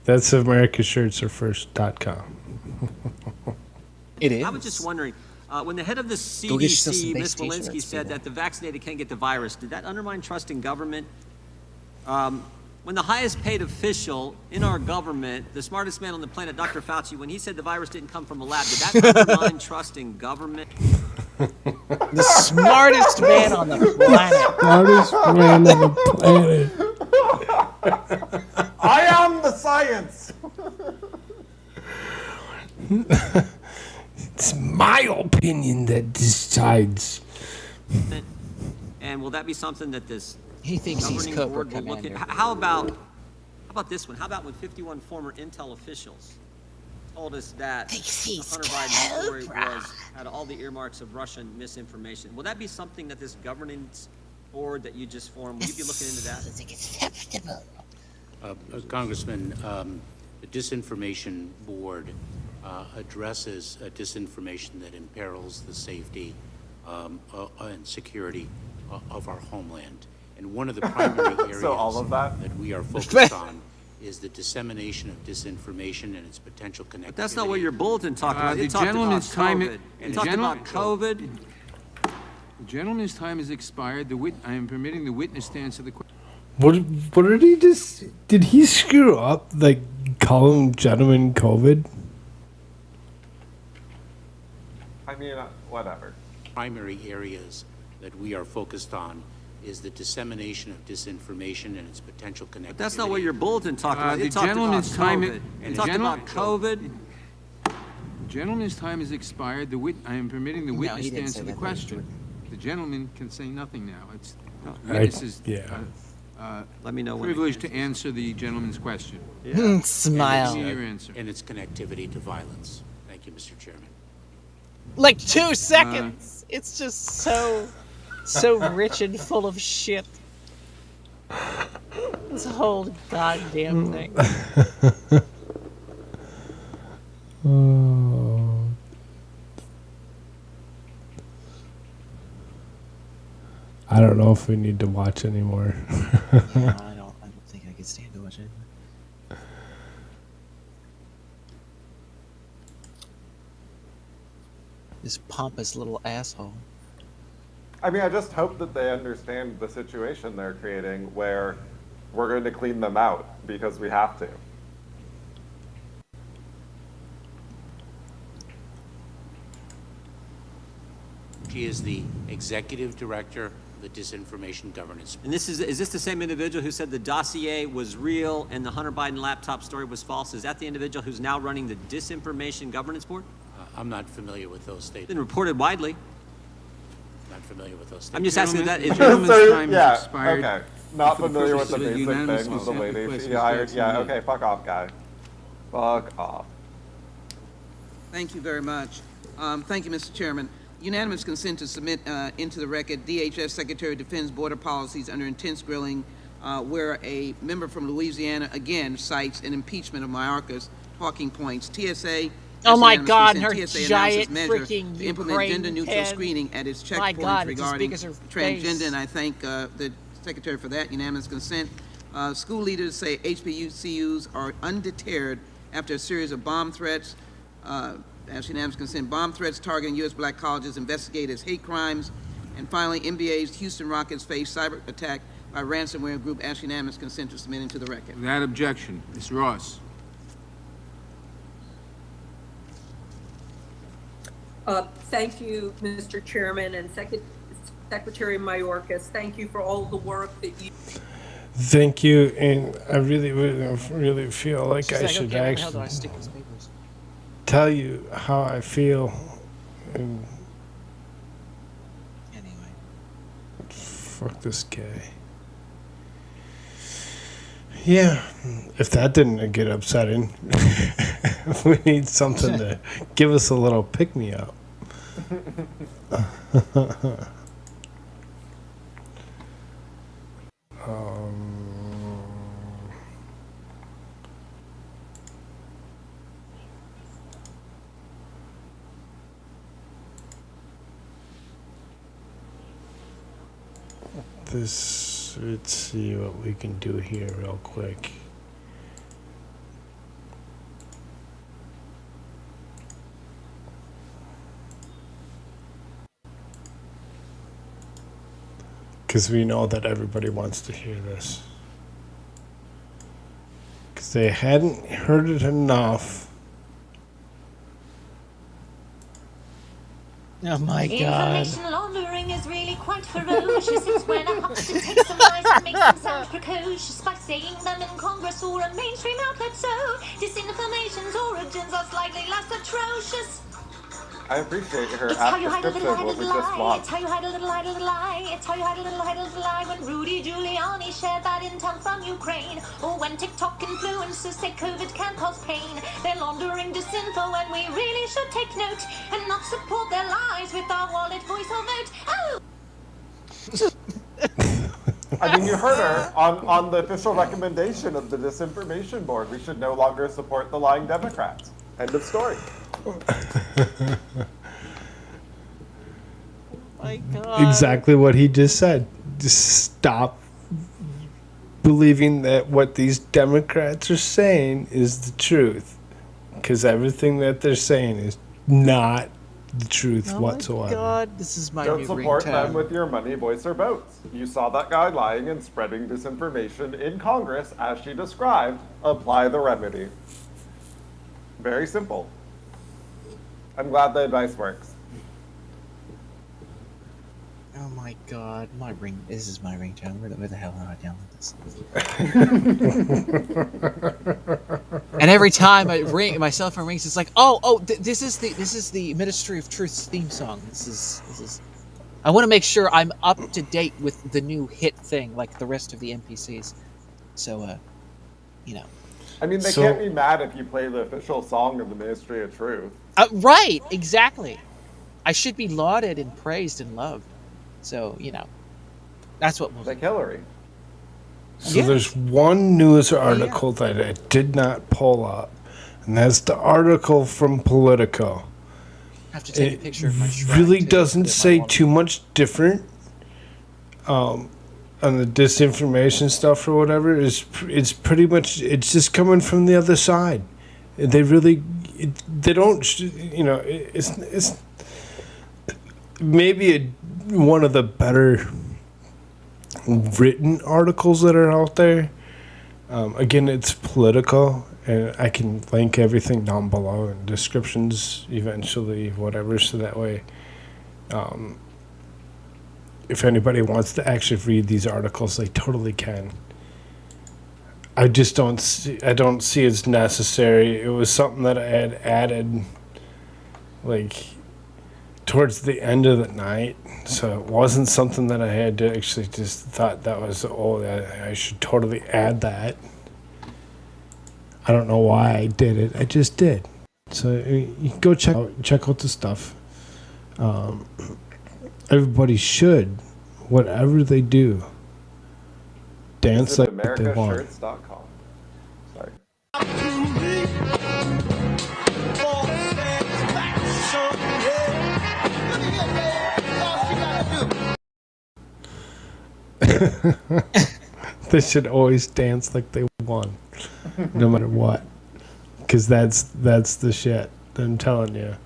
That's AmericaShirts.com. It is. I was just wondering, when the head of the Go get yourself some CDC, base Ms. Walensky, t-shirts, said people. that the vaccinated can't get the virus, did that undermine trust in government? When the highest paid official in our government, the smartest man on the planet, Dr. Fauci, when he said the virus didn't come from a lab, did that undermine trust in government? The smartest man on the planet. Smartest man on the planet. I am the science. It's my opinion that decides. And will that be something that this He thinks he's governing Cobra board will look at? Commander. How about this one? How about when 51 former Intel officials told us that the Hunter Biden story had all the earmarks of Russian misinformation? Will that be something that this governance board that you just formed, will you be looking into that? Congressman, the Disinformation Board addresses disinformation that imperils the safety and security of our homeland. And one of the primary areas So all of that? we are focused on is the dissemination of disinformation and its potential connectivity. But that's not what your bulletin talked about. The It talked gentleman's about time- COVID. the It talked gentleman- about COVID. The gentleman's time has expired. I am permitting the witness to answer the question. What did he just? Did he screw up? Like call him gentleman COVID? I mean, whatever. Primary areas that we are focused on is the dissemination of disinformation and its potential connectivity. But that's not what your bulletin talked about. The It talked about gentleman's time- COVID. the It talked gentleman- about COVID. The gentleman's time has expired. I am permitting the No, witness he to didn't answer say the that, question. The gentleman can say nothing now. It's I- witnesses. yeah. Let me know when it Privilege to answer the gentleman's question. Smile. And your answer. And its connectivity to violence. Thank you, Mr. Chairman. Like 2 seconds. It's just so rich and full of shit. This whole goddamn thing. I don't know if we need to watch anymore. Yeah, I don't think I can stand to watch it. This pompous little asshole. I mean, I just hope that they understand the situation they're creating where we're going to clean them out because we have to. She is the executive director the Disinformation Governance Board. And is this the same individual who said the dossier was real and the Hunter Biden laptop story was false? Is that the individual who's now running the Disinformation Governance Board? I'm not familiar with those statements. Been reported widely. Not familiar with those statements. I'm just asking that. Okay. Not familiar with the basic things of the lady she hired. Yeah, okay, fuck off, guy. Fuck off. Thank you very much. Thank you, Mr. Chairman. Unanimous consent to submit into the record DHS Secretary of Defense border policies under intense grilling, where a member from Louisiana again cites an impeachment of Mayorkas talking points. TSA. Oh my God! Her TSA giant measure freaking to implement Ukraine gender-neutral pen. screening at its My checkpoints God, it's as regarding big as her transgender, face. and I thank the Secretary for that unanimous consent. School leaders say HBCUs are undeterred after a series of bomb threats. As unanimous consent, bomb threats targeting U.S. black colleges investigated as hate crimes. And finally, NBA's Houston Rockets face cyber attack by ransomware group. Ask unanimous consent to submit into the record. Without objection. Ms. Ross. Thank you, Mr. Chairman, and Secretary Mayorkas. Thank you for all the work that you. Thank you, and I really feel like I should okay, actually how do I stick these papers? tell you how I feel. And Anyway. fuck this guy. Yeah, if that didn't get upsetting, we need something to give us a little pick-me-up. Let's see what we can do here real quick. Because we know that everybody wants to hear this. Because they hadn't heard it enough. Oh my God. Information laundering is really quite ferocious. It's when a huckster takes some lies and makes them sound precocious by saying them in Congress or a mainstream outlet. So disinformation's origins are slightly less atrocious. I appreciate her It's how you hide a description little, of hide a what we little just lie. watched. It's how you hide a little, hide a little lie. It's how you hide a little, hide a little lie. When Rudy Giuliani shared bad intel from Ukraine, or when TikTok influencers say COVID can cause pain. They're laundering disinfo, and we really should take note and not support their lies with our wallet, voice, or vote. Oh! I mean, you heard her on the official recommendation of the Disinformation Board. We should no longer support the lying Democrats. End of story. My God. Exactly what he just said. Just stop believing that what these Democrats are saying is the truth. Because everything that they're saying is not the truth whatsoever. God, this is my Don't new support ringtone. them with your money, voice, or votes. You saw that guy lying and spreading disinformation in Congress, as she described. Apply the remedy. Very simple. I'm glad the advice works. Oh my God, my ring. This is my ringtone. Where the hell did I download this? And every time I ring, my cell phone rings. It's like, this is the Ministry of Truth's theme song. This is. I want to make sure I'm up to date with the new hit thing, like the rest of the NPCs. So, you know. I mean, they can't be mad if you play the official song of the Ministry of Truth. Right, exactly. I should be lauded and praised and loved. So, you know, that's what we'll like Hillary. So there's one news article that I did not pull up, and that's the article from Politico. I have to take a picture of my shrine really too, doesn't put it in my say wall. too much different on the disinformation stuff or whatever. It's pretty much, it's just coming from the other side. They really, they don't, you know, it's maybe one of the better written articles that are out there. Again, it's Politico, and I can link everything down below in descriptions eventually, whatever, so that way if anybody wants to actually read these articles, they totally can. I just don't see it's necessary. It was something that I had added like towards the end of the night, so it wasn't something that I had to actually just thought that was, I should totally add that. I don't know why I did it. I just did. So you can go check out the stuff. Everybody should, whatever they do, dance like they want. AmericaShirts.com. Sorry. They should always dance like they won, no matter what, because that's the shit. I'm telling you,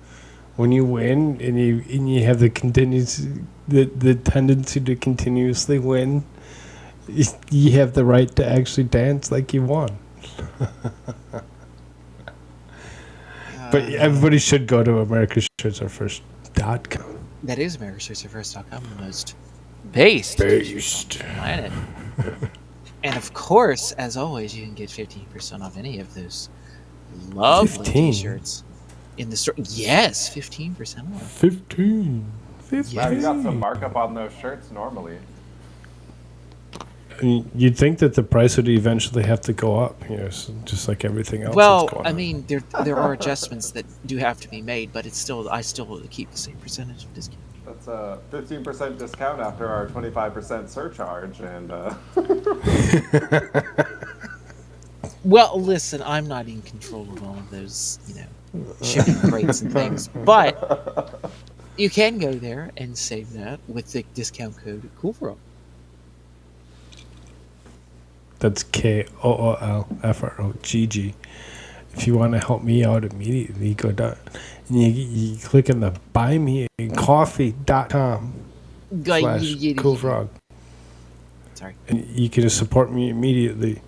when you win and you have the tendency to continuously win, you have the right to actually dance like you won. But everybody should go to AmericaShirtsAreFirst.com. That is AmericaShirtsAreFirst.com, the most based on the planet. And of course, as always, you can get 15% off any of those lovely 15? t-shirts in the store. Yes, 15% off. 15. Wow, you got some markup on those shirts normally. I mean, you'd think that the price would eventually have to go up, just like everything else. Well, that's going I on. mean, there are adjustments that do have to be made, but I still keep the same percentage of discount. That's a 15% discount after our 25% surcharge, and Well, listen, I'm not in control of all of those, shipping rates and things, but you can go there and save that with the discount code Koolfrogg. That's KOOLFROGG. If you want to help me out immediately, you go down and you click on the buymeacoffee.com / Koolfrogg. Sorry. And you can support me immediately.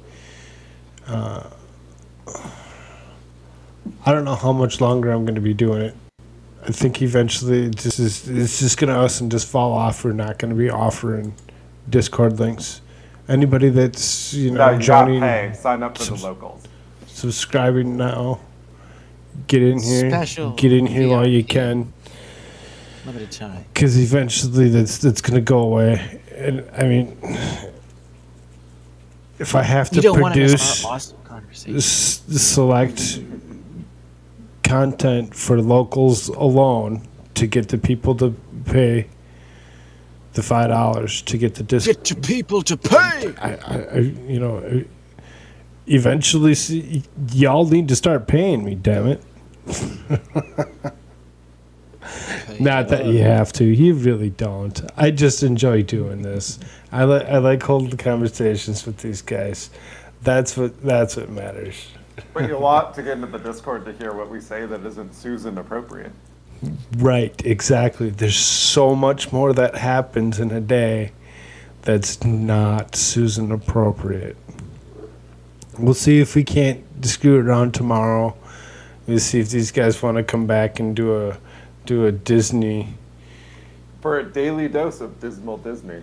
I don't know how much longer I'm going to be doing it. I think eventually it's just going to just fall off. We're not going to be offering Discord links. Anybody that's joining, sign up for the locals. Subscribing now. Get in here. Special Get in here while you VIP. can. Limited time. Because eventually that's going to go away. And I mean, if I have to produce awesome conversation. select content for locals alone to get the people to pay the $5 to get the discount. Get your people to pay. Eventually, y'all need to start paying me. Damn it! Not that you have to. You really don't. I just enjoy doing this. I like holding conversations with these guys. That's what matters. But you want to get into the Discord to hear what we say that isn't Susan appropriate. Right, exactly. There's so much more that happens in a day that's not Susan appropriate. We'll see if we can't screw it around tomorrow. We'll see if these guys want to come back and do a Disney. For a daily dose of dismal Disney.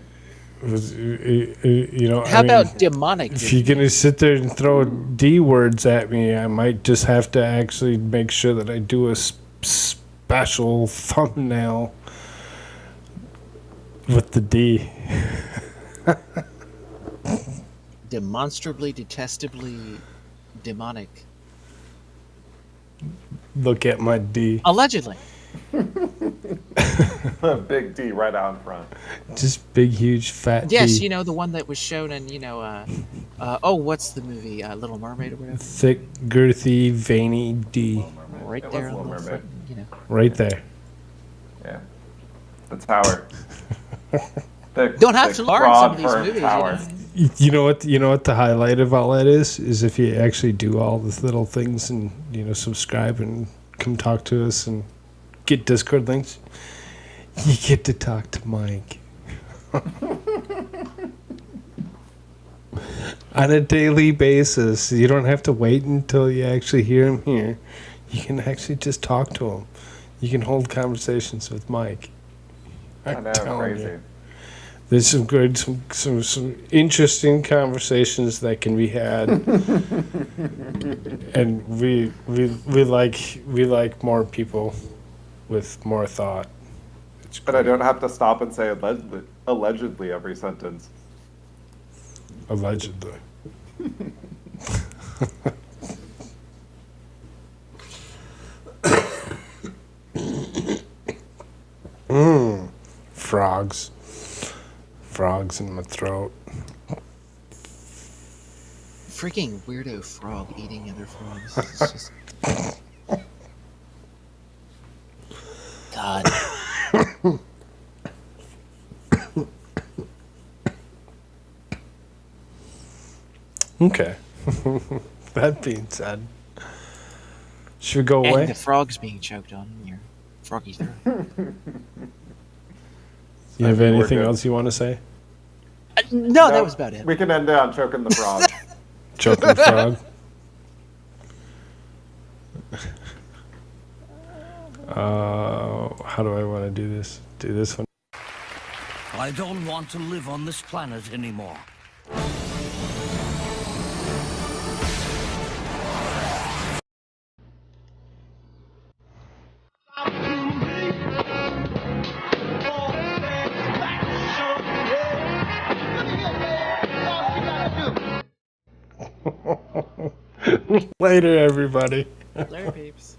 How about demonic? If you're gonna sit there and throw D words at me, I might just have to actually make sure that I do a special thumbnail with the D. Demonstrably, detestably demonic. Look at my D. Allegedly. A big D right out in front. Just big, huge, fat Yes, D. the one that was shown in, what's the movie? Little Mermaid or whatever? Thick, girthy, veiny D. Right there on the front, Right there. Yeah. The tower. Thick, Don't have thick, to learn broad, some of these firm movies, tower. You know what the highlight of all that is if you actually do all these little things and subscribe and come talk to us and get Discord links, you get to talk to Mike on a daily basis. You don't have to wait until you actually hear him here. You can actually just talk to him. You can hold conversations with Mike. I know, crazy. There's some good, some interesting conversations that can be had, and we like more people with more thought. But I don't have to stop and say allegedly every sentence. Allegedly. Frogs. Frogs in my throat. Freaking weirdo frog eating other frogs. It's just... God. Okay. That being said, should we go away? And the frog's being choked on in your froggy throat. You have anything else you want to say? No, that was about it. We can end it on choking the frog. Choking the frog. How do I want to do this? Do this one. I don't want to live on this planet anymore. Later, everybody. Later, peeps.